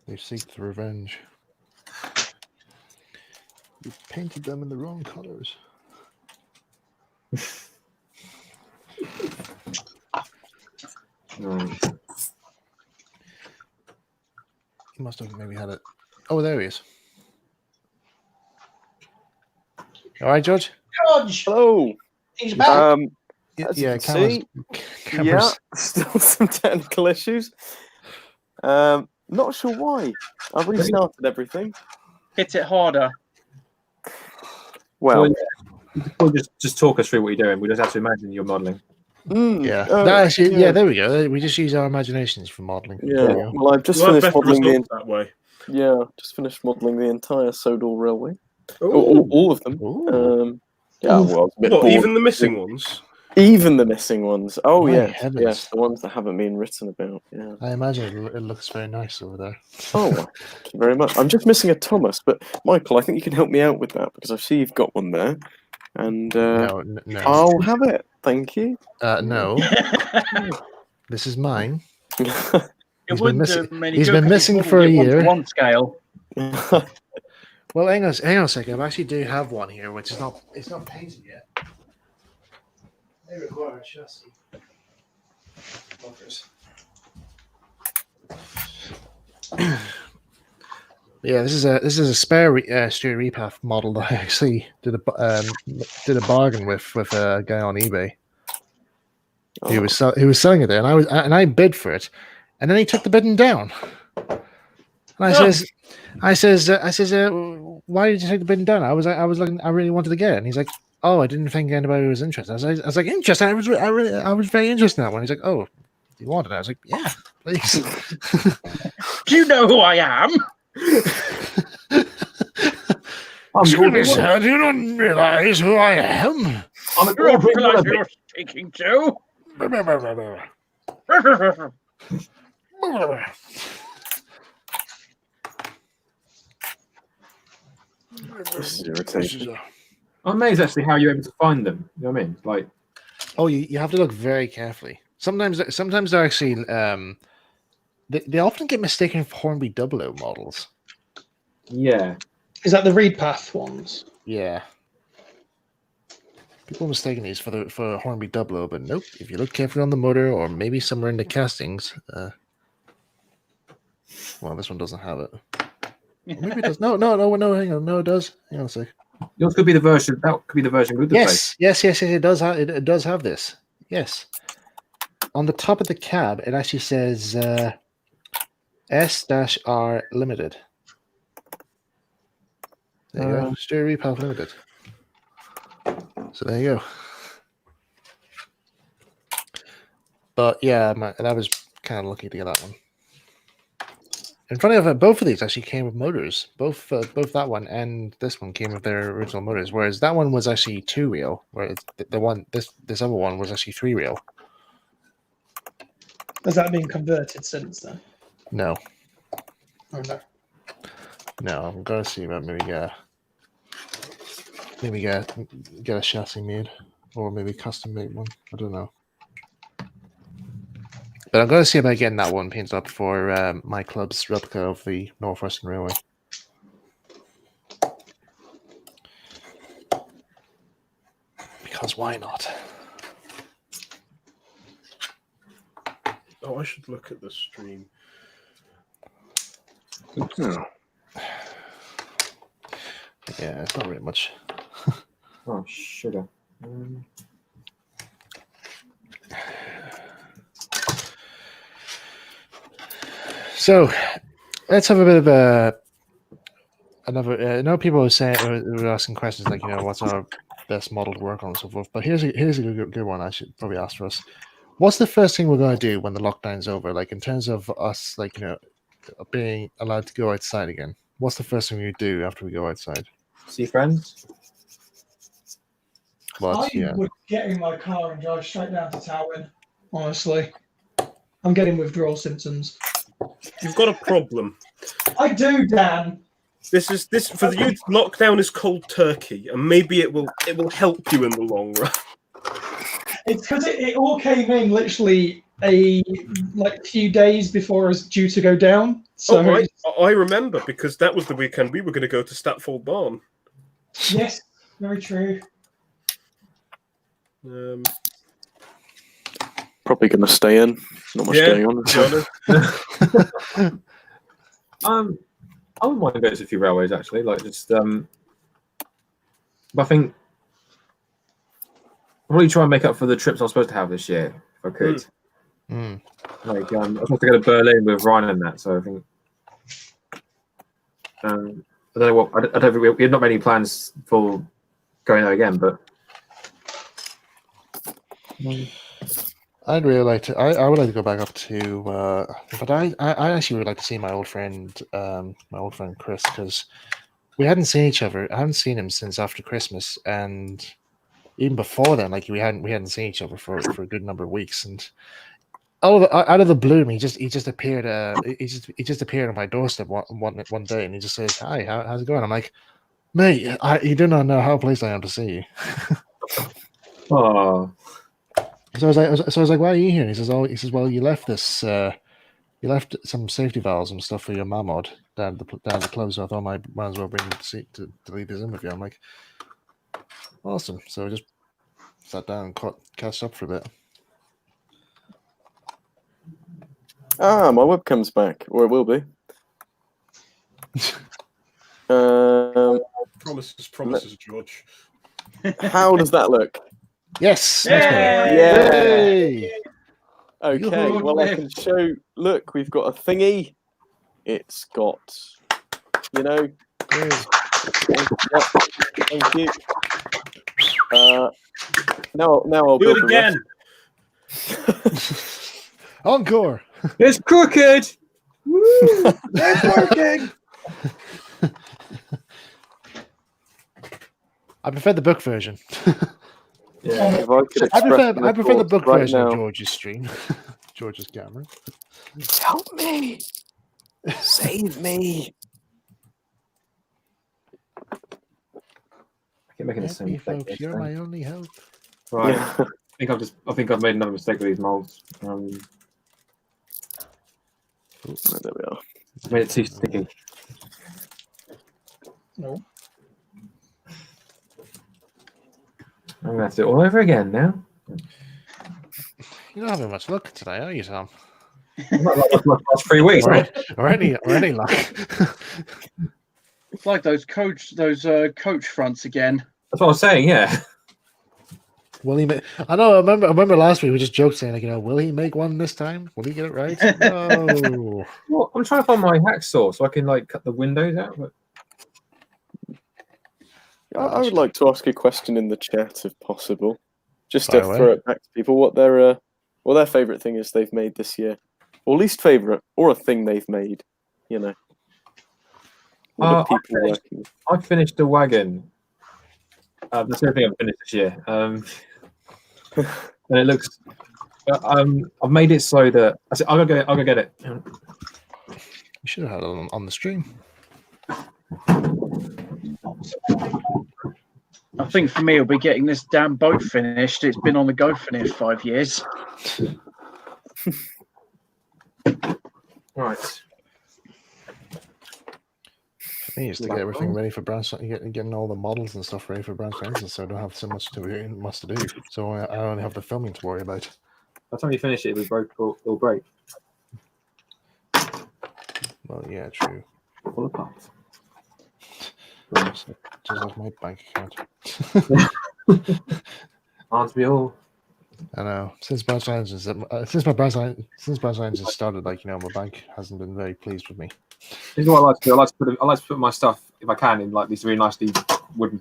S2: They seek the revenge. You painted them in the wrong colors. He must have maybe had it. Oh, there he is. All right, George.
S5: George,
S4: Hello.
S5: he's back.
S4: As
S2: Yeah,
S4: you can
S2: cameras.
S4: still some technical issues. Not sure why. I've restarted everything.
S6: Hit it harder.
S4: Well,
S1: just talk us through what you're doing. We just have to imagine you're modelling.
S2: Yeah. Yeah, there we go. We just use our imaginations for modelling.
S4: Yeah. Well, I've just
S3: We'll have
S4: finished
S3: better
S4: modelling
S3: results that way.
S4: just finished modelling the entire Sodal Railway.
S3: Ooh.
S4: All of them.
S2: Ooh.
S4: Yeah, well, I was a bit
S3: What,
S4: bored.
S3: even the missing ones?
S4: Even the missing ones. Oh,
S2: My
S4: yes.
S2: heavens.
S4: Yes, the ones that haven't been written about. Yeah.
S2: I imagine it looks very nice over there.
S4: Oh, well, thank you very much. I'm just missing a Thomas, but Michael, I think you can help me out with that because I see you've got one there. And
S2: No.
S4: I'll have it. Thank you.
S2: No. This is mine.
S6: It
S2: He's been
S6: wouldn't
S2: missing-
S6: do many
S2: he's
S6: good
S2: been
S6: 'cause
S2: missing
S6: wouldn't
S2: for a
S6: get
S2: year.
S6: 1-to-1 scale.
S2: Well, hang on a second. I actually do have one here, which is not. It's not painted yet. They require a chassis. Yeah, this is a spare Stuart Repath model that I actually did a bargain with a guy on eBay. He was selling it there, and I bid for it, and then he took the bidding down. And I says, why did you take the bidding down? I was looking, I really wanted to get it, and he's like, oh, I didn't think anybody was interested. I was like, interested. I was very interested in that one. He's like, oh, you wanted it? I was like, yeah, please.
S6: Do you know who I am?
S2: Excuse me, sir, do you not realize who I am?
S1: I'm
S6: You're not realize who you're speaking to.
S4: This is irritating.
S1: I'm amazed actually how you're able to find them. You know what I mean? Like,
S2: Oh, you have to look very carefully. Sometimes they're actually they often get mistaken for Hornby 00 models.
S1: yeah.
S5: Is that the read path ones?
S2: Yeah. People mistaken these for Hornby 00, but nope. If you look carefully on the motor or maybe somewhere in the castings, well, this one doesn't have it. Or maybe it does. No, hang on. No, it does. Hang on a sec.
S1: Yours could be the version. That could be the version with the face.
S2: Yes. It does have. It does have this. Yes. On the top of the cab, it actually says S-R Limited. There you go. Stereo Repath Limited. So there you go. But yeah, that was kind of lucky to get that one. And funny enough, both of these actually came with motors. Both that one and this one came with their original motors. Whereas that one was actually 2-wheel, whereas this other one was actually 3-wheel.
S5: Has that been converted since then?
S2: No.
S5: Oh no.
S2: No, I'm gonna see about maybe get a chassis made or maybe custom made one. I don't know. But I'm going to see about getting that one painted up for my club's replica of the North Western Railway. Because why not?
S3: Oh, I should look at the stream.
S2: Yeah, it's not really much.
S1: Oh, sugar.
S2: So, let's have a bit of another. I know people were saying, were asking questions like, what's our best model to work on and so forth. But here's a good one. I should probably ask for us. What's the first thing we're going to do when the lockdown's over? Like in terms of us, like being allowed to go outside again. What's the first thing we do after we go outside?
S1: See friends.
S5: I would get in my car and drive straight down to Towin. Honestly, I'm getting withdrawal symptoms.
S3: You've got a problem.
S5: I do, Dan.
S3: This for you. Lockdown is cold turkey, and maybe it will help you in the long run.
S5: It's because it all came in literally a few days before it was due to go down. So
S3: I remember because that was the weekend we were going to go to Statfold Barn.
S5: Yes, very true.
S4: Probably going to stay in. Not much going on.
S1: I wouldn't mind going to a few railways actually. Like just, but I think I'll probably try and make up for the trips I was supposed to have this year if I could. Like I was supposed to go to Berlin with Ryan and that, so I think. I don't know what. I don't think we had not many plans for going there again, but.
S2: I'd really like to. I would like to go back up to, but I actually would like to see my old friend Chris, because we hadn't seen each other. I haven't seen him since after Christmas, and even before then, like we hadn't seen each other for a good number of weeks. And out of the blue, he just appeared. He just appeared on my doorstep one day, and he just says, "Hi, how's it going?" I'm like, "Mate, you do not know how pleased I am to see you."
S1: Oh.
S2: So I was like, why are you here? And he says, well, you left this, you left some safety valves and stuff for your mamod down at the club, so I thought I might as well bring him to lead this in with you. I'm like, awesome. So I just sat down and catched up for a bit.
S4: My webcam's back, or it will be.
S3: Promises, George.
S4: How does that look?
S2: Yes.
S4: Yay! Okay, well I can show. Look, we've got a thingy. It's got, Thank you. Now I'll
S3: do it again.
S2: Encore.
S1: It's crooked.
S5: Woo! It's working.
S2: I prefer the book version.
S1: Yeah.
S2: I prefer the book version of George's stream. George's camera.
S4: Help me! Save me!
S1: keep making the same
S2: Happy
S1: mistake.
S2: folks, you're my only hope.
S1: Right.
S4: Yeah.
S1: I think I've made another mistake with these molds.
S4: Oh, there we are.
S1: I made it too sticky.
S5: No.
S1: I'm gonna have to do it all over again now.
S2: You're not having much luck today, are you, Tom?
S1: Like the last 3 weeks.
S2: Or any luck.
S6: It's like those coach fronts again.
S1: That's what I was saying. Yeah.
S2: Will he make? I know. I remember last week we just joked saying, like, will he make one this time? Will he get it right? No.
S1: Well, I'm trying to find my hacksaw so I can cut the windows out. But...
S4: I would like to ask a question in the chat if possible, just
S2: Fire
S4: to
S2: away.
S4: throw it back to people. What their favourite thing is they've made this year, or least favourite, or a thing they've made. What are people working with?
S1: I finished the wagon. That's the only thing I've finished this year. And it looks. I've made it so that I'll go get it.
S2: You should have had it on the stream.
S6: I think for me, it'll be getting this damn boat finished. It's been on the go for nearly 5 years.
S1: Right.
S2: For me, is to get everything ready for branch, getting all the models and stuff ready for branch lenses, so I don't have so much to do. So I only have the filming to worry about.
S1: By the time you finish it, it'll break.
S2: Well, yeah, true.
S1: Fall apart.
S2: Just like my bank account.
S1: Aren't we all?
S2: I know. Since branch lenses started, my bank hasn't been very pleased with me.
S1: This is what I like to do. I like to put my stuff, if I can, in these really nicely wooden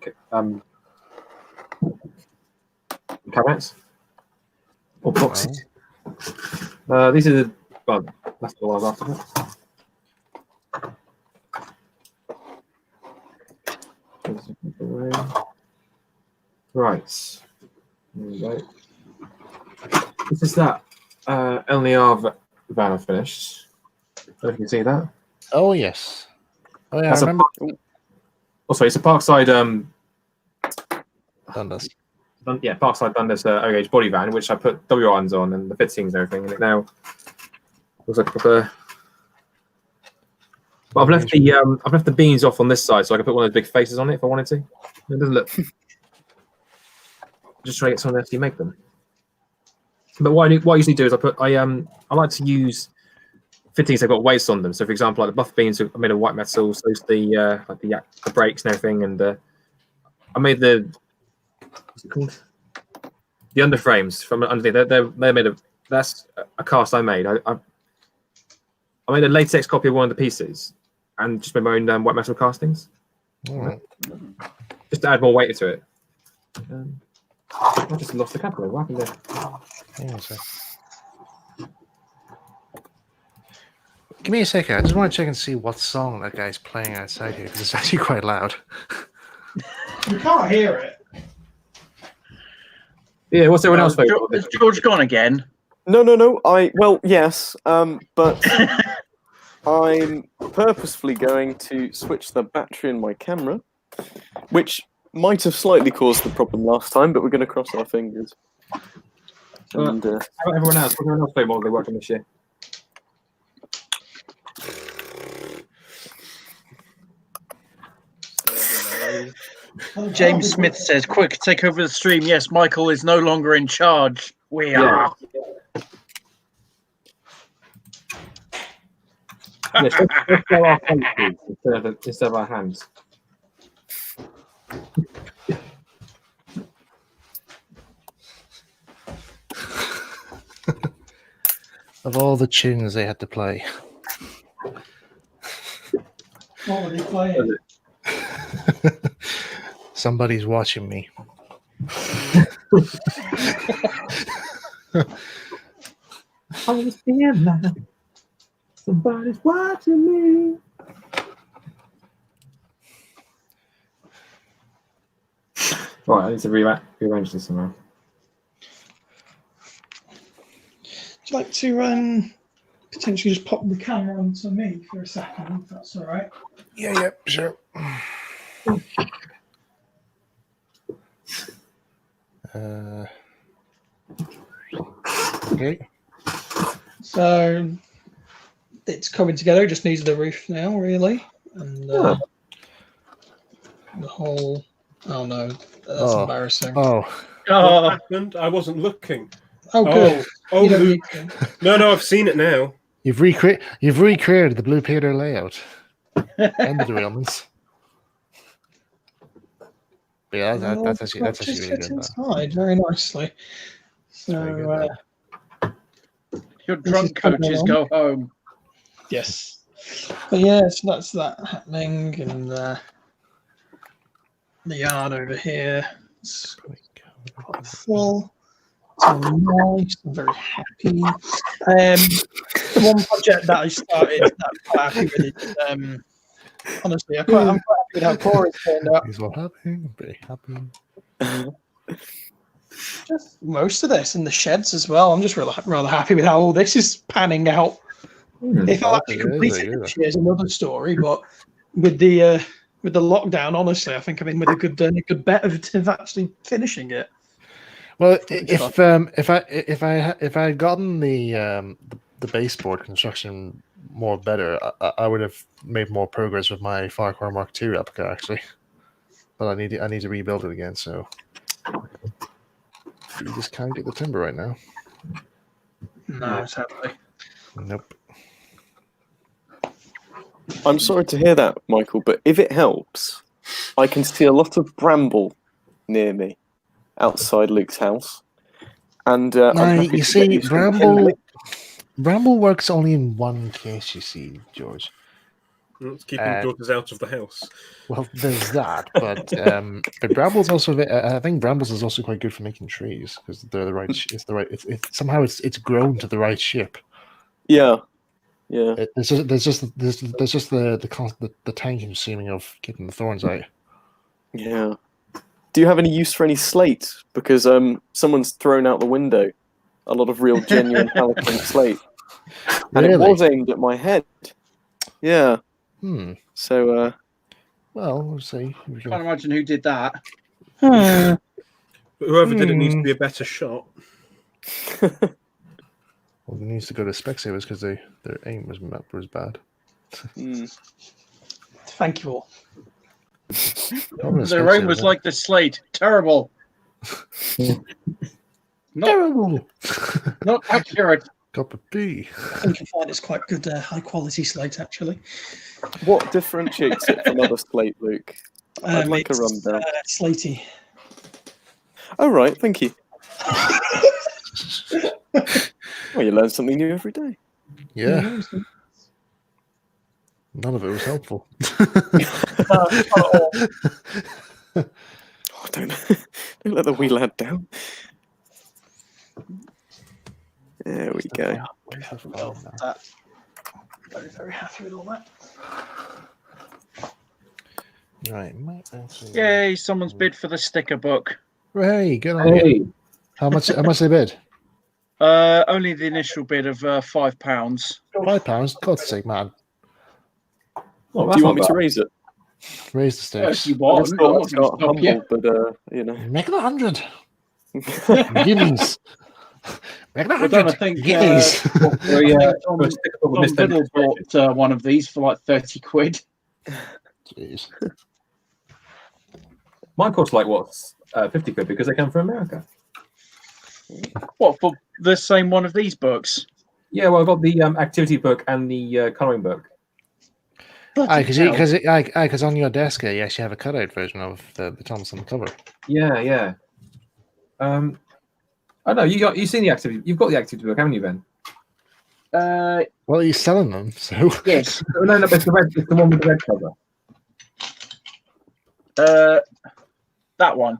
S1: cabinets or boxes. These are that's the one I was after. Right. There we go. This is that LNR van I finished. I don't know if you can see that.
S2: Oh yes. Oh yeah,
S1: That's
S2: I remember.
S1: Also, it's a Parkside.
S2: Dundas.
S1: Parkside Dundas O-gauge body van, which I put W irons on and the fittings and everything, and it now looks like a proper. But I've left the beans off on this side, so I can put one of those big faces on it if I wanted to. It doesn't look. Just trying to get someone else to make them. But what I usually do is I like to use fittings that have got weights on them. So, for example, like the buff beans are made of white metal, so there's the brakes and everything, and I made what's it called? The underframes from underneath. They're made of. That's a cast I made. I made a latex copy of one of the pieces and just made my own white metal castings.
S2: Right.
S1: Just to add more weight to it. I just lost the camera. What happened there?
S2: Hang on a sec. Give me a second. I just want to check and see what song that guy's playing outside here, because it's actually quite loud.
S5: You can't hear it.
S1: Yeah, what's everyone else?
S6: Is George gone again?
S4: No. Yes, but I'm purposefully going to switch the battery in my camera, which might have slightly caused the problem last time, but we're going to cross our fingers. And
S1: How about everyone else? What's everyone else doing while they're working this year?
S6: James Smith says, "Quick, take over the stream." Yes, Michael is no longer in charge. We are.
S1: Yes, let's go our faces instead of our hands.
S2: Of all the tunes they had to play.
S5: What were they playing?
S2: Somebody's watching me.
S1: I was being mad. Somebody's watching me. Right, I need to rearrange this somehow.
S5: Would you like to potentially just pop the camera onto me for a second, if that's all right?
S2: Yeah, sure. Okay.
S5: So it's coming together. It just needs the roof now, really, and the whole. Oh no, that's embarrassing.
S2: Oh,
S3: What happened? I wasn't looking.
S5: Oh, good.
S3: Oh,
S5: You don't
S3: Luke.
S5: need to.
S3: No, I've seen it now.
S2: you've recreated the Blue Peter layout and the derailments. But yeah, that's actually really
S5: fits
S2: good.
S5: inside very nicely. So
S6: Your drunk coaches go home.
S5: yes, but yeah, so that's that happening, and the yard over here is quite full. It's all nice. I'm very happy. The one project that I started that I'm quite happy with is honestly, I'm quite happy with how poor it's turned out.
S2: He's all happy. I'm very happy.
S5: Just most of this in the sheds as well. I'm just rather happy with how all this is panning out. If I actually completed it this year is another story, but with the lockdown, honestly, I think I'm in with a good bet of actually finishing it.
S2: Well, if I had gotten the baseboard construction more better, I would have made more progress with my Firecore Mark II replica actually. But I need to rebuild it again, so you just can't get the timber right now.
S5: No, sadly.
S2: Nope.
S4: I'm sorry to hear that, Michael, but if it helps, I can see a lot of bramble near me outside Luke's house. And
S2: you see, bramble works only in one case, you see, George.
S3: It's keeping daughters out of the house.
S2: Well, there's that, but brambles also. I think brambles is also quite good for making trees because they're the right. It's somehow it's grown to the right shape.
S4: Yeah, yeah.
S2: There's just the time consuming of getting the thorns out.
S4: Yeah. Do you have any use for any slate? Because someone's thrown out the window a lot of real genuine Halifax slate, and it was aimed at my head. Yeah. So,
S2: well, we'll see.
S6: I can't imagine who did that.
S3: Whoever did it needs to be a better shot.
S2: Well, it needs to go to Specsavers because their aim was bad.
S5: Thank you all.
S6: Their aim was like the slate. Terrible.
S2: Terrible.
S6: Not accurate.
S2: Cup of tea.
S5: I think you'll find it's quite good, high quality slate actually.
S4: What differentiates it from other slate, Luke? I'd like a rundown.
S5: Slatey.
S4: Oh, right, thank you. Well, you learn something new every day.
S2: Yeah. None of it was helpful.
S4: Don't let the wee lad down. There we go.
S5: Very, very happy with all that.
S2: Right.
S6: Yay, someone's bid for the sticker book.
S2: Hey, good on you. How much they bid?
S6: Only the initial bid of £5.
S2: £5? God's sake, man.
S4: Well, do you want me to raise it?
S2: Raise the stakes.
S6: If you want, I'm not
S4: humble, but you know.
S2: Make it 100. Guineas. Make it 100.
S6: I think
S2: guineas.
S6: Tom Biddle bought one of these for like 30 quid.
S2: Jeez.
S1: Mine cost like 50 quid because they come from America.
S6: What, for the same one of these books?
S1: Yeah, well, I've got the activity book and the colouring book.
S2: Because on your desk you actually have a cutout version of the Thomas on the cover.
S1: Yeah. I know you've seen the activity. You've got the activity book, haven't you, Ben?
S2: Well, he's selling them, so
S6: yes.
S1: No, it's the one with the red cover.
S6: That one.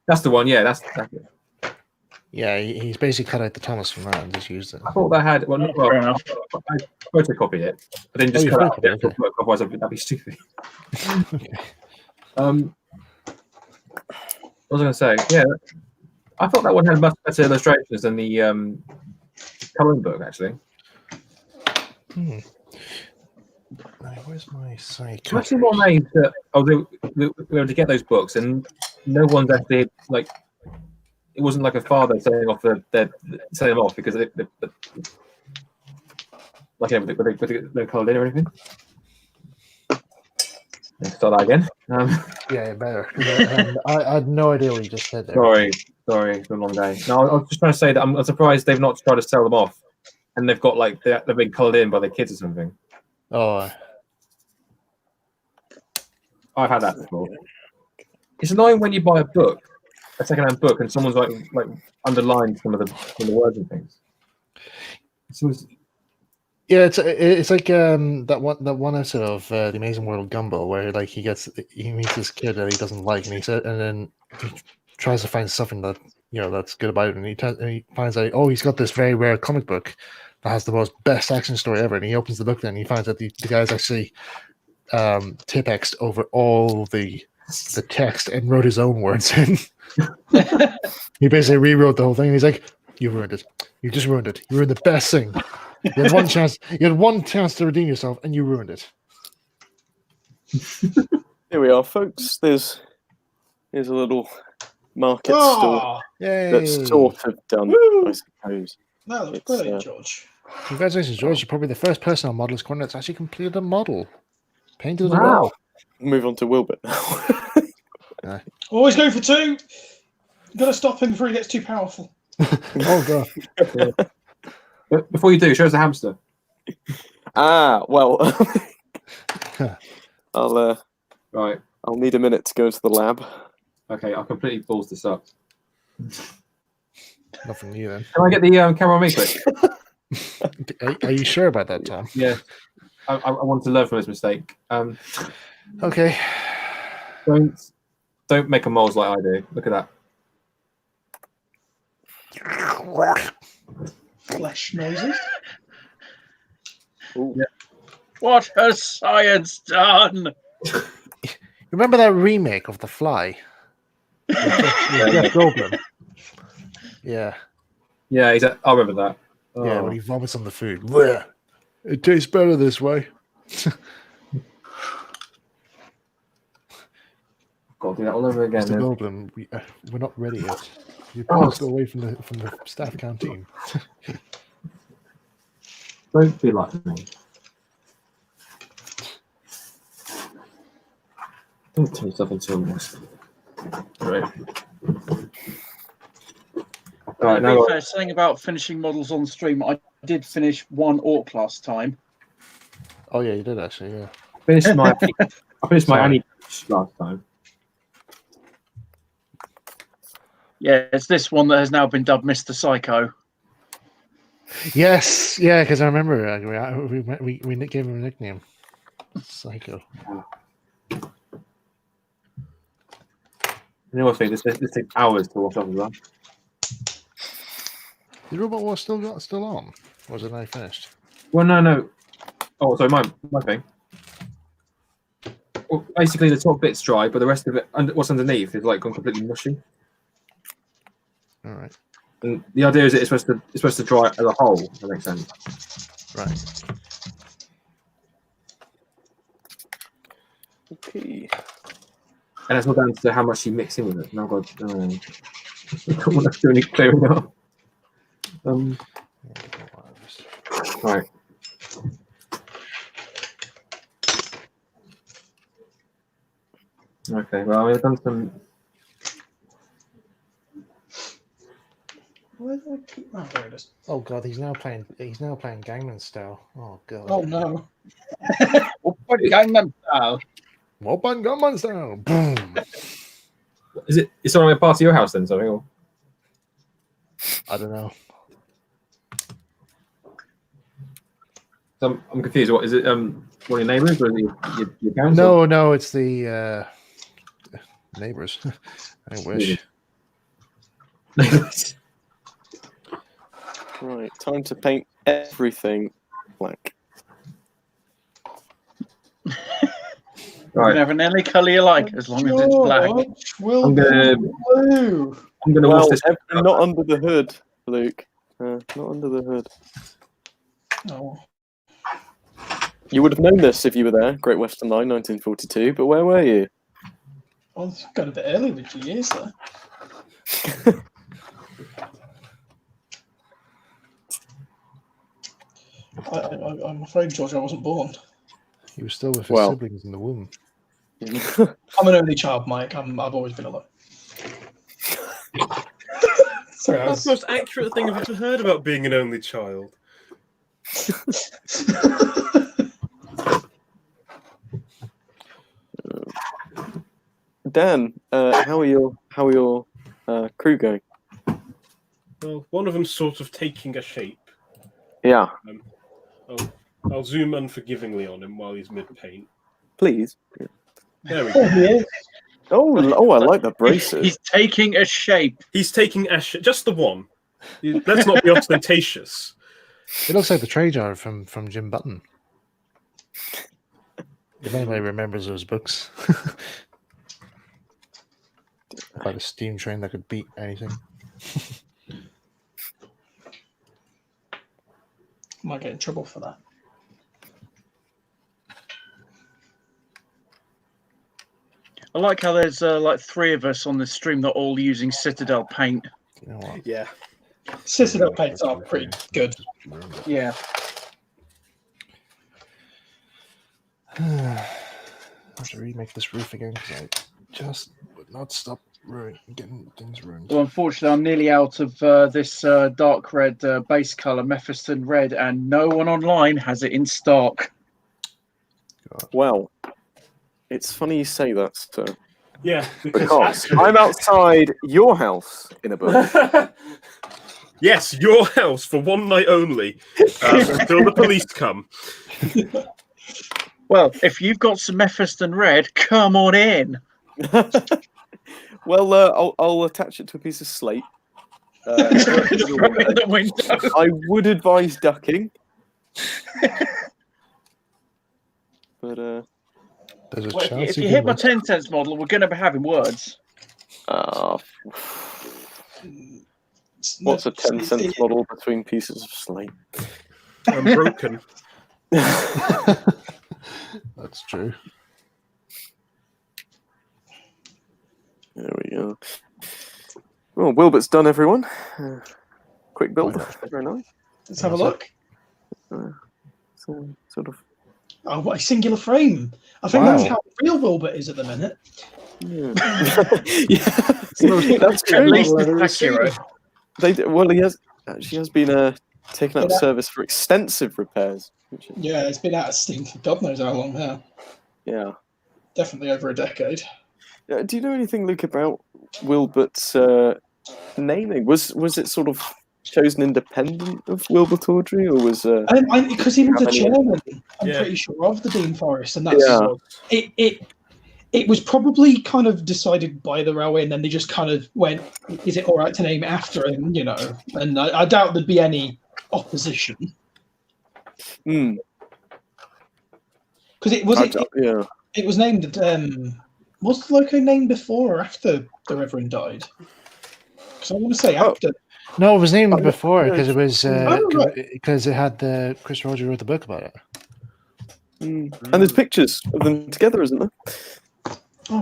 S1: That's the one. Yeah, that's it.
S2: Yeah, he's basically cut out the Thomas from that and just used it.
S1: I thought that had. Well,
S6: fair enough.
S1: I photocopied it, but then just cut out the actual book. Otherwise, that'd be stupid.
S2: Okay.
S1: What was I going to say? Yeah, I thought that one had much better illustrations than the colouring book, actually.
S2: Where's my site?
S1: I'm actually more amazed that I was able to get those books, and no one's actually like. It wasn't like a father setting off their setting them off because like they called in or anything. Let's start that again.
S2: Yeah, better. I had no idea what you just said there.
S1: Sorry, it's been a long day. No, I was just trying to say that I'm surprised they've not tried to sell them off, and they've got like they've been coloured in by their kids or something.
S2: Oh,
S1: I've had that before. It's annoying when you buy a second-hand book, and someone's like underlined some of the words and things.
S2: yeah, it's like that one episode of The Amazing World of Gumball where like he meets this kid that he doesn't like, and then he tries to find something that that's good about it, and he finds out he's got this very rare comic book that has the best action story ever, and he opens the book then and he finds that the guy's actually Tipex over all the text and wrote his own words in. He basically rewrote the whole thing. And he's like, "You ruined it. You just ruined it. You ruined the best thing. You had one chance. You had one chance to redeem yourself, and you ruined it."
S4: Here we are, folks. Here's a little market store that's sort of done, I suppose.
S5: That looks brilliant, George.
S2: Congratulations, George. You're probably the first person on Modelers Corner that's actually completed a model. Painted as
S1: Wow.
S2: well.
S4: Move on to Wilbert now.
S5: Always go for two. You've got to stop him before he gets too powerful.
S2: Oh, God.
S1: Yeah. But before you do, show us the hamster.
S4: Well,
S1: Right.
S4: I'll need a minute to go to the lab.
S1: Okay, I'll completely balls this up.
S2: Nothing new then.
S1: Can I get the camera on me, quick?
S2: Are you sure about that, Tom?
S1: Yeah. I want to learn from this mistake.
S2: Okay.
S1: Don't make a moles like I do. Look at that.
S5: Flesh noises.
S1: Yeah.
S6: What has science done?
S2: Remember that remake of The Fly? With Jeff Goldblum? Yeah.
S1: Yeah, I remember that. Oh.
S2: Yeah, when he vomits on the food. Blech. It tastes better this way.
S1: Got to do that all over again.
S2: Mr. Goldblum, we're not ready yet. You passed away from the staff canteen.
S1: Don't be like me. Don't turn yourself into a monster. Right. Right, now
S6: fair, saying about finishing models on stream, I did finish one orc last time.
S2: Oh yeah, you did actually. Yeah.
S1: I finished my Annie last time.
S6: Yeah, it's this one that has now been dubbed Mr. Psycho.
S2: Yes, yeah, because I remember we gave him a nickname, Psycho.
S1: You know what? This takes hours to wash off as well.
S2: The robot was still on, or was it now finished?
S1: Well, no. Oh, sorry, my thing. Well, basically, the top bit's dry, but the rest of it, what's underneath, is like gone completely mushy.
S2: All right.
S1: And the idea is that it's supposed to dry as a whole. If that makes sense.
S2: Right.
S4: Okay.
S1: And it's all down to how much you mix in with it. Now, God, I don't want to do any clearing up. Right. Okay. Well, I've done some.
S5: Where do I keep that? There it is.
S2: Oh God, he's now playing Gangnam Style. Oh God.
S5: Oh no.
S6: Gangnam Style.
S2: Open Gangnam Style. Boom.
S1: Is it? It's on a part of your house then, something? Or?
S2: I don't know.
S1: So I'm confused. What is it? One of your neighbours or is it your parents?
S2: No, it's the neighbours. I wish.
S4: Right, time to paint everything black.
S1: Right.
S6: You can have any colour you like as long as it's black.
S1: I'm gonna wash this.
S4: Not under the hood, Luke. Not under the hood.
S5: Oh.
S4: You would have known this if you were there, Great Western Line, 1942. But where were you?
S5: Well, I've got a bit early with your years there. I'm afraid, George, I wasn't born.
S2: He was still with his siblings in the womb.
S5: I'm an only child, Mike. I've always been alone. Sorry,
S3: That's the most accurate thing I've ever heard about being an only child.
S4: Dan, how are your crew going?
S3: Well, one of them's sort of taking a shape.
S4: Yeah.
S3: I'll zoom unforgivingly on him while he's mid-paint.
S4: Please.
S3: There we go.
S4: I like the braces.
S6: He's taking a shape.
S3: He's taking just the one. Let's not be ostentatious.
S2: It looks like the tray jar from Jim Button. If anybody remembers those books. About a steam train that could beat anything.
S5: Might get in trouble for that.
S6: I like how there's like 3 of us on this stream that are all using Citadel paint.
S2: You know what?
S3: Yeah.
S5: Citadel paints are pretty good.
S6: Yeah.
S2: I have to remake this roof again because I just would not stop getting things ruined.
S6: Well, unfortunately, I'm nearly out of this dark red base color, Mephiston red, and no one online has it in stock.
S2: God.
S4: Well, it's funny you say that, sir.
S3: Yeah,
S4: Because I'm outside your house in a book.
S3: Yes, your house for one night only until the police come.
S6: Well, if you've got some Mephiston red, come on in.
S4: Well, I'll attach it to a piece of slate.
S6: Throw it in the window.
S4: I would advise ducking. But
S2: There's a
S6: Well,
S2: chance
S6: if you hit my 10 cents model, we're going to be having words.
S4: what's a 10-cent model between pieces of slate?
S3: I'm broken.
S2: That's true.
S4: There we go. Well, Wilbert's done, everyone. Quick build. Very nice.
S5: Let's have a look.
S4: So, sort of.
S5: Oh, what a singular frame. I think that's how real Wilbert is at the minute.
S4: Yeah. That's
S6: At least it's accurate.
S4: She has been taken out of service for extensive repairs.
S5: Yeah, it's been out of steam for God knows how long now.
S4: Yeah.
S5: Definitely over a decade.
S4: Do you know anything, Luke, about Wilbert's naming? Was it sort of chosen independent of Wilbert Audrey, or was
S5: because he was a chairman, I'm pretty sure, of the Dean Forest, and that's it was probably kind of decided by the railway, and then they just kind of went, is it all right to name it after him, you know? And I doubt there'd be any opposition. Because it was named was the loco named before or after the Reverend died? Because I want to say after.
S2: No, it was named before because it was because it had Chris Roger wrote the book about it.
S4: And there's pictures of them together, isn't there?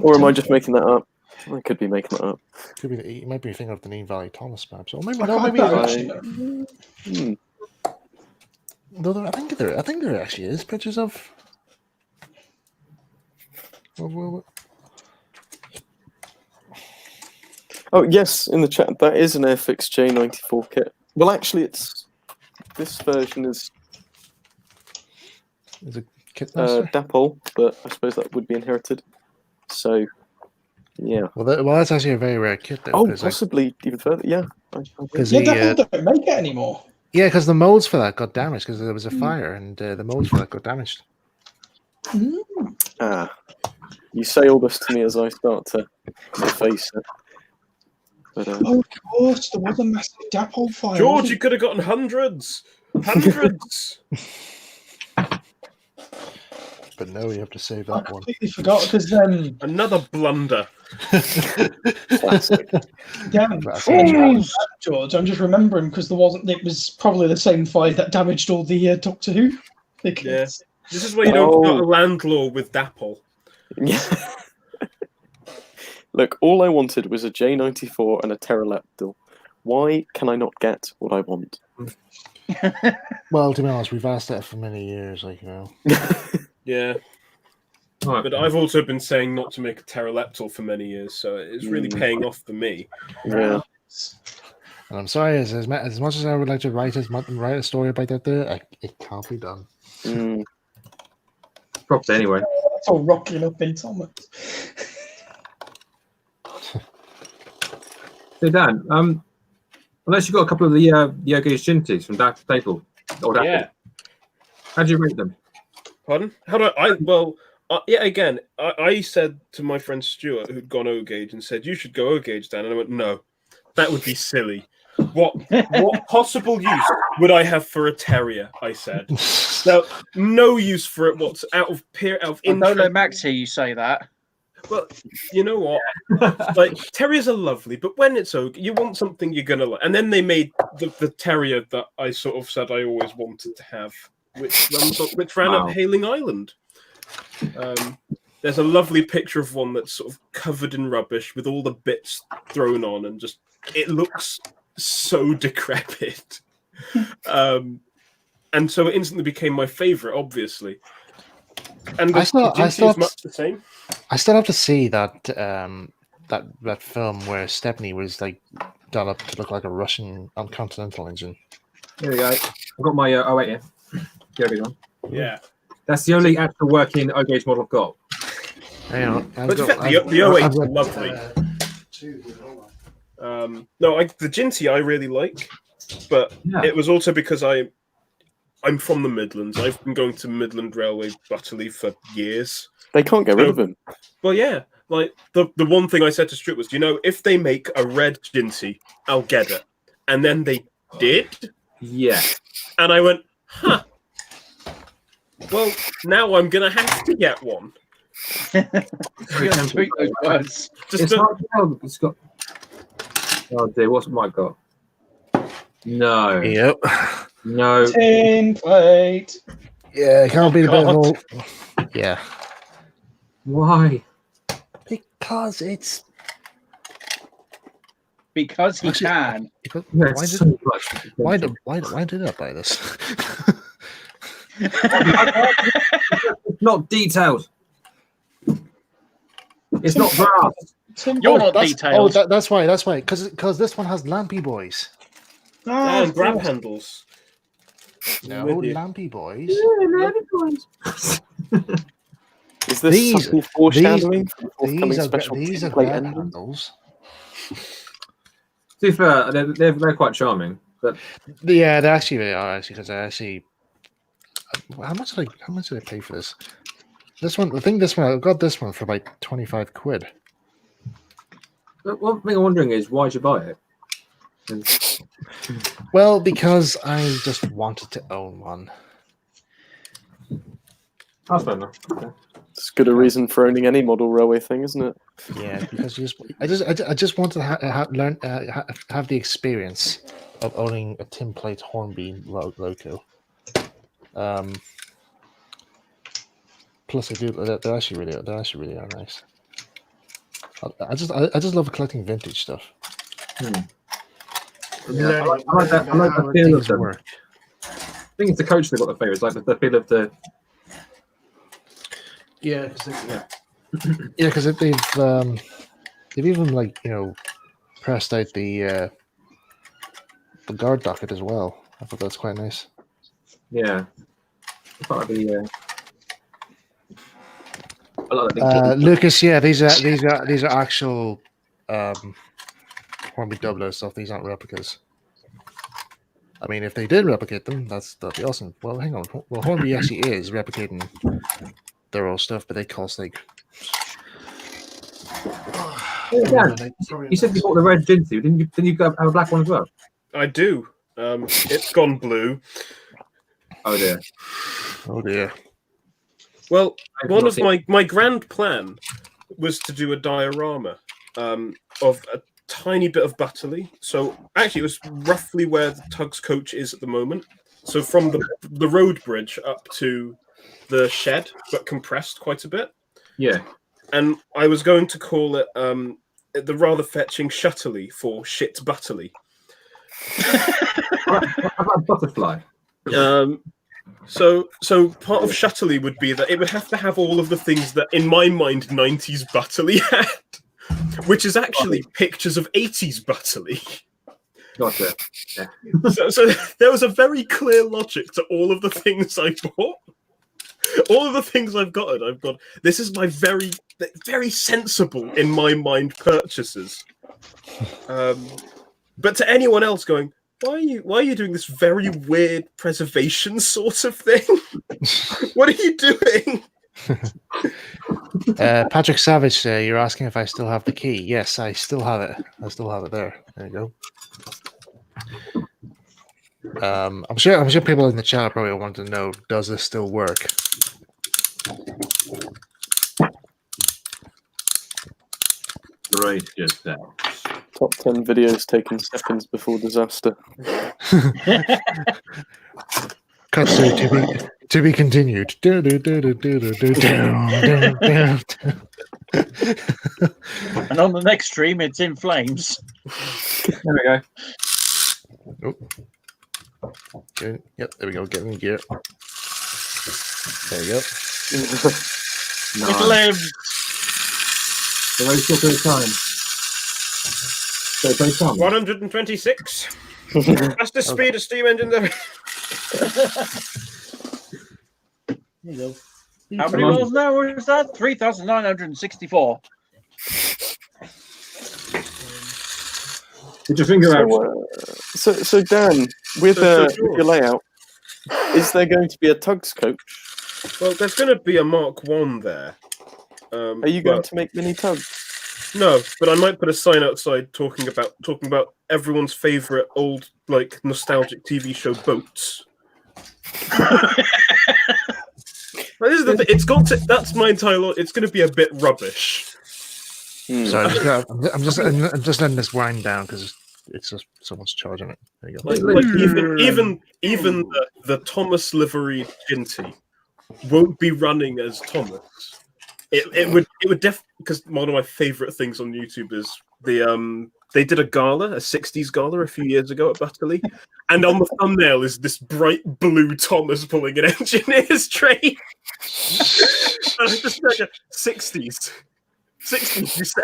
S4: Or am I just making that up? I could be making that up.
S2: Could be. You might be thinking of the Neen Valley Thomas maps, or maybe Though I think there actually is pictures of.
S4: Oh yes, in the chat, that is an Airfix J94 kit. Well, actually, this version is
S2: a kit master?
S4: Dapol, but I suppose that would be inherited. So, yeah.
S2: Well, that's actually a very rare kit. Though,
S4: possibly even further. Yeah.
S5: Because Dapol don't make it anymore.
S2: Yeah, because the molds for that got damaged because there was a fire, and the molds for that got damaged.
S4: You say all this to me as I start to face it. But,
S5: of course, there was a massive Dapol fire.
S3: George, you could have gotten hundreds.
S2: But no, you have to save that one. I
S5: completely forgot because
S3: another blunder.
S4: Classic.
S5: George, I'm just remembering because it was probably the same fire that damaged all the Doctor Who.
S3: Yes. This is where you don't got a landlord with Dapol.
S4: Yeah. Look, all I wanted was a J94 and a pterodactyl. Why can I not get what I want?
S2: Well, to be honest, we've asked that for many years, like, you know.
S3: Yeah.
S1: Right.
S3: But I've also been saying not to make a pterodactyl for many years, so it's really paying off for me.
S4: Yeah.
S2: And I'm sorry, as much as I would like to write a story about that, it can't be done.
S4: Mm.
S1: Props anyway.
S5: That's all rocking up in Thomas.
S1: So Dan, unless you got a couple of the Yogi's Shinties from that table,
S3: Yeah.
S1: How do you rate them?
S3: Pardon? How do I? Well, yeah. Again, I said to my friend Stuart, who'd gone O gauge, and said you should go O gauge, Dan, and I went, no, that would be silly. What possible use would I have for a terrier? I said. No use for it. What's out of interest.
S6: Don't let Max hear you say that.
S3: Well, you know what? Like terriers are lovely, but when it's okay, you want something you're gonna like. And then they made the terrier that I sort of said I always wanted to have, which ran up Hailing Island. There's a lovely picture of one that's sort of covered in rubbish with all the bits thrown on, and just it looks so decrepit. And so it instantly became my favorite, obviously. And the Jinty is much the same.
S2: I still have to see that that film where Stephanie was like done up to look like a Russian Continental engine.
S1: There we go. I've got my 08 here. Here we go.
S3: Yeah.
S1: That's the only actual working O gauge model I've got.
S2: Hang on.
S3: But the 08 is lovely. No, the Jinty I really like, but it was also because I'm from the Midlands. I've been going to Midland Railway Butterley for years.
S4: They can't get rid of him.
S3: Well, yeah. Like the one thing I said to Stuart was, if they make a red Jinty, I'll get it. And then they did.
S1: Yeah.
S3: And I went, huh. Well, now I'm gonna have to get one.
S6: Tweak those words.
S1: It's hard to tell. It's got. Oh dear, what's Mike got? No.
S2: Yep.
S1: No.
S5: Tin plate.
S2: Yeah, it can't be the best. Yeah.
S1: Why?
S2: Because it's.
S6: Because he can.
S2: Why did I buy this?
S1: It's not detailed. It's not brass.
S6: You're not detailed.
S2: Oh, that's why. That's why. Because this one has Lampy Boys.
S3: And grab handles.
S2: No, Lampy Boys.
S1: Yeah, Lampy Boys.
S4: Is this subtle foreshadowing?
S2: These are grab handles.
S1: To be fair, they're quite charming. But
S2: yeah, they actually really are. Actually, because I actually. How much did I pay for this? This one, I think I got this one for like 25 quid.
S1: One thing I'm wondering is, why'd you buy it?
S2: Well, because I just wanted to own one.
S1: That's fair enough. Okay.
S4: It's good a reason for owning any model railway thing, isn't it?
S2: Yeah, because I just wanted to have the experience of owning a tin plate Hornby loco. Plus, they're actually really are nice. I just love collecting vintage stuff.
S1: Yeah, I like that. I like the feel of them. I think it's the coach that got the favourites, like the feel of the.
S2: Yeah, because they've even pressed out the guard docket as well. I thought that's quite nice.
S1: Yeah.
S2: Lucas, yeah, these are actual Hornby Doubler stuff. These aren't replicas. I mean, if they did replicate them, that'd be awesome. Well, hang on. Well, Hornby actually is replicating their old stuff, but they cost like.
S1: You said you bought the red Jinty. Didn't you have a black one as well?
S3: I do. It's gone blue.
S1: Oh dear.
S2: Oh dear.
S3: Well, one of my grand plan was to do a diorama of a tiny bit of Butterley. So actually, it was roughly where the Tugs coach is at the moment. So from the road bridge up to the shed, but compressed quite a bit.
S1: Yeah.
S3: and I was going to call it the rather fetching Shutterly for shit butterly.
S1: How about butterfly?
S3: So part of Shutterly would be that it would have to have all of the things that, in my mind, 90s Butterly had, which is actually pictures of 80s Butterly.
S1: Gotcha. Yeah.
S3: So there was a very clear logic to all of the things I bought. All of the things I've got. This is my very, very sensible, in my mind, purchases. But to anyone else going, why are you doing this very weird preservation sort of thing? What are you doing?
S2: Patrick Savage, you're asking if I still have the key. Yes, I still have it. I still have it there. There you go. I'm sure people in the chat probably want to know, does this still work?
S1: Great yourself.
S4: Top 10 videos taken seconds before disaster.
S2: Cut to be continued.
S6: And on the next stream, it's in flames.
S1: There we go.
S2: Good. Yep, there we go. Get in gear. There you go.
S6: It lives.
S1: A very short period of time. So very fun.
S3: 126. Fastest speed of steam engine there.
S6: There you go. How many miles an hour is that? 3,964.
S1: Put your finger out.
S4: So Dan, with your layout, is there going to be a tugs coach?
S3: Well, there's going to be a Mark 1 there.
S4: Are you going to make mini tugs?
S3: No, but I might put a sign outside talking about everyone's favourite old, like, nostalgic TV show, Boats. This is the thing. It's got to. That's my entire. It's going to be a bit rubbish.
S2: Sorry, I'm just letting this wind down because it's just someone's charging it. There you go.
S3: Like even the Thomas livery Ginty won't be running as Thomas. It would definitely, because one of my favorite things on YouTube is they did a 60s gala a few years ago at Butterley, and on the thumbnail is this bright blue Thomas pulling an engineer's train. Just like a 60s, you say?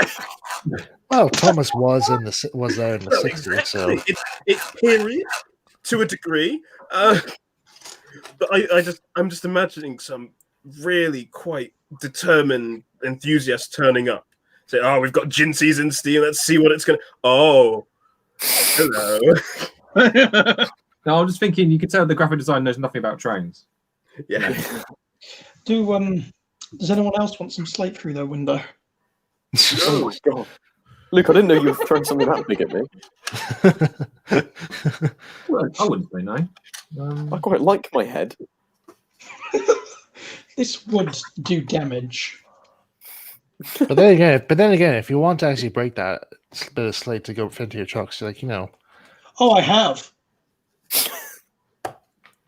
S2: Well, Thomas was there in the 60s,
S3: exactly.
S2: so
S3: it's period to a degree. But I'm just imagining some really quite determined enthusiast turning up. Say, oh, we've got Ginsies in Steam. Let's see what it's going to... Oh, hello.
S1: No, I'm just thinking, you could tell the graphic design knows nothing about trains.
S3: Yeah.
S5: Does anyone else want some slate through their window?
S4: Oh my god. Luke, I didn't know you were throwing something that big at me.
S1: Well, I wouldn't say no.
S4: I quite like my head.
S5: This would do damage.
S2: But then again, if you want to actually break that bit of slate to go into your trucks, like
S5: Oh, I have.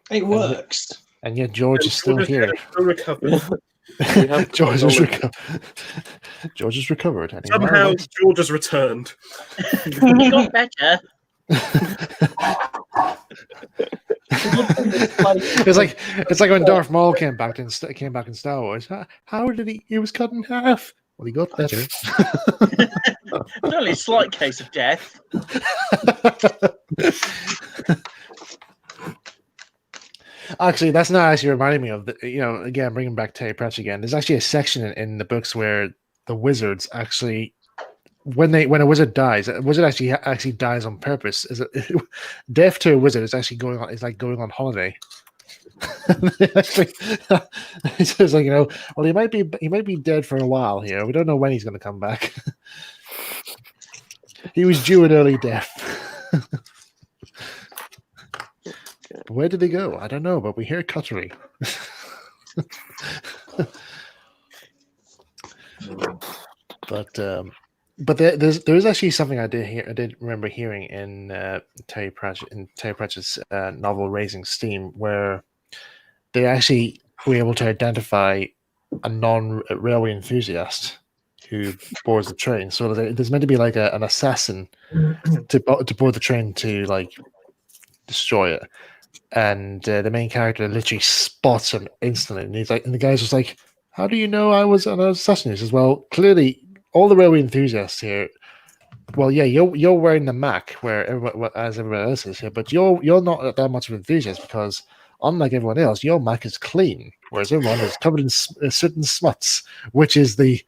S5: It works.
S2: And yet George is still here. George is recovered. And
S3: somehow George has returned.
S6: He got better.
S2: It's like when Darth Maul came back in Star Wars. How did he was cut in half? Well, he got better.
S6: It's only a slight case of death.
S2: Actually, that's not actually reminding me of again, bringing back Terry Pratchett again. There's actually a section in the books where the wizards actually, when a wizard dies, a wizard actually dies on purpose. Death to a wizard is actually going on holiday. Actually, it's just like well, he might be dead for a while here. We don't know when he's going to come back. He was due an early death. Where did he go? I don't know, but we hear cutlery. But there is actually something I did remember hearing in Terry Pratchett's novel Raising Steam, where they actually were able to identify a non-railway enthusiast who boards the train. So there's meant to be like an assassin to board the train to like destroy it. And the main character literally spots him instantly, and the guy's just like, "How do you know I was an assassin?" He says, "Well, clearly, all the railway enthusiasts here. Well, yeah, you're wearing the Mac as everyone else is here, but you're not that much of an enthusiast because, unlike everyone else, your Mac is clean, whereas everyone is covered in certain smuts, which is the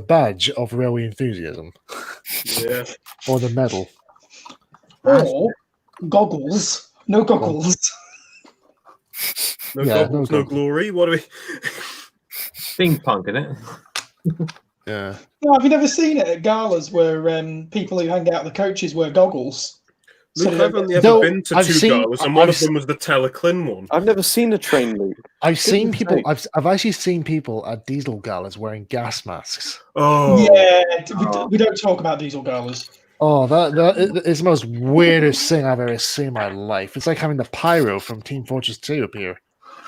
S2: badge of railway enthusiasm,
S3: Yeah.
S2: or the medal."
S5: Or goggles. No goggles.
S3: No
S2: Yeah,
S3: goggles,
S2: no
S3: no
S2: goggles.
S3: glory. What do we?
S1: Steampunk, isn't it?
S2: Yeah.
S5: No, have you never seen it at galas where people who hang out the coaches wear goggles?
S3: Luke,
S5: So
S3: I've only ever
S2: No,
S3: been to
S2: I've
S3: two
S2: seen-
S3: galas, and one
S2: I've
S3: of them was the Teleclin one.
S4: I've never seen a train loop.
S2: I've seen
S4: Goodness
S2: people.
S4: sake.
S2: I've actually seen people at diesel galas wearing gas masks.
S3: Oh,
S5: Yeah, we don't talk about diesel galas.
S2: Oh, that is the most weirdest thing I've ever seen in my life. It's like having the pyro from Team Fortress 2 appear.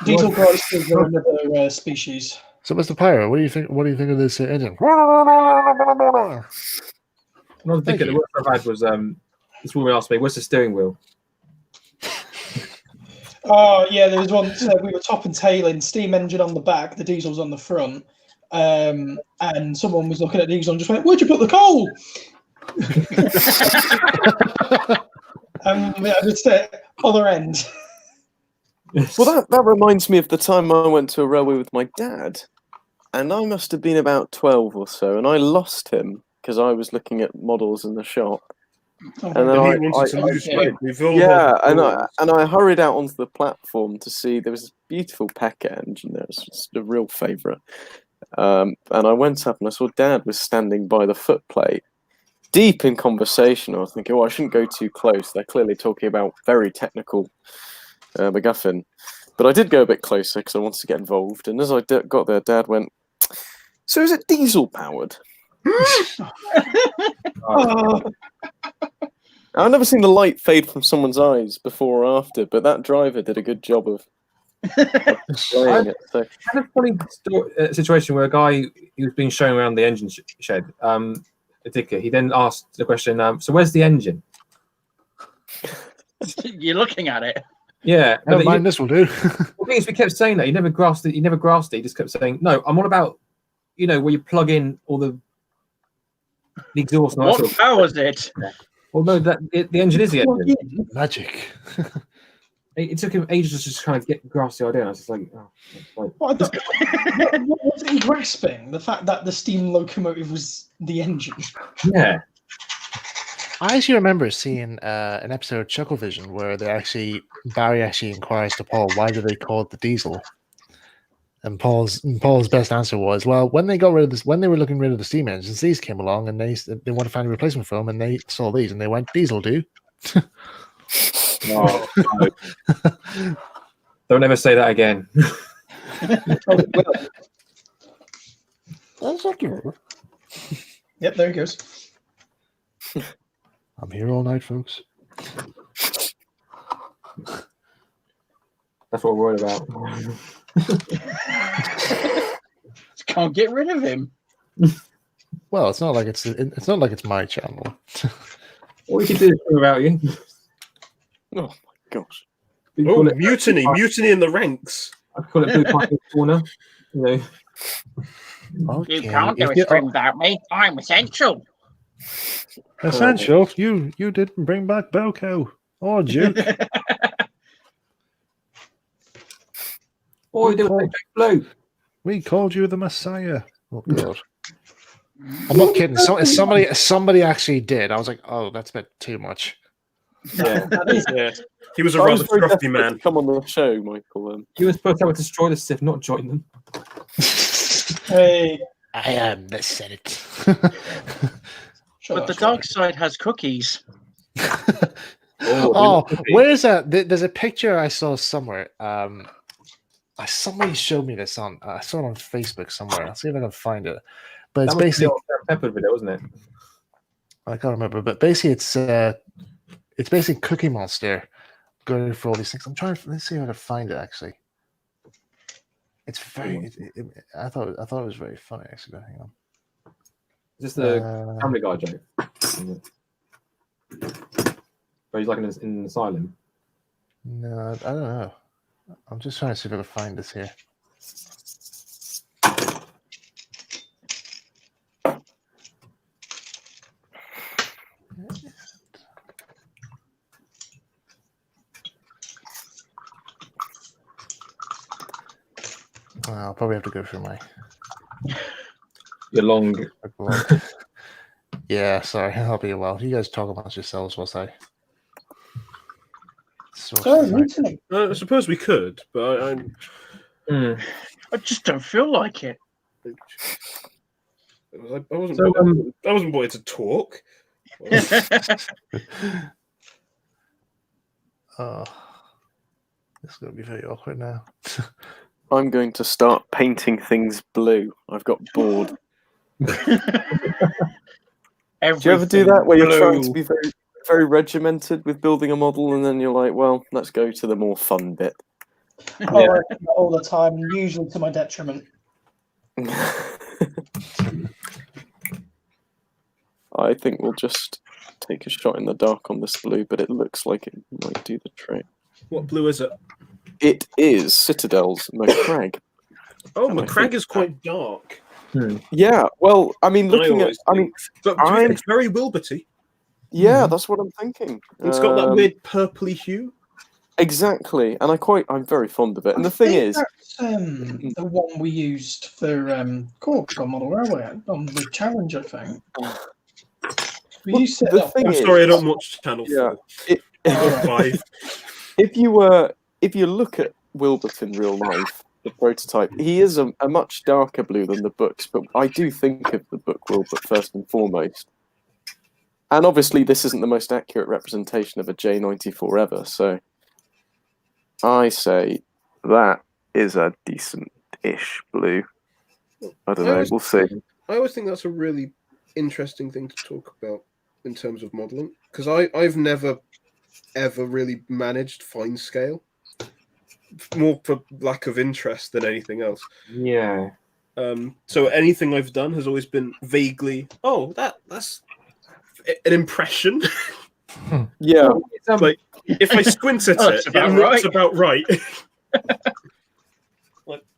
S5: Diesel Chrysler are another species.
S2: So, Mr. Pyro, what do you think? What do you think of this engine?
S1: Another
S2: Thank
S1: ticket the
S2: you.
S1: worst I've had was this woman asked me, "Where's the steering wheel?"
S5: Oh yeah, there was one. So we were top and tailing, steam engine on the back, the diesel's on the front, and someone was looking at diesel and just went, "Where'd you put the coal?" I just other end.
S4: Well, that reminds me of the time I went to a railway with my dad, and I must have been about 12 or so, and I lost him because I was looking at models in the shop.
S5: Oh,
S4: And then
S3: and he
S4: I-
S3: wanted to
S4: I-
S3: lose
S5: yeah.
S3: weight. We've all
S4: Yeah,
S3: had
S4: and I hurried out onto the platform to see there was this beautiful Pekka engine there. It's just a real favourite. And I went up and I saw Dad was standing by the footplate, deep in conversation. I was thinking, oh, I shouldn't go too close. They're clearly talking about very technical MacGuffin. But I did go a bit closer because I wanted to get involved. And as I got there, Dad went, "So is it diesel powered?"
S5: Oh,
S4: I've never seen the light fade from someone's eyes before or after, but that driver did a good job of displaying it. So
S1: I had a funny situation where a guy he was being shown around the engine shed. A ticket. He then asked the question, "So where's the engine?"
S6: You're looking at it.
S1: Yeah,
S2: Never mind, this will do.
S1: The thing is, we kept saying that he never grasped it. He never grasped it. He just kept saying, "No, I'm all about, where you plug in all the exhaust." And all that
S6: What
S1: sort of-
S6: powers it?
S1: Well, no, the engine is the engine.
S2: Magic.
S1: It took him ages to just kind of grasp the idea. And I was just like, oh,
S5: what was he grasping? The fact that the steam locomotive was the engine.
S1: yeah.
S2: I actually remember seeing an episode of Chucklevision where Barry actually inquires to Paul, why do they call it the diesel? And Paul's best answer was, well, when they got rid of this, when they were looking rid of the steam engines, these came along and they want to find a replacement for them, and they saw these and they went, diesel do.
S1: Oh, no. Don't ever say that again.
S5: Yep, there he goes.
S2: I'm here all night, folks.
S1: That's what we're worried about.
S6: Can't get rid of him.
S2: Well, it's not like it's my channel.
S1: What we can do is without you.
S4: oh my gosh.
S1: We
S3: Oh,
S1: call it-
S3: mutiny in the ranks.
S1: I call it Blue Party Corner.
S2: Okay.
S7: You can't do
S2: if
S7: a
S2: you-
S7: stream without me. I'm essential.
S2: Essential. You didn't bring back Boko or Duke.
S1: Oh, you do it blue.
S2: We called you the Messiah. Oh God. I'm not kidding. Somebody actually did. I was like, oh, that's a bit too much.
S3: Yeah, yeah. He was a
S4: I
S3: rather
S4: was very
S3: scruffy
S4: desperate
S3: man.
S4: to come on the show, Michael.
S1: You were supposed to have to destroy the Sith, not join them.
S5: Hey,
S2: I am the Senate.
S5: sure,
S6: But the
S5: that's
S6: dark
S5: right.
S6: side has cookies.
S2: Oh, where is that? There's a picture I saw somewhere. Somebody showed me this on. I saw it on Facebook somewhere. I'll see if I can find it. But it's
S1: That was
S2: basically,
S1: the old Pepper video, wasn't it?
S2: I can't remember. But basically, it's basically Cookie Monster going for all these things. Let's see if I can find it. Actually, it's very. I thought it was very funny. Actually, but hang on.
S1: Is this the Family Guy joke? Where he's like in an asylum?
S2: No, I don't know. I'm just trying to see if I can find this here. I'll probably have to go through my
S1: Your long.
S2: Yeah, sorry, I'll be a while. You guys talk amongst yourselves whilst I.
S3: I suppose we could, but
S6: I just don't feel like it.
S3: I wasn't wanting to talk.
S2: Oh, this is going to be very awkward now.
S4: I'm going to start painting things blue. I've got bored. Do you ever do that where you're trying to be very, very regimented with building a model, and then you're like, well, let's go to the more fun bit?
S5: Oh, I do that all the time, usually to my detriment.
S4: I think we'll just take a shot in the dark on this blue, but it looks like it might do the trick.
S3: What blue is it?
S4: It is Citadel's McCrag.
S3: Oh, McCrag is quite dark.
S4: Yeah, well, I mean,
S3: but it's very Wilberty.
S4: Yeah, that's what I'm thinking.
S3: It's got that weird purpley hue.
S4: Exactly, and I'm very fond of it. And the thing is,
S5: that's the one we used for Cork on Model Railway on the Challenge, I think.
S3: I'm sorry, I don't watch Channel 4 or 5.
S4: If you look at Wilbert in real life, the prototype, he is a much darker blue than the books, but I do think of the book Wilbert first and foremost. And obviously, this isn't the most accurate representation of a J94 ever, so I say that is a decent-ish blue. I don't know, we'll see.
S3: I always think that's a really interesting thing to talk about in terms of modelling, because I've never, ever really managed fine scale. More for lack of interest than anything else.
S1: Yeah.
S3: So anything I've done has always been vaguely, that's an impression.
S4: Yeah.
S3: Like, if I squint at it looks about right.
S1: It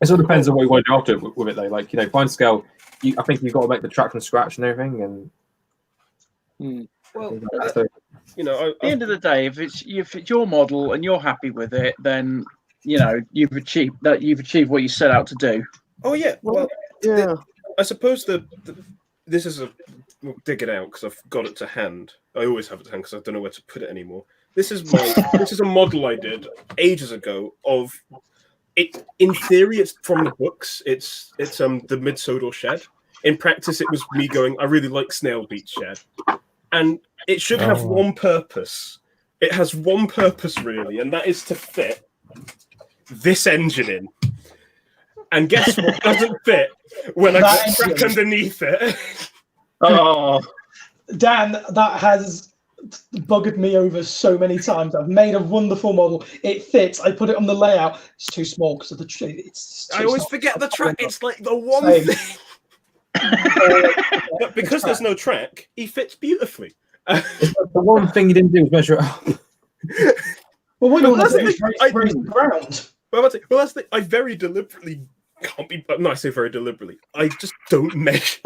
S1: sort of depends on what you want to do after with it, though. Like, fine scale, I think you've got to make the track from scratch and everything. And
S6: well, at the end of the day, if it's your model and you're happy with it, then you've achieved what you set out to do.
S3: Oh yeah, well, yeah. I suppose this is we'll dig it out because I've got it to hand. I always have it to hand because I don't know where to put it anymore. This is a model I did ages ago of it. In theory, it's from the books. It's the Midsodor Shed. In practice, it was me going, I really like Snail Beach Shed, and it should have one purpose. It has one purpose really, and that is to fit this engine in. And guess what doesn't fit when I got track underneath it?
S5: Oh, Dan, that has buggered me over so many times. I've made a wonderful model. It fits. I put it on the layout. It's too small because of the tree.
S3: I always forget the track. It's like the one thing. But because there's no track, he fits beautifully.
S1: The one thing you didn't do was measure it up.
S5: Well, what do you want to do is raise the ground.
S3: Well, that's the thing. I very deliberately can't be. No, I say very deliberately. I just don't measure.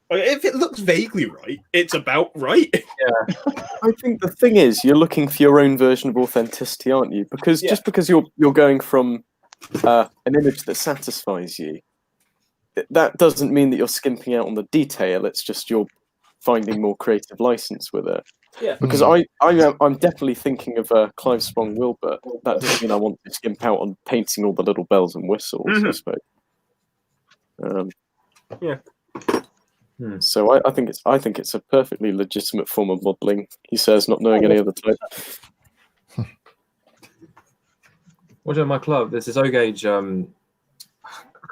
S3: If it looks vaguely right, it's about right.
S1: Yeah.
S4: I think the thing is, you're looking for your own version of authenticity, aren't you? Because just because you're going from an image that satisfies you, that doesn't mean that you're skimping out on the detail. It's just you're finding more creative license with it.
S3: Yeah.
S4: Because I'm definitely thinking of Clive Spong Wilbert. That doesn't mean I want to skimp out on painting all the little bells and whistles, I suppose.
S3: Yeah.
S4: So I think it's a perfectly legitimate form of modelling. He says, not knowing any other type.
S1: Watching my club, there's this O-Gauge. I can't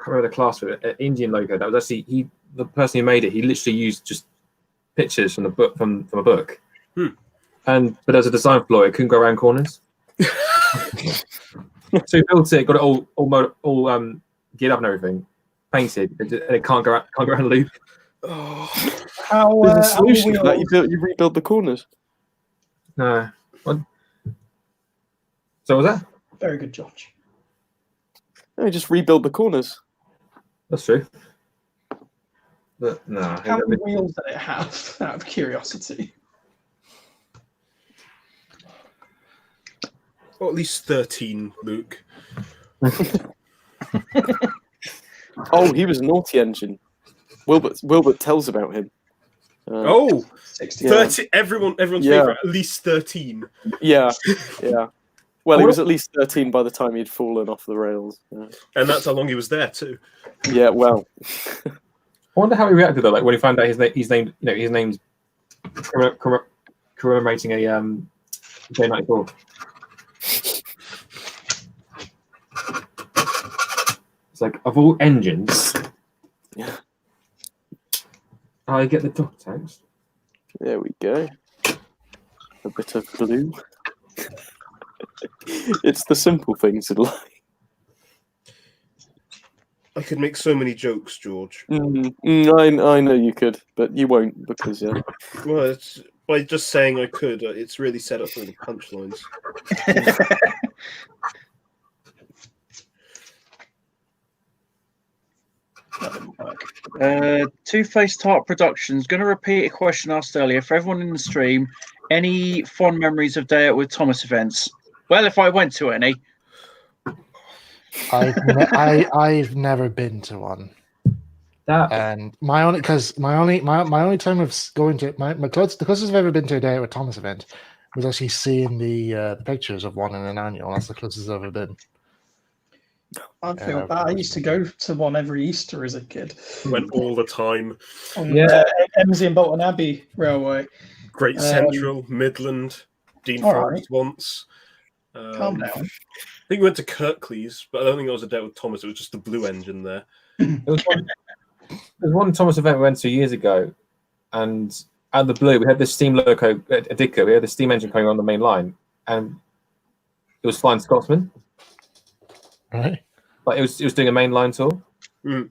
S1: remember the class for it. Indian logo. That was actually the person who made it. He literally used just pictures from the book from a book. But as a design flaw, it couldn't go around corners. So he built it, got it all geared up and everything, painted, and it can't go around the loop.
S3: Oh.
S5: How,
S4: There's a
S5: how many
S4: solution for that.
S5: wheels?
S4: You rebuild the corners.
S1: No. What? So was that?
S5: Very good, George.
S4: No, you just rebuild the corners.
S1: That's true. But no.
S5: How many wheels did it have? Out of curiosity.
S3: Or at least 13, Luke.
S4: Oh, he was a naughty engine. Wilbert tells about him.
S3: Oh,
S5: 60.
S3: 30, everyone's
S4: Yeah.
S3: favourite, at least 13.
S4: Yeah, yeah. Well, he was at least 13 by the time he'd fallen off the rails. Yeah,
S3: And that's how long he was there, too.
S4: yeah, well.
S1: I wonder how he reacted though, like when he found out his name, his name's commemorating a J94. It's like of all engines,
S4: Yeah.
S1: I get the dog tags.
S4: There we go. A bit of blue. It's the simple things in life.
S3: I could make so many jokes, George.
S4: I know you could, but you won't because
S3: Well, it's, by just saying I could, it's really set up for the punchlines.
S6: Two-Faced Heart Productions. Going to repeat a question asked earlier for everyone in the stream. Any fond memories of Day Out with Thomas events? Well, if I went to any.
S2: I've never been to one. And my only time of going to the closest I've ever been to a Day Out with Thomas event was actually seeing the pictures of one in an annual. That's the closest I've ever been.
S5: I feel bad. I used to go to one every Easter as a kid.
S3: Went all the time.
S5: On Emsey and Bolton Abbey Railway.
S3: Great Central, Midland, Dean Forest once.
S5: Calm down.
S3: I think we went to Kirklees, but I don't think it was a Day Out with Thomas. It was just the blue engine there.
S1: There's one Thomas event we went to years ago, and out of the blue, we had this steam loco at Didcot. We had the steam engine coming on the main line, and it was Flying Scotsman.
S2: Right.
S1: Like it was doing a main line tour.
S3: Mm.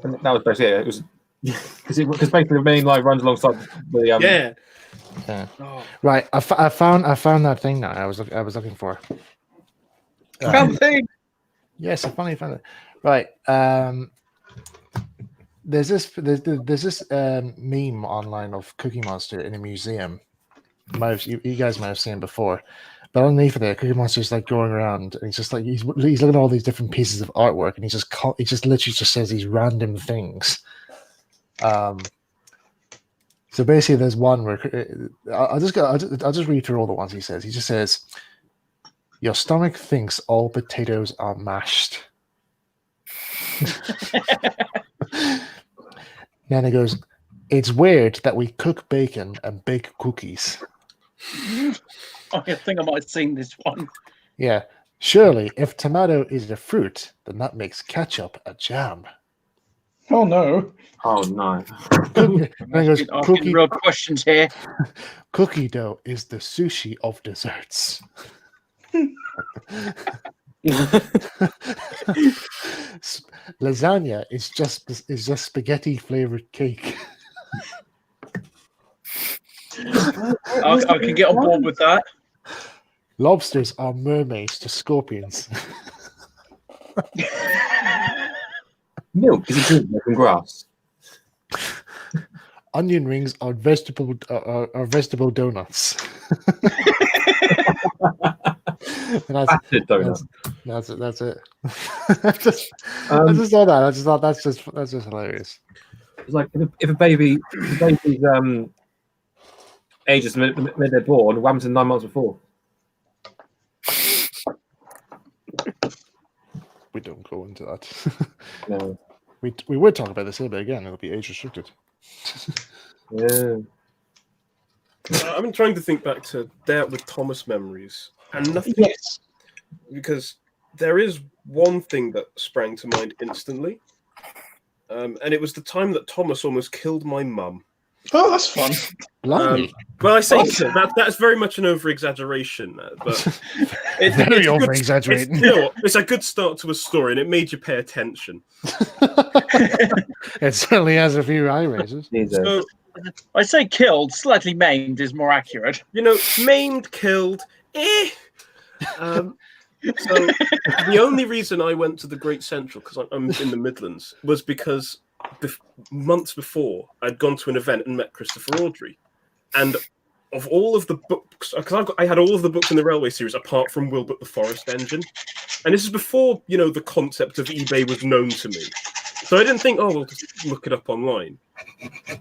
S1: And that was basically it. It was because basically the main line runs alongside the
S3: Yeah.
S2: Oh. Right. I found that thing now. I was looking for.
S6: Something.
S2: Yes, I finally found it. Right. There's this meme online of Cookie Monster in a museum. You guys might have seen it before. But underneath of it, Cookie Monster's like going around, and he's just like he's looking at all these different pieces of artwork, and he just literally just says these random things. So basically, there's one where I'll just read through all the ones he says. He just says, "Your stomach thinks all potatoes are mashed." Then it goes, "It's weird that we cook bacon and bake cookies."
S6: I think I might have seen this one.
S2: Yeah. Surely, if tomato is a fruit, then that makes ketchup a jam.
S5: Oh no.
S1: Oh no.
S6: Asking real questions here.
S2: Cookie dough is the sushi of desserts. Lasagna is just spaghetti flavored cake.
S6: I can get on board with that.
S2: Lobsters are mermaids to scorpions.
S1: Milk is a drink made from grass.
S2: Onion rings are vegetable donuts. That's it. I just saw that. I just thought that's just hilarious.
S1: It's like if a baby's age is mid they're born, what happens in 9 months before?
S2: We don't go into that.
S1: No.
S2: We would talk about this a little bit again. It'll be age restricted.
S1: Yeah.
S3: I've been trying to think back to Day Out with Thomas memories, and nothing.
S5: Yes.
S3: Because there is one thing that sprang to mind instantly, and it was the time that Thomas almost killed my mum.
S5: Oh, that's fun.
S2: Lovely.
S3: Well, I say
S5: Awesome.
S3: that's very much an over-exaggeration, but
S2: Very
S3: it's a good-
S2: over-exaggerating.
S3: You know what? It's a good start to a story, and it made you pay attention.
S2: It certainly has a few eye raises.
S1: Jesus.
S3: So,
S6: I say killed, slightly maimed is more accurate.
S3: you know, maimed, killed, So the only reason I went to the Great Central, because I'm in the Midlands, was because months before I'd gone to an event and met Christopher Audrey, and of all of the books, because I had all of the books in the Railway series apart from Wilbert the Forest Engine, and this is before the concept of eBay was known to me, so I didn't think, we'll just look it up online.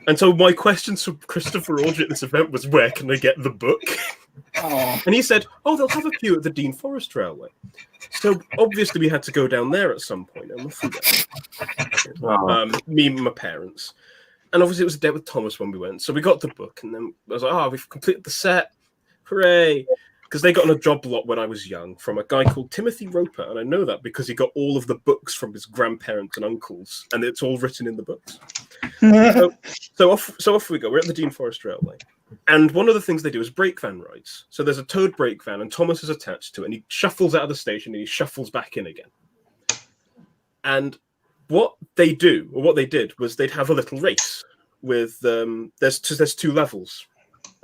S3: And so my question to Christopher Audrey at this event was, where can I get the book?
S6: Oh.
S3: And he said, they'll have a few at the Dean Forest Railway. So obviously we had to go down there at some point. And me and my parents. And obviously it was a date with Thomas when we went. So we got the book, and then I was like, we've completed the set. Hooray. Because they got on a job lot when I was young from a guy called Timothy Roper. And I know that because he got all of the books from his grandparents and uncles. And it's all written in the books. So off we go. We're at the Dean Forest Railway. And one of the things they do is brake van rides. So there's a towed brake van, and Thomas is attached to it, and he shuffles out of the station and he shuffles back in again. And what they did was they'd have a little race with there's two levels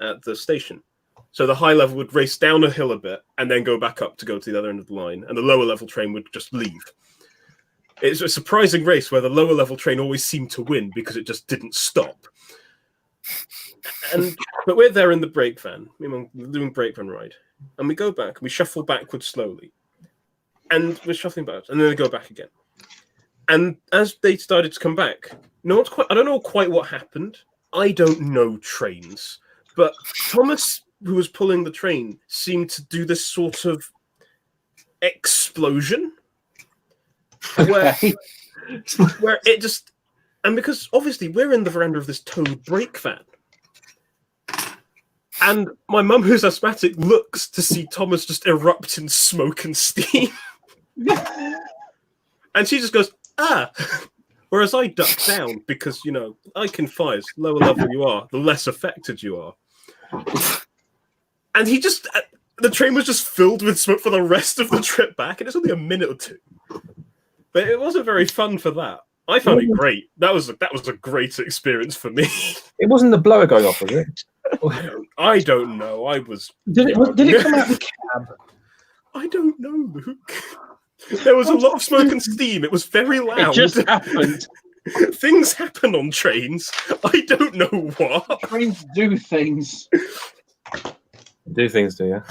S3: at the station. So the high level would race down a hill a bit and then go back up to go to the other end of the line, and the lower level train would just leave. It's a surprising race where the lower level train always seemed to win because it just didn't stop. But we're there in the brake van, we're doing brake van ride, and we go back and we shuffle backwards slowly, and we're shuffling back, and then they go back again. And as they started to come back, I don't know quite what happened. I don't know trains, but Thomas, who was pulling the train, seemed to do this sort of explosion where it just, and because obviously we're in the veranda of this towed brake van. And my mum, who's asthmatic, looks to see Thomas just erupt in smoke and steam. And she just goes, Whereas I duck down because, I can fire. The lower level you are, the less affected you are. And the train was just filled with smoke for the rest of the trip back. And it's only a minute or two. But it wasn't very fun for that. I found it great. That was a great experience for me.
S1: It wasn't the blower going off, was it?
S3: I don't know.
S5: Did it come out of the cab?
S3: I don't know, Luke. There was a lot of smoke and steam. It was very loud.
S6: It just happened.
S3: Things happen on trains. I don't know what.
S6: Trains do things.
S1: Do things, do you?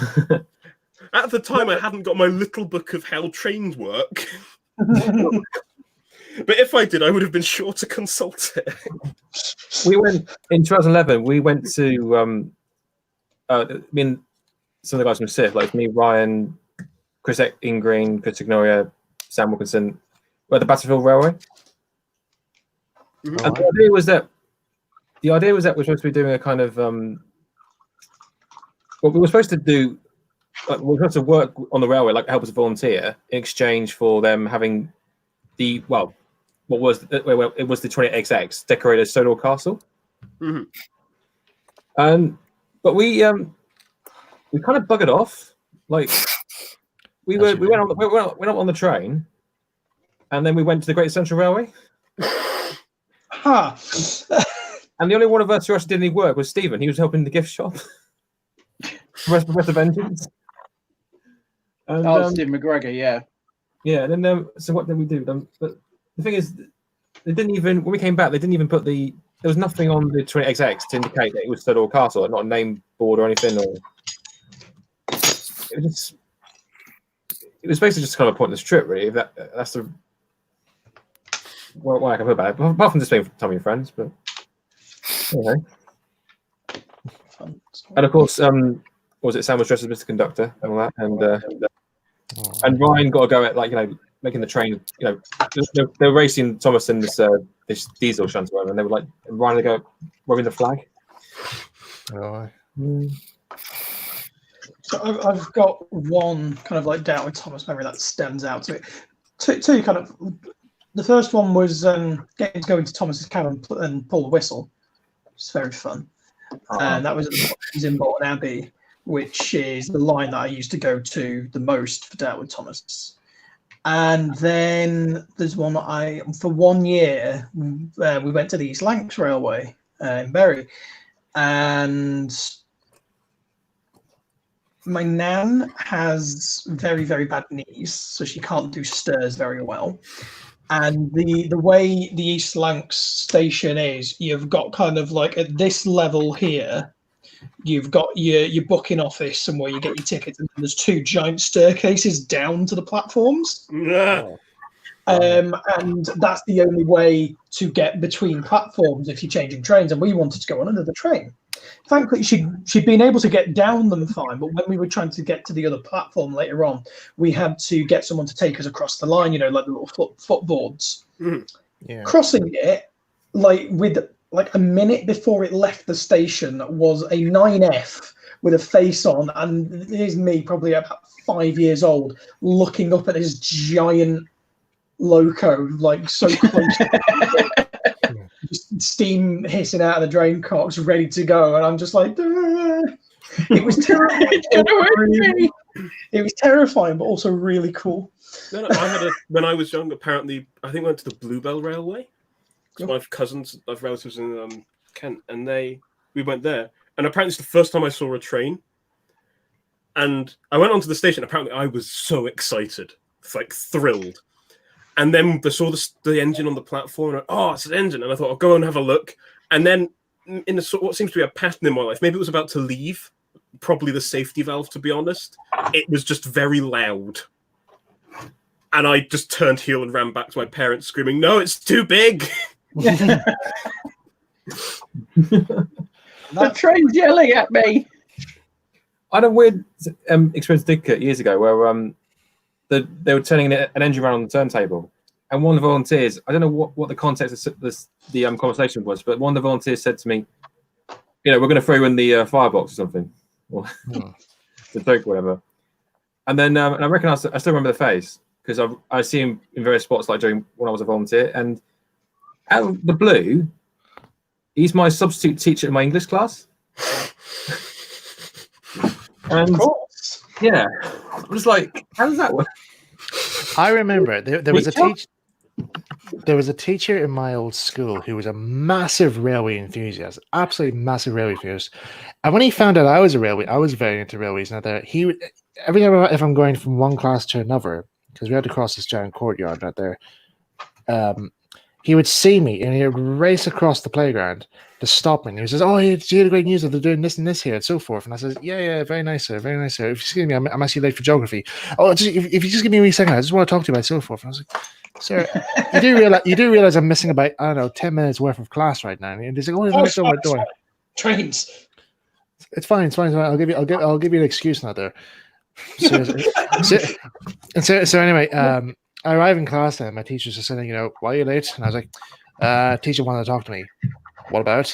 S3: At the time, I hadn't got my little book of how trains work. But if I did, I would have been sure to consult it.
S1: We went in 2011. We went to some of the guys from SIF, like me, Ryan, Chris Ingreen, Chris Ignoria, Sam Wilkinson, were at the Battlefield Railway. Mm-hmm. And the idea was that we're supposed to be doing a kind of what we were supposed to do. Like, we were supposed to work on the railway, like help as a volunteer, in exchange for them having it was the 28XX decorated as Stonewall Castle.
S3: Mm-hmm.
S1: But we kind of buggered off. Like we went on the train, and then we went to the Great Central Railway.
S5: Huh.
S1: And the only one of us who actually did any work was Stephen. He was helping in the gift shop. the rest of engines. And,
S6: Stephen McGregor, yeah.
S1: Yeah, and then so what did we do? But the thing is, they didn't even, when we came back, they didn't even put there was nothing on the 20XX to indicate that it was Stonewall Castle, like not a name board or anything. Or it was basically just kind of a pointless trip, really. That's the what I can put about it. Apart from just being Tommy and friends, but anyway. And of course, what was it? Sam was dressed as Mr. Conductor and all that, and Ryan got to go at making the train. They were racing Thomas in this diesel shunt or whatever, and they were like Ryan to go rubbing the flag.
S2: Oh.
S5: So I've got one kind of like doubt with Thomas memory that stands out to it. Two kind of. The first one was getting to go into Thomas's cabin and pull the whistle. It's very fun. And that was in Bolton Abbey, which is the line that I used to go to the most for Dartwood Thomas. And then there's one for 1 year, we went to the East Lancs Railway in Bury. And my nan has very, very bad knees, so she can't do stairs very well. And the way the East Lancs station is, you've got kind of like at this level here, you've got your booking office and where you get your tickets, and there's 2 giant staircases down to the platforms. And that's the only way to get between platforms if you're changing trains. And we wanted to go on another train. Thankfully, she'd been able to get down them fine, but when we were trying to get to the other platform later on, we had to get someone to take us across the line. Like the little footboards.
S2: Yeah.
S5: Crossing it, with a minute before it left the station, was a 9F with a face on, and here's me, probably about 5 years old, looking up at this giant loco, so close. Just steam hissing out of the drain cocks, ready to go, and I'm just like, it was terrifying. It was terrifying, but also really cool.
S3: No, I had when I was young. Apparently, I think I went to the Bluebell Railway because my cousins, I have relatives in Kent, and we went there. And apparently, it's the first time I saw a train. And I went onto the station. Apparently, I was so excited, thrilled. And then I saw the engine on the platform. And it's an engine. And I thought, I'll go and have a look. And then, in what seems to be a pattern in my life, maybe it was about to leave, probably the safety valve, to be honest. It was just very loud. And I just turned heel and ran back to my parents, screaming, "No, it's too big!"
S7: The train's yelling at me.
S1: I had a weird experience at Didcot years ago where they were turning an engine around on the turntable, and one of the volunteers, I don't know what the context of the conversation was, but one of the volunteers said to me, we're going to throw you in the firebox or something, or the joke or whatever. And then and I reckon I still remember the face, because I see him in various spots when I was a volunteer, and out of the blue, he's my substitute teacher in my English class. And yeah, I was like, how does that work?
S2: I remember there was a teacher. There was a teacher in my old school who was a massive railway enthusiast, absolutely massive railway enthusiast. And when he found out I was very into railways. Now that he would, every time if I'm going from one class to another, because we had to cross this giant courtyard out there, he would see me and he would race across the playground to stop me. And he says, "Oh, did you hear the great news that they're doing this and this here and so forth?" And I said, "Yeah, very nice, sir, very nice, sir. If you excuse me, I'm actually late for geography. Oh, if you just give me a wee second, I just want to talk to you about so forth." And I was like, "Sir, you do realize I'm missing about 10 minutes worth of class right now?" And he's like, "Oh, no, don't worry.
S5: Trains.
S2: It's fine. I'll give you an excuse now there." So anyway, I arrive in class and my teacher's just saying, "Why are you late?" And I was like, "Teacher wanted to talk to me." "What about?"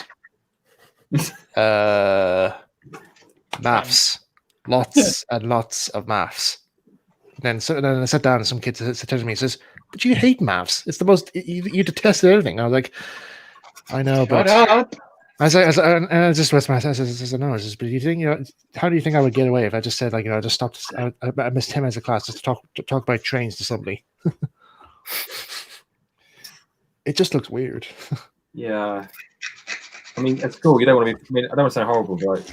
S2: Maths. Lots and lots of maths. Then I sat down and some kid said to me, he says, "But you hate maths. It's the most, you detest everything." I was like, "I know, but..."
S7: Shut up.
S2: I just whispered myself. I said, "No." I says, "But do you think, how do you think I would get away if I just said, I just stopped, I missed 10 minutes of class just to talk about trains to somebody?" It just looks weird.
S1: Yeah. I mean, at school, you don't want to be, I don't want to sound horrible, but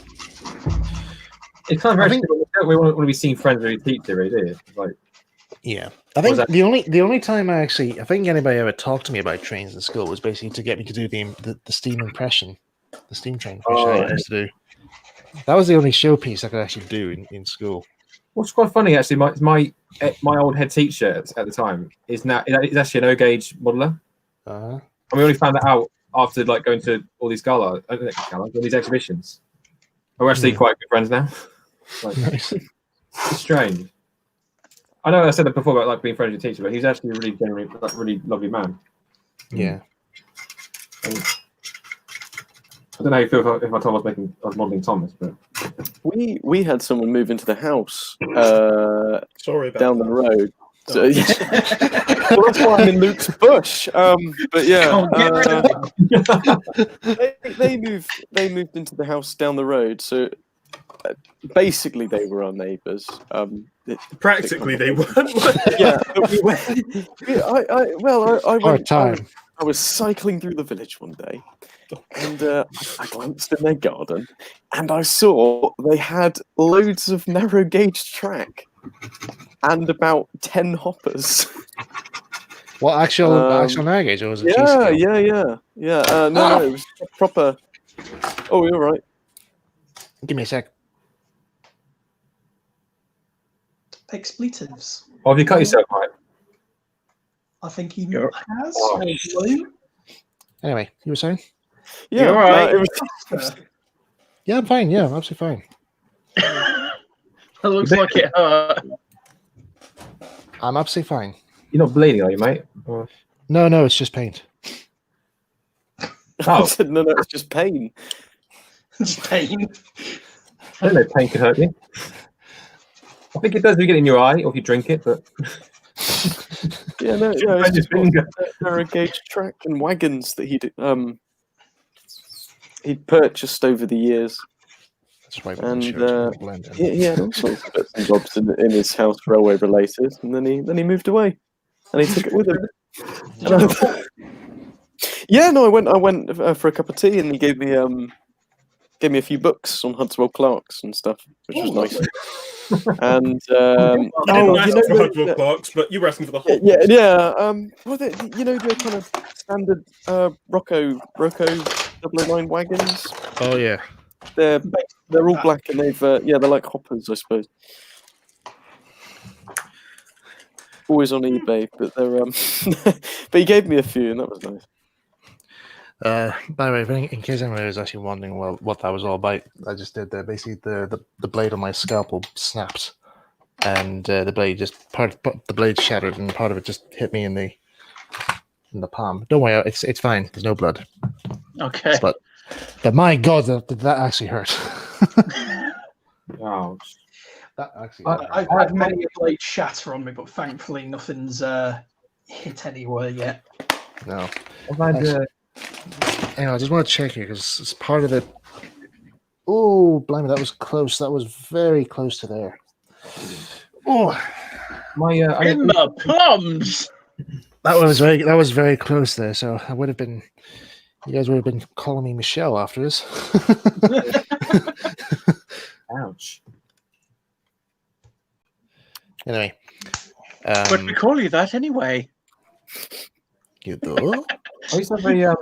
S1: it's kind of we want to be seen friends with your teacher, really, do you?
S2: Yeah. I think the only time I think anybody ever talked to me about trains in school was basically to get me to do the steam impression. The steam train impression I used to do. That was the only showpiece I could actually do in school.
S1: What's quite funny, actually, my old head teacher at the time is actually an O-gauge modeler. And we only found that out after going to all these all these exhibitions. We're actually quite good friends now.
S2: Nice.
S1: It's strange. I know I said that before about being friends with your teacher, but he's actually a really genuinely, really lovely man.
S2: Yeah.
S1: And I don't know how you feel if I was modelling Thomas, but
S4: we had someone move into the house
S3: Sorry about
S4: down the road, So, yeah. Well, that's why I'm in Luke's bush. But yeah,
S6: Oh, get rid of
S4: they moved into the house down the road. So basically, they were our neighbours.
S3: Practically, they weren't.
S4: Yeah, but we went. I
S2: Hard
S4: went.
S2: time.
S4: I was cycling through the village one day, and I glanced in their garden, and I saw they had loads of narrow gauge track and about 10 hoppers.
S2: What actual baggage? Or was it
S4: Yeah. No, it was proper. Oh, you're right.
S2: Give me a sec.
S5: Expletives.
S1: Oh, have you cut yourself, Mike?
S5: I think he
S6: You're-
S5: has.
S1: Oh,
S5: or blue.
S2: Anyway, you were saying?
S4: Yeah,
S6: You're right.
S4: it was.
S2: Yeah, I'm fine. Yeah, I'm absolutely fine.
S6: It looks like it hurt.
S2: I'm absolutely fine.
S1: You're not bleeding, are you, mate? Or...
S2: No, it's just paint.
S4: I said, no, it's just pain.
S5: It's pain.
S1: I don't know, pain can hurt you. I think it does if you get it in your eye or if you drink it, but...
S4: Yeah, no,
S1: Just
S4: it's
S1: your finger.
S4: narrow gauge track and wagons that he'd purchased over the years.
S2: That's right.
S4: And,
S2: Blend in.
S4: He had all sorts of bits and bobs in his house, railway related, and then he moved away, and he took it with him. Yeah, no, I went for a cup of tea, and he gave me a few books on Hudswell Clarks and stuff, which was nice. And
S3: I didn't ask for Hudswell Clarks, but you were asking for the whole.
S4: yeah. Well, the kind of standard Rocco 009 wagons.
S2: Oh yeah.
S4: They're all black and they're like hoppers, I suppose. Always on eBay, but they're but he gave me a few, and that was nice.
S2: By the way, in case anyone was actually wondering what that was all about, I just did basically the blade on my scalpel snapped, and the blade the blade shattered, and part of it just hit me in the palm. Don't worry, it's fine. There's no blood.
S6: Okay.
S2: But my God, did that actually hurt?
S1: Oh.
S2: That actually.
S5: I've had many a blade shatter on me, but thankfully nothing's hit anywhere yet.
S2: No.
S1: I've
S2: Anyway, I just want to check here because it's part of it. Oh, blimey, that was close. That was very close to there. Oh,
S1: my
S6: In the plums.
S2: that was very close there. So I would have been. You guys would have been calling me Michelle after this.
S1: ouch.
S2: Anyway,
S6: But we call you that anyway.
S2: you do.
S1: I used to have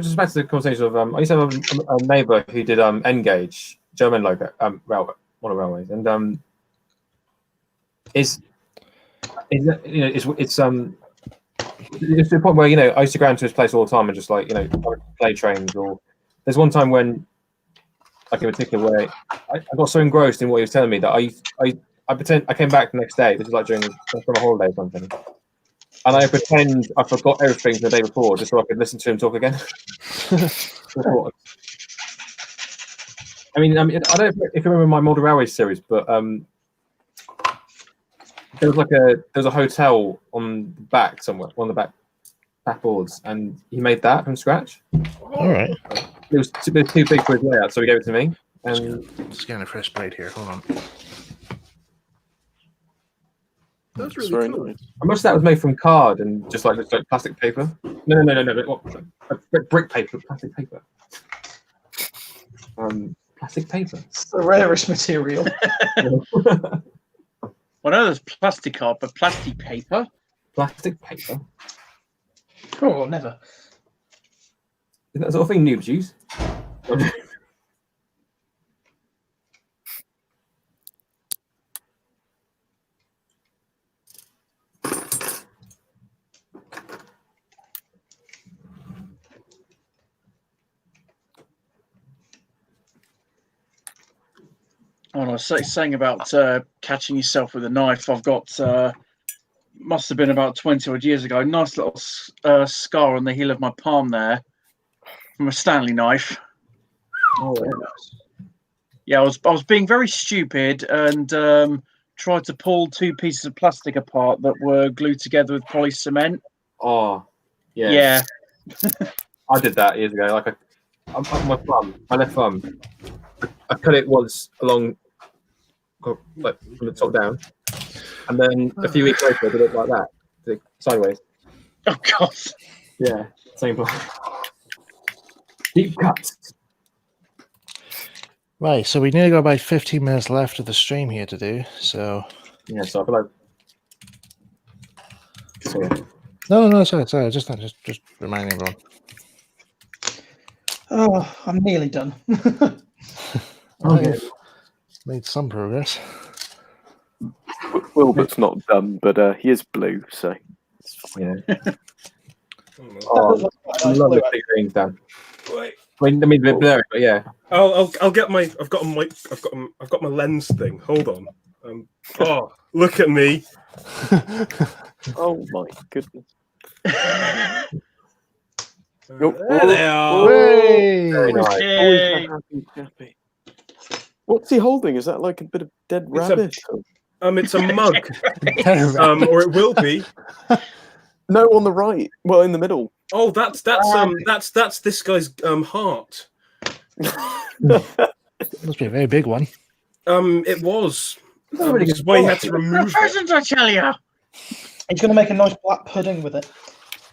S1: just back to the conversation of I used to have a neighbour who did N-Gauge German logo railway, one of the railways, and it's to the point where I used to go into his place all the time and just like play trains. Or there's one time when, like in particular, where I got so engrossed in what he was telling me that I came back the next day. This is like from a holiday or something. And I pretend I forgot everything from the day before, just so I could listen to him talk again. I mean, I don't know if you remember my Model Railway series, but there was a hotel on the back somewhere, one of the back boards, and he made that from scratch.
S2: All right.
S1: It was too big for his layout, so he gave it to me. And
S2: Just getting a fresh blade here. Hold on.
S3: That's
S4: It's
S3: really
S4: very
S3: cool.
S4: nice.
S1: how much of that was made from card and just like plastic paper? No. What? Brick paper, plastic paper. Plastic paper.
S5: It's the rarest material.
S6: Well, no, there's plastic card, but plastic paper.
S1: Plastic paper.
S5: Oh, never.
S1: Is that the sort of thing noobs use?
S6: Oh, I was saying about catching yourself with a knife. I've got, must have been about 20 odd years ago, nice little scar on the heel of my palm there from a Stanley knife.
S1: Oh,
S6: Yeah, I was being very stupid and tried to pull two pieces of plastic apart that were glued together with poly cement.
S1: Oh, yeah.
S6: Yeah.
S1: I did that years ago. Like, my left thumb, I cut it once along, like from the top down, and then a few weeks later I did it like that, sideways.
S6: Oh God.
S1: Yeah, same plan. Deep cuts.
S2: Right, so we nearly got about 15 minutes left of the stream here to do. So
S1: Yeah, so I feel like. So,
S2: no, sorry. Just reminding everyone.
S5: Oh, I'm nearly done.
S1: Okay.
S2: Made some progress.
S4: Wilbert's not done, but he is blue, so it's fine.
S1: Yeah.
S5: That
S1: Oh,
S5: does look quite
S1: I
S5: nice
S1: love
S5: blue,
S1: the figurines, Dan.
S3: Wait.
S1: I mean, they're blurry, but yeah.
S3: I'll get my. I've got my lens thing. Hold on. Oh, look at me.
S4: Oh my goodness.
S3: There they are.
S1: Very nice.
S6: Yay.
S4: Always a happy. What's he holding? Is that like a bit of dead
S3: It's a-
S4: rabbit?
S3: It's a mug. Or it will be.
S4: No, on the right. Well, in the middle.
S3: Oh, that's this guy's heart.
S2: Must be a very big one.
S3: It was.
S1: Really
S3: Which
S1: good
S3: is why he had
S1: quality.
S3: to remove it.
S7: Present, I tell you.
S5: He's going to make a nice black pudding with it.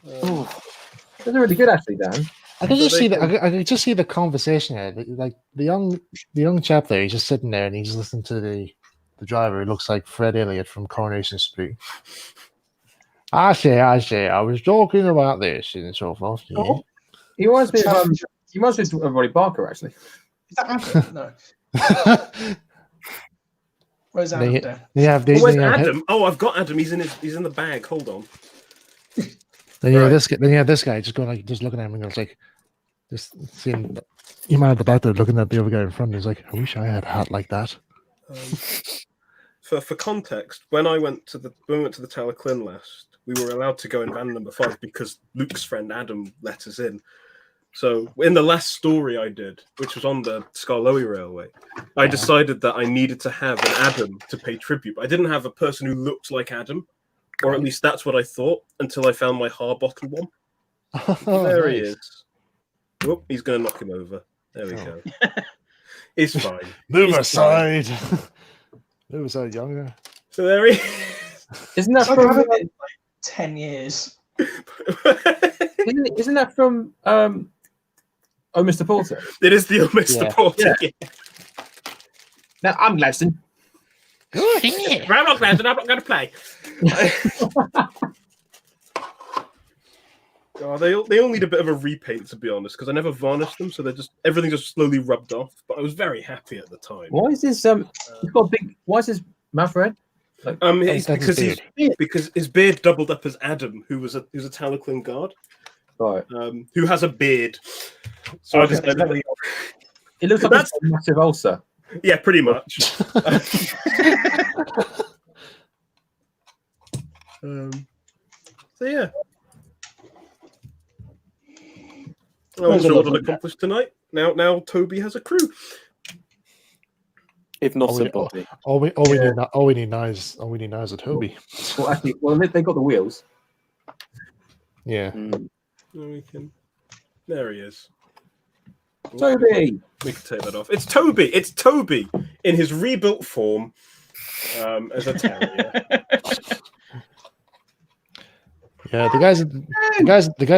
S1: They're really good, actually, Dan.
S2: I could just
S3: they
S2: see
S3: can-
S2: I could just see the conversation here. Like the young chap there, he's just sitting there and he's listening to the driver. Who looks like Fred Elliott from Coronation Street. I say, I was talking about this and so forth. Yeah.
S1: Oh. He reminds me of Roddy Barker, actually.
S5: Is that Adam? No. Where's Adam
S2: They-
S5: down?
S2: They have
S3: Where's
S2: they have-
S3: Adam? Oh, I've got Adam. He's in the bag. Hold on.
S2: Then you have
S3: Right.
S2: this guy just going like just looking at him and goes like just seeing you man at the back there looking at the other guy in front. He's like, I wish I had a hat like that.
S3: For context, when we went to the Tower Clin last, we were allowed to go in van number 5 because Luke's friend Adam let us in. So in the last story I did, which was on the Skarloey Railway, I decided that I needed to have an Adam to pay tribute. But I didn't have a person who looked like Adam, or at least that's what I thought, until I found my Harbottle one. There he
S2: Nice.
S3: is. Whoop, he's going to knock him over. There we go. It's fine.
S2: Move
S3: It's
S2: aside. Move aside, younger.
S3: So there he
S1: Isn't that
S5: It's like
S1: from?
S5: having it in, like 10 years.
S1: Isn't that from? Oh, Mr. Porter.
S3: It is the Mr.
S2: Yeah.
S3: Porter. Yeah.
S1: Now I'm Gladstone.
S7: Good, isn't it?
S3: I'm not Gladstone, I'm not going to play. Oh, they all need a bit of a repaint, to be honest, because I never varnished them, so everything just slowly rubbed off. But I was very happy at the time.
S1: Why is this? He's got a big. Why is his mouth red?
S3: It's
S2: That's
S3: because
S2: his
S3: because his beard doubled up as Adam, who's a Talaclin guard,
S1: Right.
S3: who has a beard. So I just
S1: It looks like
S3: That's-
S1: a massive ulcer.
S3: yeah, pretty much. So yeah. I wasn't sure what I'd accomplished tonight. Now Toby has a crew.
S4: If not
S2: Oh,
S4: a body.
S2: All we need now is a Toby.
S1: Well, actually, they got the wheels.
S2: Yeah.
S3: There he is.
S1: Toby.
S3: We can take that off. It's Toby. It's Toby in his rebuilt form as a terrier.
S2: Yeah, the guys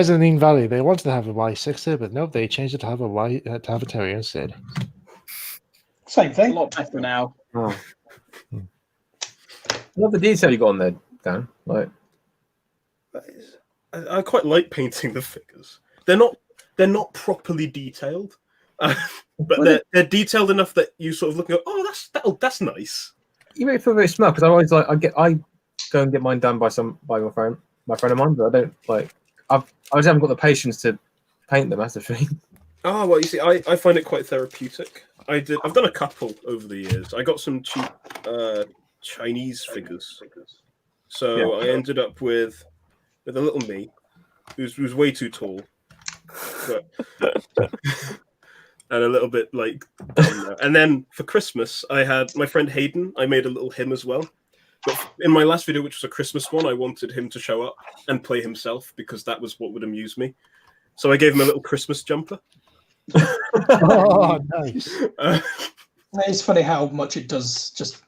S2: in the Neen Valley, they wanted to have a Y6 there, but no, they changed it to have a terrier instead.
S5: Same
S6: A
S5: thing.
S6: lot better now.
S1: Oh. I love the detail you got on there, Dan. Like,
S3: I quite like painting the figures. They're not properly detailed, but they're detailed enough that you sort of look and go, "Oh, that's nice."
S1: you make me feel very smart because I always like I go and get mine done by my friend of mine, but I don't like I just haven't got the patience to paint them. That's the thing.
S3: Oh well, you see, I find it quite therapeutic. I've done a couple over the years. I got some cheap Chinese figures, so
S1: Yeah.
S3: I ended up with a little me, who's way too tall, but, and a little bit like. And then for Christmas, I had my friend Hayden. I made a little him as well. But in my last video, which was a Christmas one, I wanted him to show up and play himself because that was what would amuse me. So I gave him a little Christmas jumper.
S2: Oh, nice.
S5: It's funny how much it does just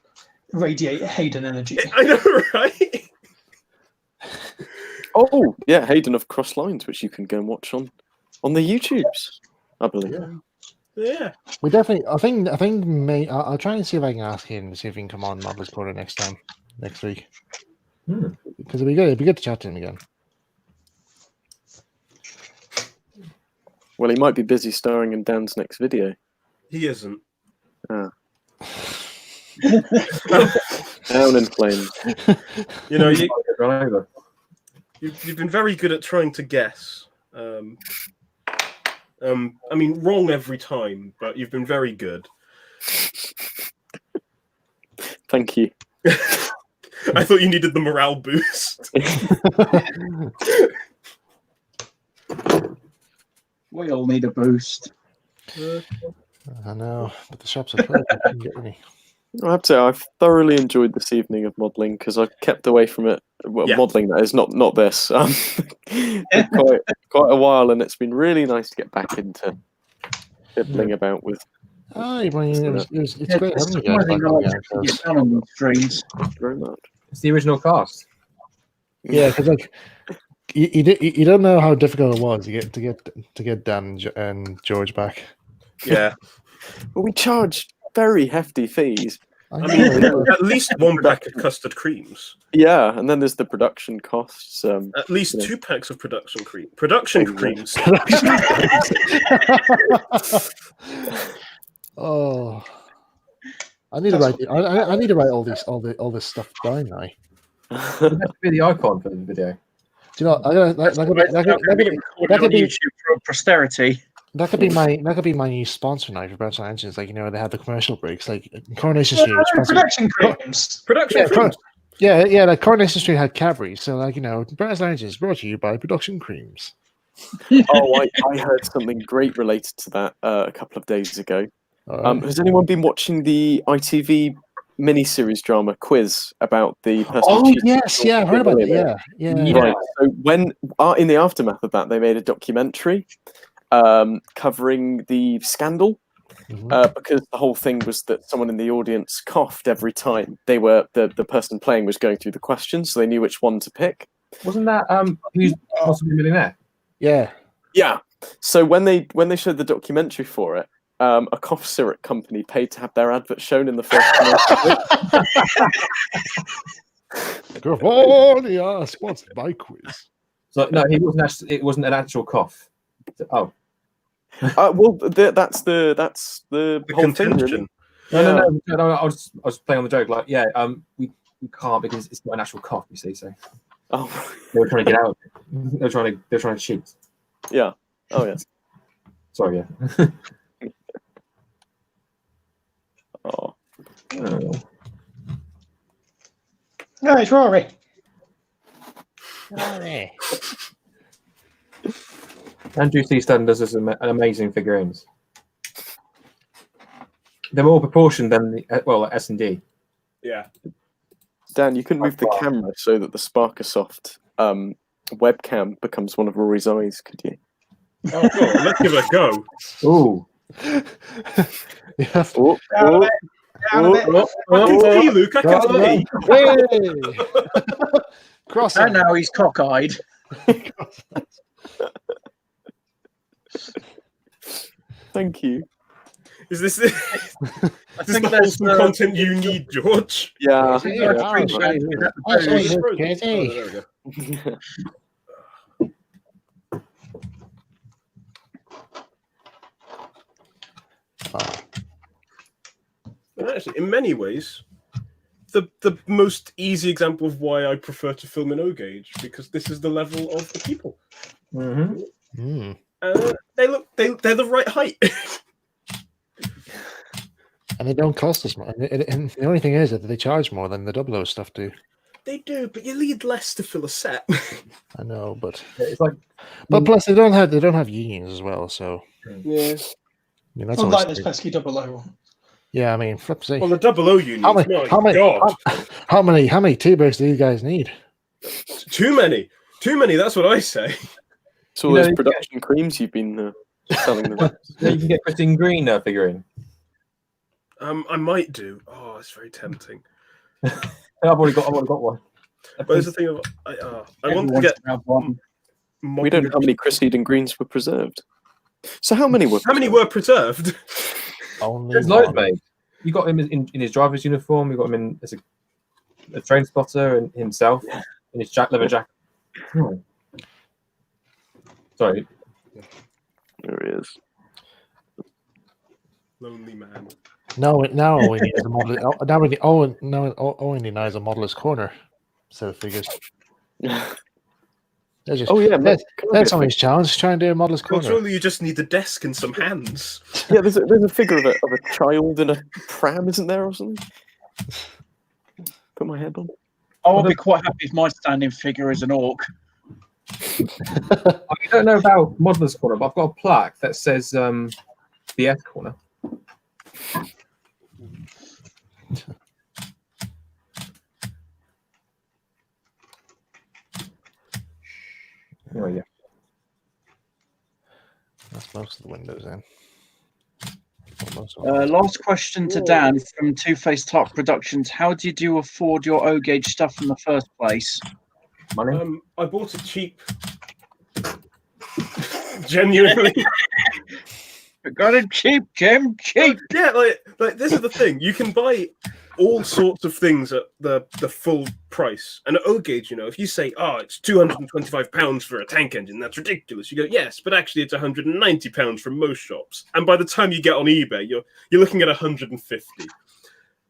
S5: radiate Hayden energy.
S3: I know, right?
S4: Oh, yeah, Hayden of Cross Lines, which you can go and watch on the YouTubes, I believe.
S3: Yeah.
S2: We definitely. I think. I'll try and see if I can ask him to see if he can come on Modelers Corner next week. Because it'd be good. It'd be good to chat to him again.
S4: Well, he might be busy starring in Dan's next video.
S3: He isn't.
S4: Down in flames.
S3: You know, you've been very good at trying to guess. I mean, wrong every time, but you've been very good.
S4: Thank you.
S3: I thought you needed the morale boost.
S6: We all need a boost.
S2: I know, but the shops are closed. I couldn't get any.
S4: I have to say, I've thoroughly enjoyed this evening of modelling because I've kept away from it. Well, modelling, that is, not this. Quite a while, and it's been really nice to get back into fiddling about with.
S2: Oh, it's great having you guys.
S6: On the streams.
S4: Very much.
S1: It's the original cast.
S2: Yeah, because like you don't know how difficult it was to get Dan and George back.
S3: Yeah,
S4: but we charged very hefty fees.
S3: I mean, at least one pack of custard creams.
S4: Yeah, and then there's the production costs.
S3: At least 2 packs of production cream. Creams.
S2: Oh, I need to write. I need to write all this stuff down now.
S1: That's be the icon for the video.
S2: Do you know? That could be
S6: YouTube for posterity.
S2: That could be my new sponsor now for Browns Engines. Like, you know, they have the commercial breaks, like Coronation Street.
S5: Production creams.
S3: Creams.
S2: Yeah. Like Coronation Street had Cadbury, so like, you know, Browns Engines brought to you by Production Creams.
S4: Oh, I heard something great related to that a couple of days ago. Has anyone been watching the ITV miniseries drama Quiz about the person?
S2: Oh yes, yeah, I heard about it. Yeah.
S4: Right. So when in the aftermath of that, they made a documentary covering the scandal because the whole thing was that someone in the audience coughed every time the person playing was going through the questions, so they knew which one to pick.
S1: Wasn't that Who's Possibly a Millionaire?
S2: Yeah.
S4: So when they showed the documentary for it, a cough syrup company paid to have their advert shown in the first
S2: commercial. Sponsored by Quiz.
S1: So no, it wasn't an actual cough. Oh.
S4: Well, that's the whole
S3: contention.
S4: thing. Really.
S1: No. I was playing on the joke. Like, we can't because it's not an actual cough. You see, so they were trying to get out of it. They're trying to cheat.
S4: Yeah. Oh yeah.
S1: Sorry. Yeah.
S4: Oh.
S5: No, it's Rory.
S1: Andrew C. Studden does this an amazing figurines. They're more proportioned than the S&D.
S3: Yeah.
S4: Dan, you couldn't move the camera so that the Sparkersoft webcam becomes one of Rory's eyes, could you?
S3: Oh, God, let's give it a go.
S1: Ooh.
S2: Yeah.
S5: Down a bit.
S3: I can see, Luke. I can see.
S2: Cross.
S6: And now he's cockeyed.
S4: Thank you.
S3: Is this the wholesome content you need, George?
S4: Yeah.
S3: There we go. Actually, in many ways, the most easy example of why I prefer to film in O gauge, because this is the level of the people.
S2: Mm-hmm.
S3: They're the right height.
S2: And they don't cost us more. And the only thing is that they charge more than the 00 stuff do.
S3: They do, but you need less to fill a set.
S2: I know, but
S1: it's like,
S2: but plus they don't have unions as well. So
S3: yeah,
S2: I mean, that's
S5: Unlike this pesky 00 one.
S2: Yeah, I mean, flip say.
S3: Well, the double O units.
S2: How many T-birds do you guys need?
S3: Too many. Too many. That's what I say.
S4: So all those production creams you've been selling them.
S1: You can get Christine Green figurine.
S3: I might do. Oh, it's very tempting.
S1: I've already got one.
S3: But there's the thing of I want to get
S6: one.
S4: We don't know how many Christine Greens were preserved. So how many were?
S3: How many were preserved?
S2: Only
S1: There's loads, mate. You got him in his driver's uniform. You got him in as a train spotter and himself in his leather jacket. Oh. Sorry.
S4: There he is.
S3: Lonely man.
S2: Now all we need is a model. All we need now is a modeler's corner. So it figures. That's somebody's challenge. Try and do a modeler's corner.
S3: Surely you just need the desk and some hands.
S4: Yeah, there's a figure of a child in a pram, isn't there, or something? Put my head on.
S6: I would be quite happy if my standing figure is an orc.
S1: I don't know about modeler's corner, but I've got a plaque that says the F corner. Oh yeah.
S2: That's most of the windows in.
S6: Last question to Dan from Two-Face Talk Productions. How did you afford your O-Gauge stuff in the first place?
S1: Money?
S3: I bought it cheap. Genuinely.
S6: I got it cheap, Jim. Cheap.
S3: Yeah, like this is the thing. You can buy all sorts of things at the full price. And at O-Gauge, if you say, it's £225 for a tank engine, that's ridiculous. You go, yes, but actually it's £190 from most shops. And by the time you get on eBay, you're looking at 150.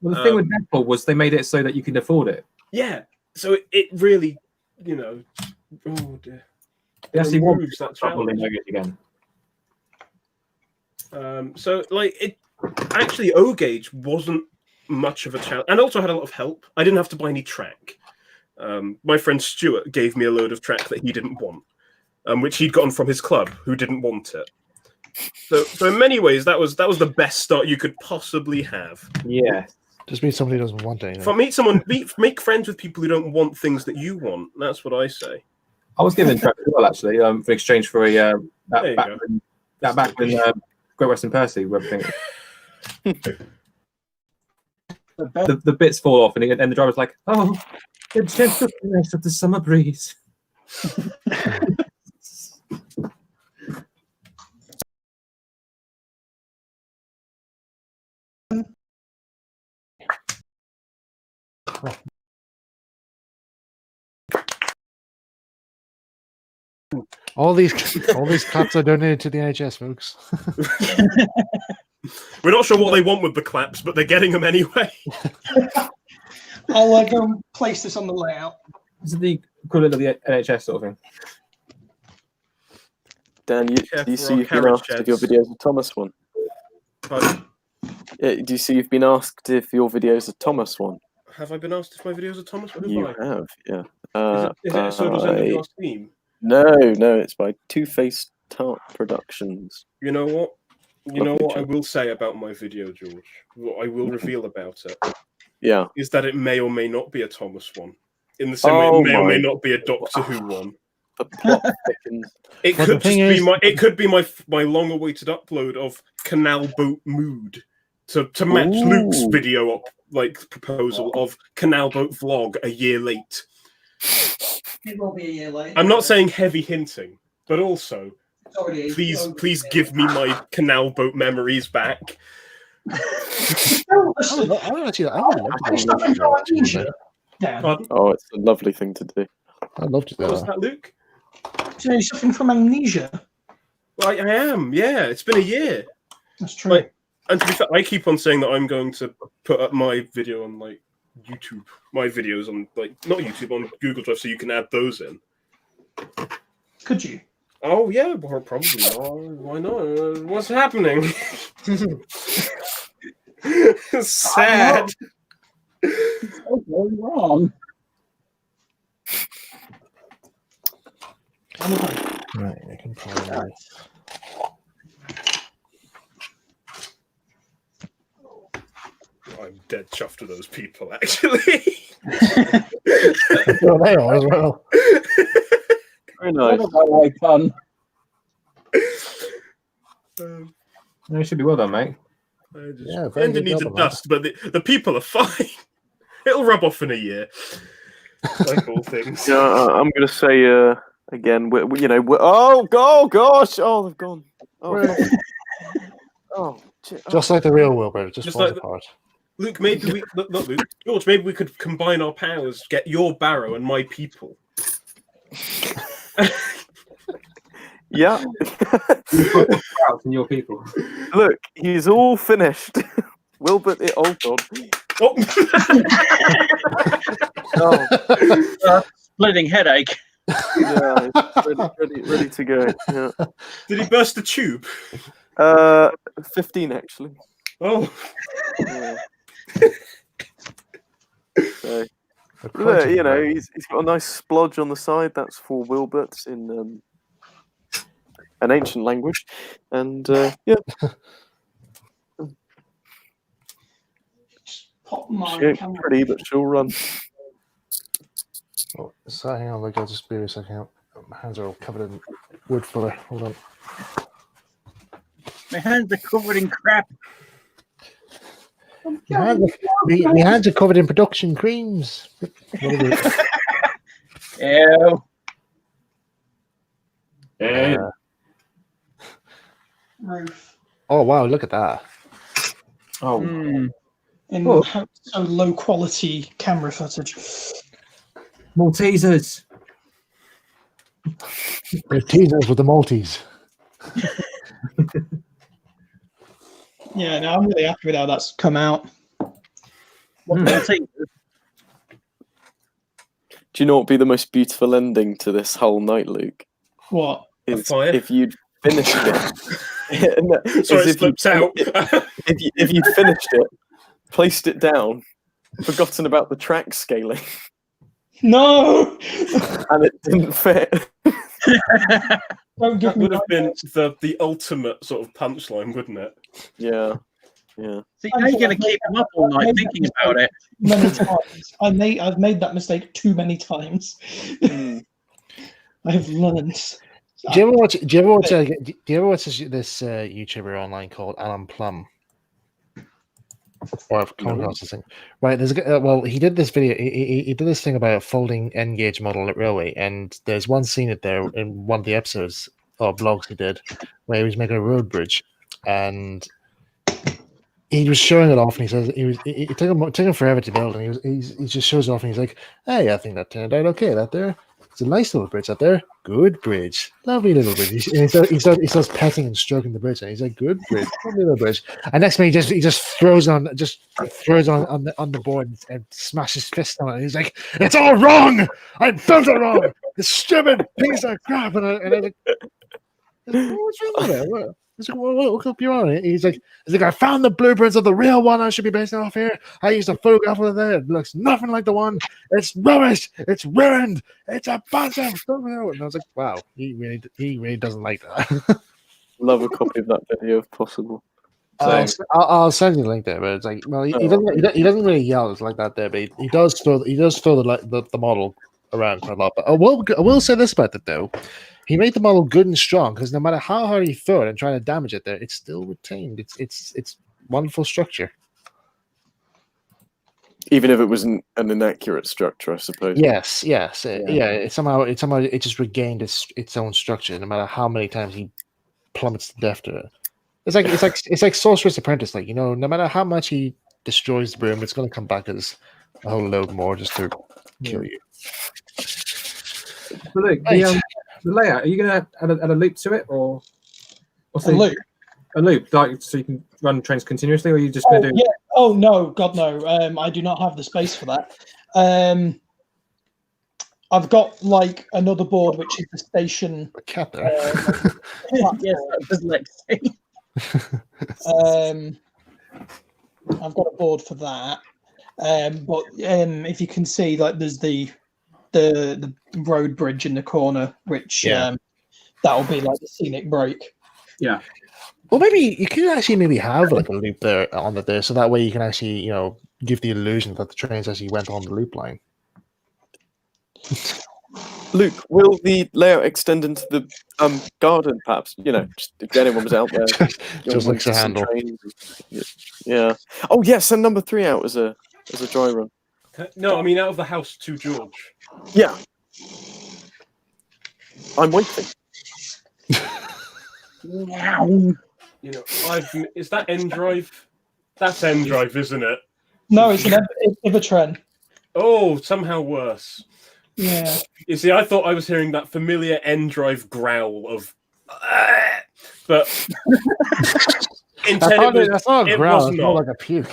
S1: Well, the thing with Deadpool was they made it so that you can afford it.
S3: Yeah. So it really, oh dear.
S1: They actually want
S3: that
S1: challenge again.
S3: So it actually O-Gauge wasn't much of a challenge, and also had a lot of help. I didn't have to buy any track. My friend Stuart gave me a load of track that he didn't want, which he'd gotten from his club, who didn't want it. So in many ways, that was the best start you could possibly have.
S1: Yeah.
S2: Just mean somebody doesn't want anything.
S3: If I meet someone, make friends with people who don't want things that you want. That's what I say.
S1: I was given track as well, actually, in exchange for a back when Great Western Percy, where everything. The bits fall off, and the driver's like, "Oh, the gentleness of the summer breeze."
S2: All these claps are donated to the NHS, folks.
S3: We're not sure what they want with the claps, but they're getting them anyway.
S5: I'll go and place this on the layout.
S1: This is the equivalent of the NHS sort of thing.
S4: Dan, do you see you've been asked if your video's a Thomas one?
S3: Pardon?
S4: Yeah, do you see you've been asked if your video's a Thomas one?
S3: Have I been asked if my video's a Thomas one?
S4: You have, yeah.
S3: Is it a So Does Ender's Theme?
S4: No, it's by Two-Face Talk Productions.
S3: You know what? I will say about my video, George. What I will reveal about it.
S4: Yeah.
S3: Is that it may or may not be a Thomas one. In the same way it may or may not be a Doctor Who one.
S4: The plot thickens.
S3: It could be my long-awaited upload of Canal Boat Mood to match Luke's video proposal of Canal Boat Vlog a year late.
S5: It will be a year later.
S3: I'm not saying heavy hinting, but also please give me my Canal Boat memories back.
S2: Oh, it's
S4: a lovely thing to do.
S2: I'd love to do
S3: What's that, Luke?
S5: So you're suffering from amnesia?
S3: Well, I am, yeah. It's been a year.
S5: That's true.
S3: And to be fair, I keep on saying that I'm going to put up my video on YouTube. My videos on not YouTube, on Google Drive, so you can add those in. Could you? Oh yeah, well, probably not. Why not? What's happening? Sad.
S6: What's going wrong?
S2: Right, I can probably.
S3: I'm dead chuffed with those people, actually.
S2: Well, they are as well.
S4: Very nice.
S6: Railway fun.
S1: No, it should be well done, mate.
S2: Yeah, very
S3: Engine
S2: good
S3: needs
S2: job
S3: a
S2: on that.
S3: dust, but the people are fine. It'll rub off in a year, like all things.
S4: Yeah, I'm going to say again. Oh gosh! Oh, they've gone.
S2: Just like the real Wilbur, it just
S3: Just
S2: falls
S3: like
S2: apart.
S3: Luke, maybe we not Luke, George. Maybe we could combine our powers, get your barrow and my people.
S4: Yeah.
S1: And your people.
S4: Look, he's all finished. Wilbert, oh god.
S3: Oh.
S6: Splitting headache.
S4: Yeah, ready to go. Yeah.
S3: Did he burst the tube?
S4: 15 actually.
S3: Oh.
S4: Yeah. So, he's got a nice splodge on the side. That's for Wilbert in an ancient language, and yeah.
S5: Pop my
S4: She ain't
S5: camera.
S4: pretty, but she'll run.
S2: Oh, so hang on, I'll just be a second. My hands are all covered in wood filler. Hold on.
S6: My hands are covered in crap.
S2: My hands are covered in production creams.
S6: Ew.
S5: Roof.
S2: Oh wow, look at that.
S1: Oh,
S5: In so low quality camera footage.
S1: Maltesers.
S2: They're teasers with the Maltese.
S5: Yeah, no, I'm really happy with how that's come out.
S4: Do you know what would be the most beautiful ending to this whole night, Luke?
S5: What?
S4: Is
S3: fire?
S4: if you'd finished it. No,
S3: Sorry,
S4: is
S3: it slipped out.
S4: If you'd finished it, placed it down, forgotten about the track scaling,
S5: No!
S4: and it didn't fit.
S5: Don't give
S3: That
S5: me
S3: would have been
S5: nightmares.
S3: the ultimate sort of punchline, wouldn't it?
S4: Yeah, yeah.
S6: See, now you're going to keep him up all night thinking about it.
S5: Many times. I've made that mistake too many times. I've learned.
S2: Do you ever watch? Do you ever watch this YouTuber online called Alan Plum? Or I've come across this thing. Right, there's he did this video. He did this thing about a folding N-gauge model at railway, and there's one scene in one of the episodes or vlogs he did where he was making a road bridge, and he was showing it off, and he says it took him forever to build, and he just shows it off, and he's like, "Hey, I think that turned out okay. That there, it's a nice little bridge out there. Good bridge, lovely little bridge." He starts petting and stroking the bridge, and he's like, "Good bridge, lovely little bridge." And next minute, he just throws on the board and smashes his fist on it. And he's like, "It's all wrong. I built it wrong. This stupid piece of crap." And I was like, "What's wrong with it? What up you're on?" He's like, "I found the blueprints of the real one I should be basing off here. I used a photograph of it there. It looks nothing like the one. It's rubbish. It's ruined. It's a bunch of stuff." And I was like, "Wow, he really doesn't like that."
S4: Love a copy of that video if possible.
S2: I'll send you the link there, but it's like, well, he doesn't really yell it's like that there, but he does throw the model around quite a lot. But I will say this about it though. He made the model good and strong because no matter how hard he threw it and trying to damage it there, it's still retained. It's wonderful structure.
S4: Even if it wasn't an inaccurate structure, I suppose.
S2: Yes. It somehow it just regained its own structure, no matter how many times he plummets to death to it. It's like Sorcerer's Apprentice. Like, no matter how much he destroys the broom, it's going to come back as a whole load more just to kill you.
S1: But look, the layout. Are you going to add a loop to it, or what's
S5: A loop?
S1: A loop, like so you can run trains continuously, or are you just going to do?
S5: Yeah. Oh no, God no. I do not have the space for that. I've got like another board, which is the station.
S2: A cat there.
S6: Yes, that was Lexi.
S5: I've got a board for that. But if you can see, like, there's the road bridge in the corner, which that'll be like the scenic break.
S1: Yeah.
S2: Well, maybe you could actually maybe have like a loop there on there, so that way you can actually give the illusion that the trains actually went on the loop line.
S4: Luke, will the layout extend into the garden? Perhaps just if anyone was out there,
S2: just like the handle.
S4: Yeah. Oh yes, send number 3 out as a dry run.
S3: No, I mean out of the house to George.
S4: Yeah. I'm waiting.
S3: Is that N Drive? That's N Drive, isn't it?
S5: No, it's an Evertren.
S3: Oh, somehow worse.
S5: Yeah.
S3: You see, I thought I was hearing that familiar N Drive growl of, but
S2: that's not a growl. It's more
S3: not.
S2: like a puke.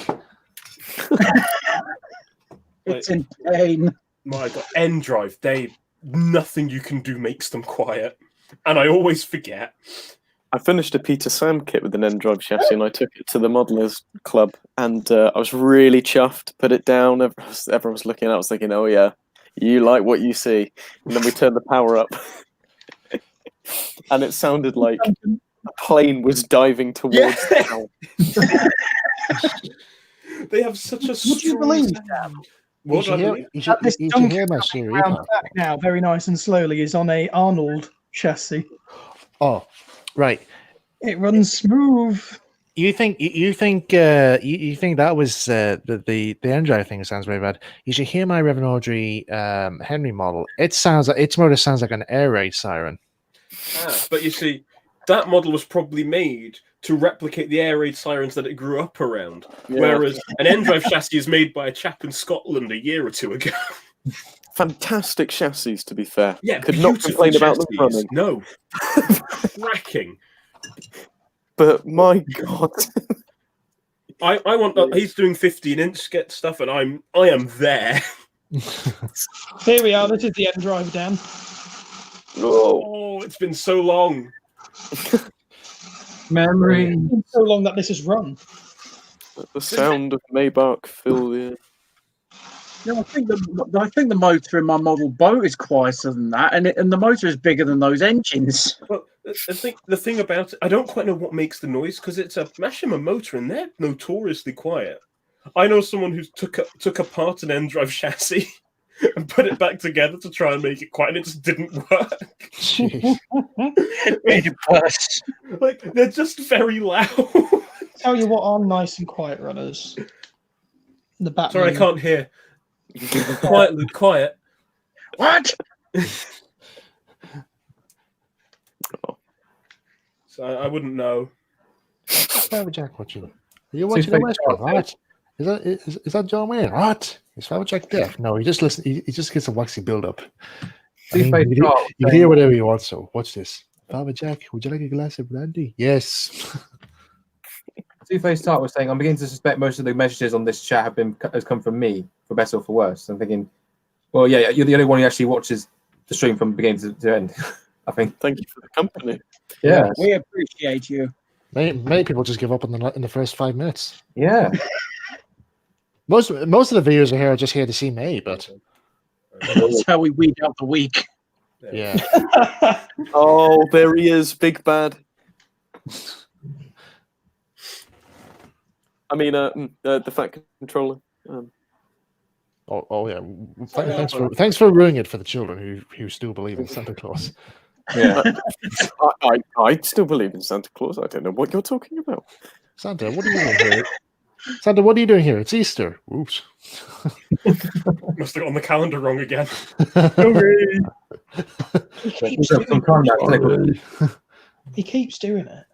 S6: It's in pain.
S3: My God, N Drive. Nothing you can do makes them quiet, and I always forget.
S4: I finished a Peter Sam kit with an N-Drive chassis, and I took it to the Modelers Club, and I was really chuffed. Put it down. Everyone was looking. I was thinking, "Oh yeah, you like what you see." And then we turned the power up, and it sounded like a plane was diving towards the house.
S3: They have such a strong...
S5: Would you believe
S2: You should hear my Siri.
S5: back now, very nice and slowly, is on a Arnold chassis.
S2: Oh, right.
S5: It runs smooth.
S2: You think that was the N-Drive thing sounds very bad. You should hear my Reverend Audrey Henry model. Its motor sounds like an air raid siren.
S3: But you see, that model was probably made to replicate the air raid sirens that it grew up around. Yeah. Whereas an N-Drive chassis is made by a chap in Scotland a year or two ago.
S4: Fantastic chassis, to be fair.
S3: Yeah,
S4: could not complain about them running.
S3: No, cracking.
S4: But my God,
S3: I want. He's doing 15-inch sketch stuff, and I am there.
S5: Here we are. This is the N-Drive, Dan.
S3: Oh, it's been so long.
S6: Memory.
S5: It's been so long that this has run.
S4: The sound of Maybach fill the.
S6: Yeah, I think the motor in my model boat is quieter than that, and the motor is bigger than those engines.
S3: Well, I think the thing about it, I don't quite know what makes the noise because it's a Mashima motor, and they're notoriously quiet. I know someone who took apart an N-Drive chassis and put it back together to try and make it quiet, and it just didn't work.
S6: It made it worse.
S3: Like they're just very loud.
S5: Tell you what are nice and quiet runners. The Batman.
S3: Sorry, I can't hear. Quiet, Luke, quiet.
S6: What?
S3: So I wouldn't know.
S2: Father Jack watching. Are you watching the Westworld? What? Is that John Wayne? What? Is Father Jack deaf? No, he just listen. He just gets a waxy build up. You can hear whatever you want. So watch this. Father Jack, would you like a glass of brandy? Yes.
S1: Two-Faced Tart was saying, I'm beginning to suspect most of the messages on this chat has come from me, for better or for worse. I'm thinking, well, yeah, you're the only one who actually watches the stream from beginning to end. I think.
S4: Thank you for the company.
S1: Yeah,
S6: we appreciate you.
S2: Many people just give up in the first 5 minutes.
S1: Yeah.
S2: Most of the viewers are here are just here to see May, but
S6: that's how we weed out the weak.
S2: Yeah.
S4: Oh, there he is, big bad. I mean, the Fat Controller.
S2: Oh yeah. Thanks for ruining it for the children who still believe in Santa Claus.
S1: Yeah.
S4: I still believe in Santa Claus. I don't know what you're talking about.
S2: Santa, what are you doing here? Santa, what are you doing here? It's Easter. Oops.
S3: Must have got on the calendar wrong again.
S5: He keeps doing it.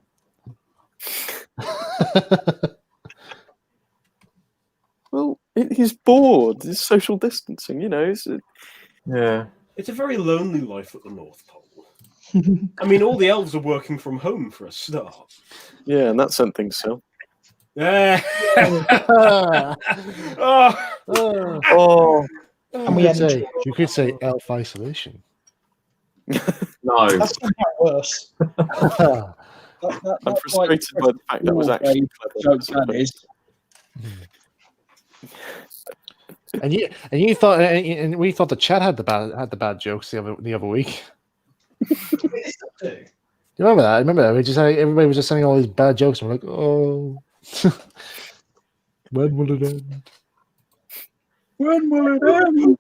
S4: Well, he's bored. He's social distancing,
S1: Yeah.
S3: It's a very lonely life at the North Pole. I mean, all the elves are working from home for a start.
S4: Yeah, and that sent things so.
S3: Yeah.
S4: Oh.
S2: You could say elf isolation.
S1: No.
S5: That's somehow worse.
S4: I'm frustrated by the fact that was actually clever.
S6: That is.
S2: And you thought, and we thought the chat had the bad jokes the other week. you remember that? I remember that. Everybody was just saying all these bad jokes, and we're like, oh, when will it end?
S6: When will it end?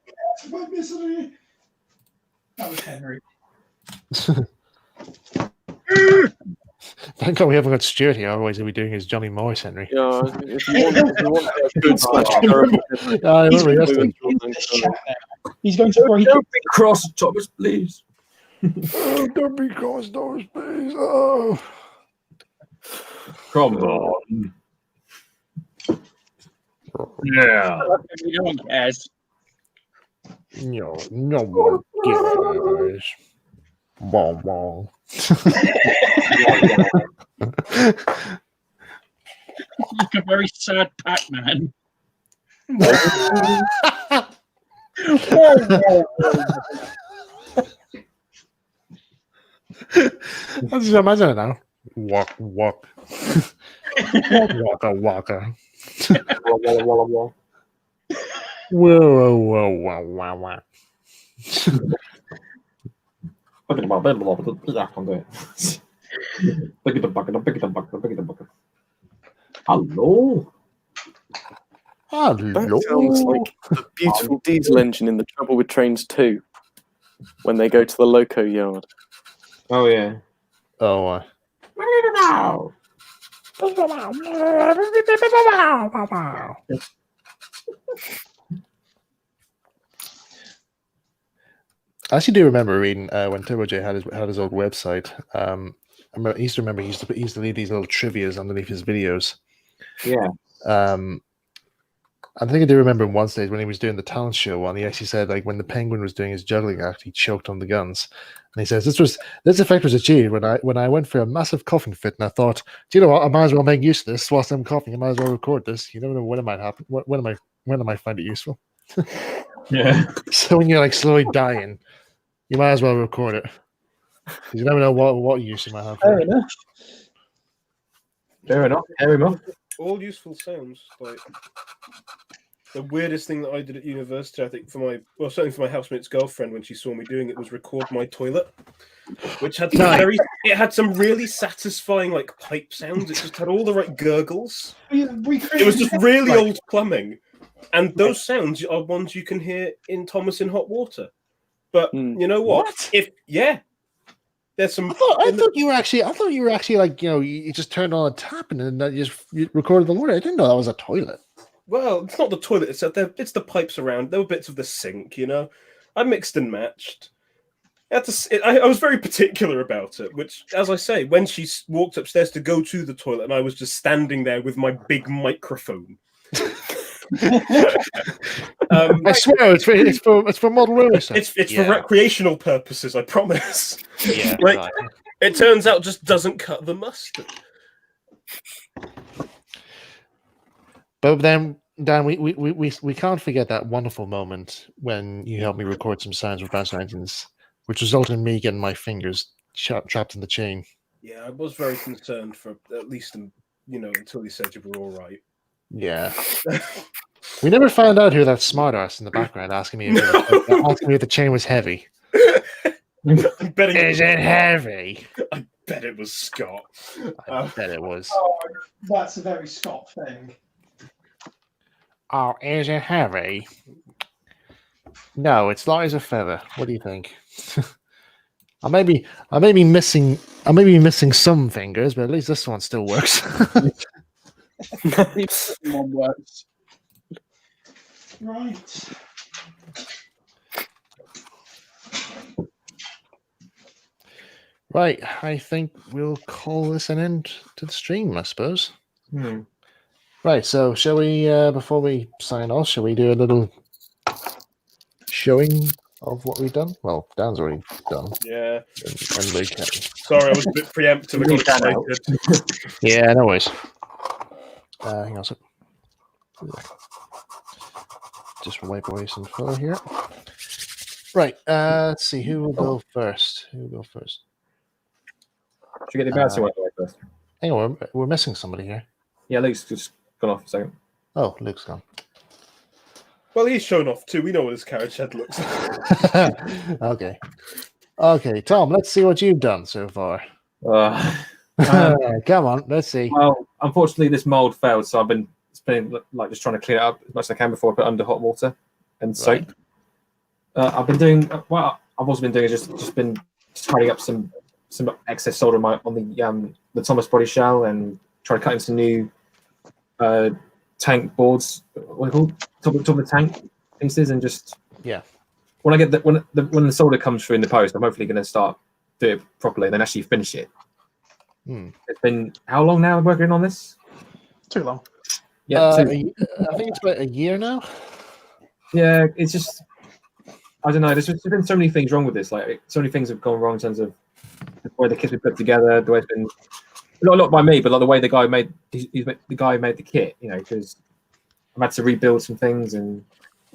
S5: That was Henry.
S2: Thank God we haven't got Stuart here. Otherwise, he'll be doing his Johnny Morris Henry.
S4: Yeah, if you want a good / terrible,
S2: I
S5: He's
S2: remember
S5: going
S2: yesterday.
S5: into this chat now. He's going to break it.
S1: Don't be cross, Thomas, please.
S2: Oh, don't be cross, Doris, please. Oh.
S1: Come on. Yeah.
S7: No one cares.
S2: No one cares. Wow, wow.
S7: Like a very sad Pac-Man.
S2: I just imagine it now. Walk. Waka. Whoa.
S1: Look at the bucket. Hello.
S4: That sounds like the beautiful diesel engine in The Trouble with Trains 2 when they go to the loco yard.
S1: Oh yeah.
S2: Oh, I actually do remember reading when Turbo J had his old website. I used to remember he used to leave these little trivias underneath his videos.
S1: Yeah.
S2: I think I do remember one stage when he was doing the talent show one. He actually said, like, when the Penguin was doing his juggling act, he choked on the guns. And he says, this effect was achieved when I went for a massive coughing fit, and I thought, do you know what? I might as well make use of this whilst I'm coughing. I might as well record this. You never know when it might happen. When I might find it useful.
S1: Yeah.
S2: So when you're like slowly dying, you might as well record it. Because you never know what use you might have.
S5: Fair enough.
S1: Fair enough.
S3: All useful sounds. Like the weirdest thing that I did at university, I think, certainly for my housemate's girlfriend when she saw me doing it, was record my toilet, which had some really satisfying like pipe sounds. It just had all the right gurgles. It was just really old plumbing, and those sounds are ones you can hear in Thomas in Hot Water. But you know what? There's some.
S2: I thought you were actually like, you just turned on a tap and then you recorded the water. I didn't know that was a toilet.
S3: Well, it's not the toilet. It's the pipes around. There were bits of the sink. I mixed and matched. I was very particular about it. Which, as I say, when she walked upstairs to go to the toilet, and I was just standing there with my big microphone.
S2: I swear it's for model research.
S3: It's for recreational purposes, I promise.
S2: Yeah,
S3: right. It turns out just doesn't cut the mustard.
S2: But then, Dan, we can't forget that wonderful moment when you helped me record some sounds with Bouncing Engines, which resulted in me getting my fingers trapped in the chain.
S3: Yeah, I was very concerned for at least until you said you were all right.
S2: Yeah. We never found out who that smartass in the background asking me if the chain was heavy.
S3: I'm betting
S2: Is it heavy?
S3: I bet it was Scott.
S2: I bet it was.
S5: Oh, that's a very Scott thing.
S2: Oh, is it heavy? No, it's light as a feather. What do you think? I may be missing some fingers, but at least this one still works.
S6: One works.
S5: Right.
S2: Right, I think we'll call this an end to the stream, I suppose. Right, so shall we, before we sign off, shall we do a little showing of what we've done? Well, Dan's already done.
S3: Yeah.
S2: And Luke hasn't.
S3: Sorry, I was a bit preemptive. I got excited.
S2: Yeah, no worries. Hang on a sec. Just wipe away some flow here. Right, let's see, who will go first?
S1: Should we get the embarrassing one away first?
S2: Hang on, we're missing somebody here.
S1: Yeah, Luke's just gone off a second.
S2: Oh, Luke's gone.
S3: Well, he's shown off too. We know what his carriage head looks like.
S2: Okay, Tom, let's see what you've done so far. Come on, let's see.
S1: Well, unfortunately, this mold failed, so I've been like just trying to clean it up as much as I can before I put it under hot water and soap. I've been doing well. I've also been doing just been tidying up some excess solder on the Thomas body shell and trying to cut into new tank boards. What are they called? Top of the tank pieces, and just when I get when the solder comes through in the post, I'm hopefully going to start do it properly and then actually finish it. It's been how long now working on this?
S5: Too long.
S2: Yeah, I think it's about a year now.
S1: Yeah, it's just I don't know. There's been so many things wrong with this. Like so many things have gone wrong in terms of the way the kit's been put together, the way it's been not by me, but like the way the guy made the kit. You know, because I've had to rebuild some things and.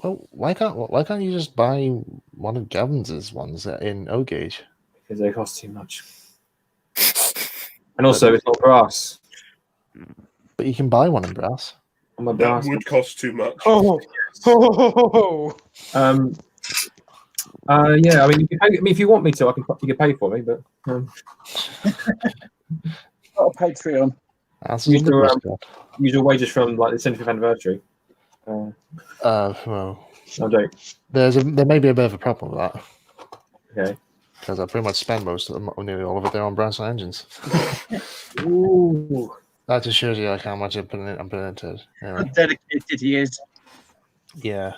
S2: Well, why can't you just buy one of Gavin's ones in O gauge?
S1: Because they cost too much. And also, it's not brass.
S2: But you can buy one in brass.
S3: That would cost too much.
S1: Yeah. I mean, if you want me to, you can pay for me. But
S6: Got a Patreon.
S1: Use your wages from like the 75th anniversary.
S2: Well,
S1: no joke.
S2: There may be a bit of a problem with that.
S1: Okay.
S2: Because I pretty much spend nearly all of it there on brass engines.
S1: Ooh.
S2: That just shows you like how much I'm putting into it.
S6: Anyway. How dedicated he is.
S2: Yeah.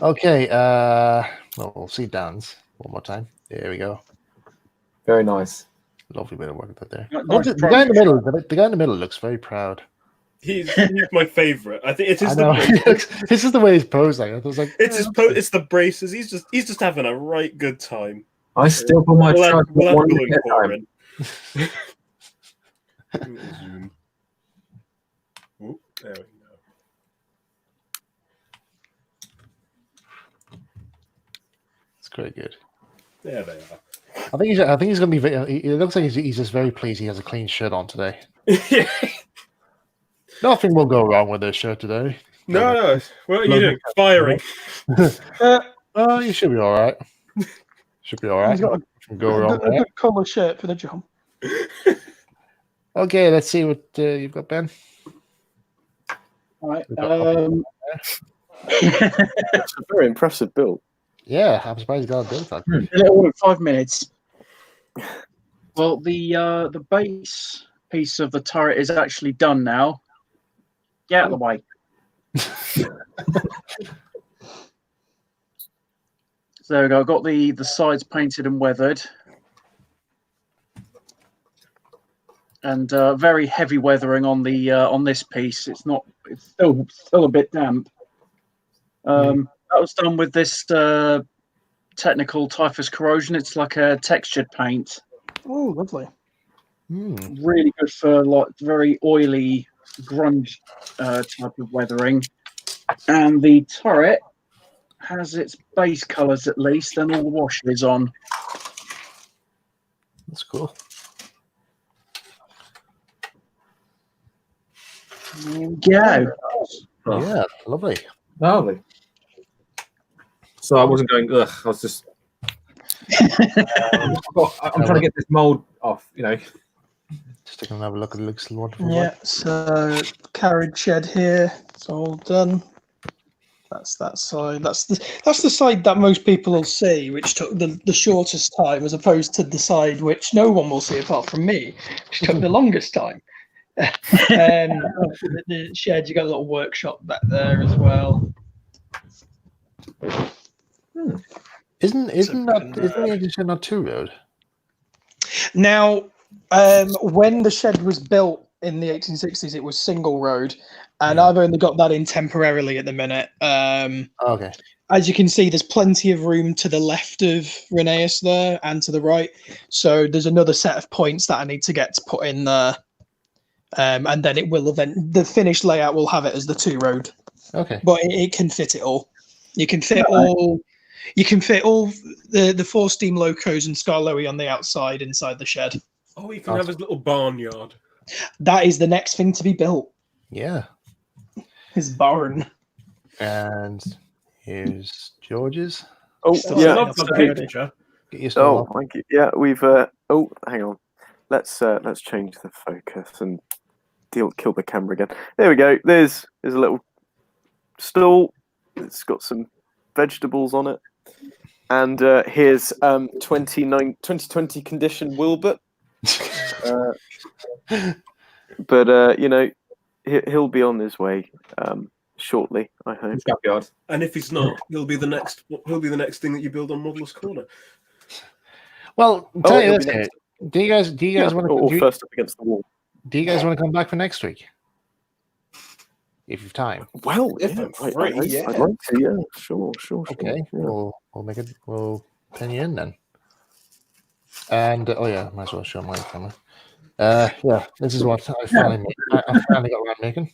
S2: Okay. Well, we'll see Dan's one more time. There we go.
S1: Very nice.
S2: Lovely bit of work out there.
S6: Nice
S2: the guy in the middle. The guy in the middle looks very proud.
S3: He's my favourite. I think it is
S2: this is the way he's posing. I was like,
S3: it's the braces. He's just having a right good time.
S1: I still put my truck
S3: we'll time. Zoom. Ooh, there we go.
S2: It's quite good.
S3: There they are.
S2: I think he's going to be. It looks like he's just very pleased he has a clean shirt on today.
S3: Yeah.
S2: Nothing will go wrong with this shirt today.
S3: No. What are you doing? Firing.
S2: You should be all right. Should be all right.
S5: He's got a good colour shirt for the job.
S2: Okay, let's see what you've got, Ben.
S6: All right.
S4: It's a very impressive build.
S2: Yeah, I'm surprised you got a build that.
S6: Did it all in 5 minutes. Well, the base piece of the turret is actually done now. Get out of the way. So there we go. I've got the sides painted and weathered. And very heavy weathering on the on this piece. It's still a bit damp. That was done with this technical typhus corrosion. It's like a textured paint.
S5: Oh, lovely.
S6: Really good for like very oily grunge type of weathering. And the turret has its base colours at least, and all the wash is on.
S2: That's cool.
S6: Go.
S2: Yeah, lovely.
S1: Lovely. So I wasn't going, ugh, I was just. I'm trying to get this mold off, you know.
S2: Just taking another look. It looks wonderful.
S5: Yeah, so carriage shed here. It's all done. That's that side. That's the side that most people will see, which took the shortest time, as opposed to the side which no one will see apart from me, which took the longest time. The shed, you got a little workshop back there as well.
S2: Isn't the shed not 2 road?
S5: Now, when the shed was built in the 1860s, it was single road, and I've only got that in temporarily at the minute.
S2: Okay.
S5: As you can see, there's plenty of room to the left of Rheneas there and to the right. So there's another set of points that I need to get to put in there. And then the finished layout will have it as the 2 road.
S2: Okay.
S5: But it can fit it all. You can fit all the 4 steam locos and Scarloey on the outside inside the shed.
S3: Oh, you can have his little barnyard.
S5: That is the next thing to be built.
S2: Yeah.
S5: His barn.
S2: And here's George's.
S4: Oh,
S5: Still
S4: yeah.
S3: I love the picture.
S2: Get used to
S4: thank you. Yeah, we've. Hang on. let's change the focus and kill the camera again. There we go. There's a little stool. It's got some vegetables on it, and here's 2020 condition Wilbert. But you know, he'll be on his way shortly, I hope.
S1: Scrapyard.
S3: And if he's not, he'll be the next thing that you build on Modeller's Corner.
S2: Well, tell you this here. Do you guys want to
S4: or first up against the wall?
S2: Do you guys want to come back for next week? If you've time.
S4: Well,
S3: if I'm free,
S4: I'd like to. Yeah, sure.
S2: Okay,
S4: Yeah.
S2: we'll make it. We'll pin you in then. And oh yeah, might as well show my camera. Yeah, this is what I finally got around making.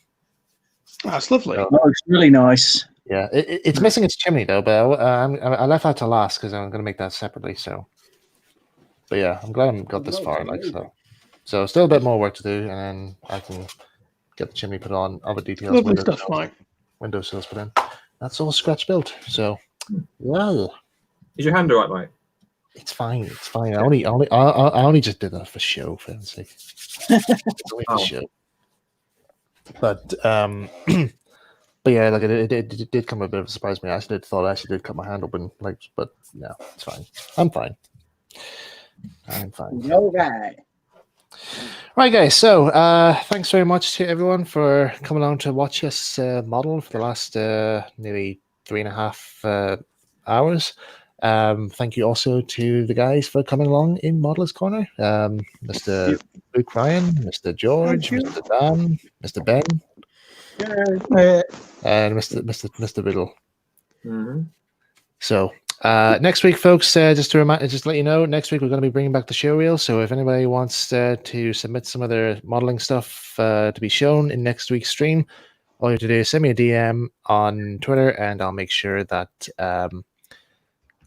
S5: That's lovely.
S2: So,
S6: Looks really nice.
S2: yeah, it's missing its chimney though, but I left that to last because I'm going to make that separately. So, but yeah, I'm glad I got this far. Like so still a bit more work to do, and then I can get the chimney put on. Other details.
S5: Lovely stuff, Mike.
S2: Window sills put in. That's all scratch built. So, well,
S1: Is your hand all right, mate?
S2: it's fine. It's fine. I only just did that for show, for heaven's sake. Only for show. But but yeah, like it did come a bit of a surprise to me. I actually thought I did cut my hand open, like, but no, it's fine. I'm fine.
S6: All right.
S2: Right, guys. So thanks very much to everyone for coming on to watch us model for the last nearly 3.5 hours. Thank you also to the guys for coming along in Modeller's Corner. Mr. Luke Ryan, Mr. George, Mr. Dan, Mr. Ben, and Mr. Riddle.
S1: Mm-hmm.
S2: So next week, folks, just to let you know, next week we're going to be bringing back the show reel. So if anybody wants to submit some of their modeling stuff to be shown in next week's stream, all you have to do is send me a DM on Twitter, and I'll make sure that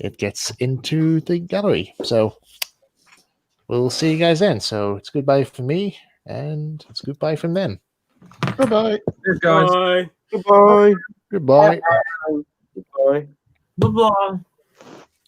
S2: it gets into the gallery. So we'll see you guys then. So it's goodbye from me, and it's goodbye from them.
S5: Bye-bye.
S1: Cheers, guys.
S3: Bye.
S4: Goodbye.
S2: Goodbye.
S4: Goodbye.
S1: Bye-bye.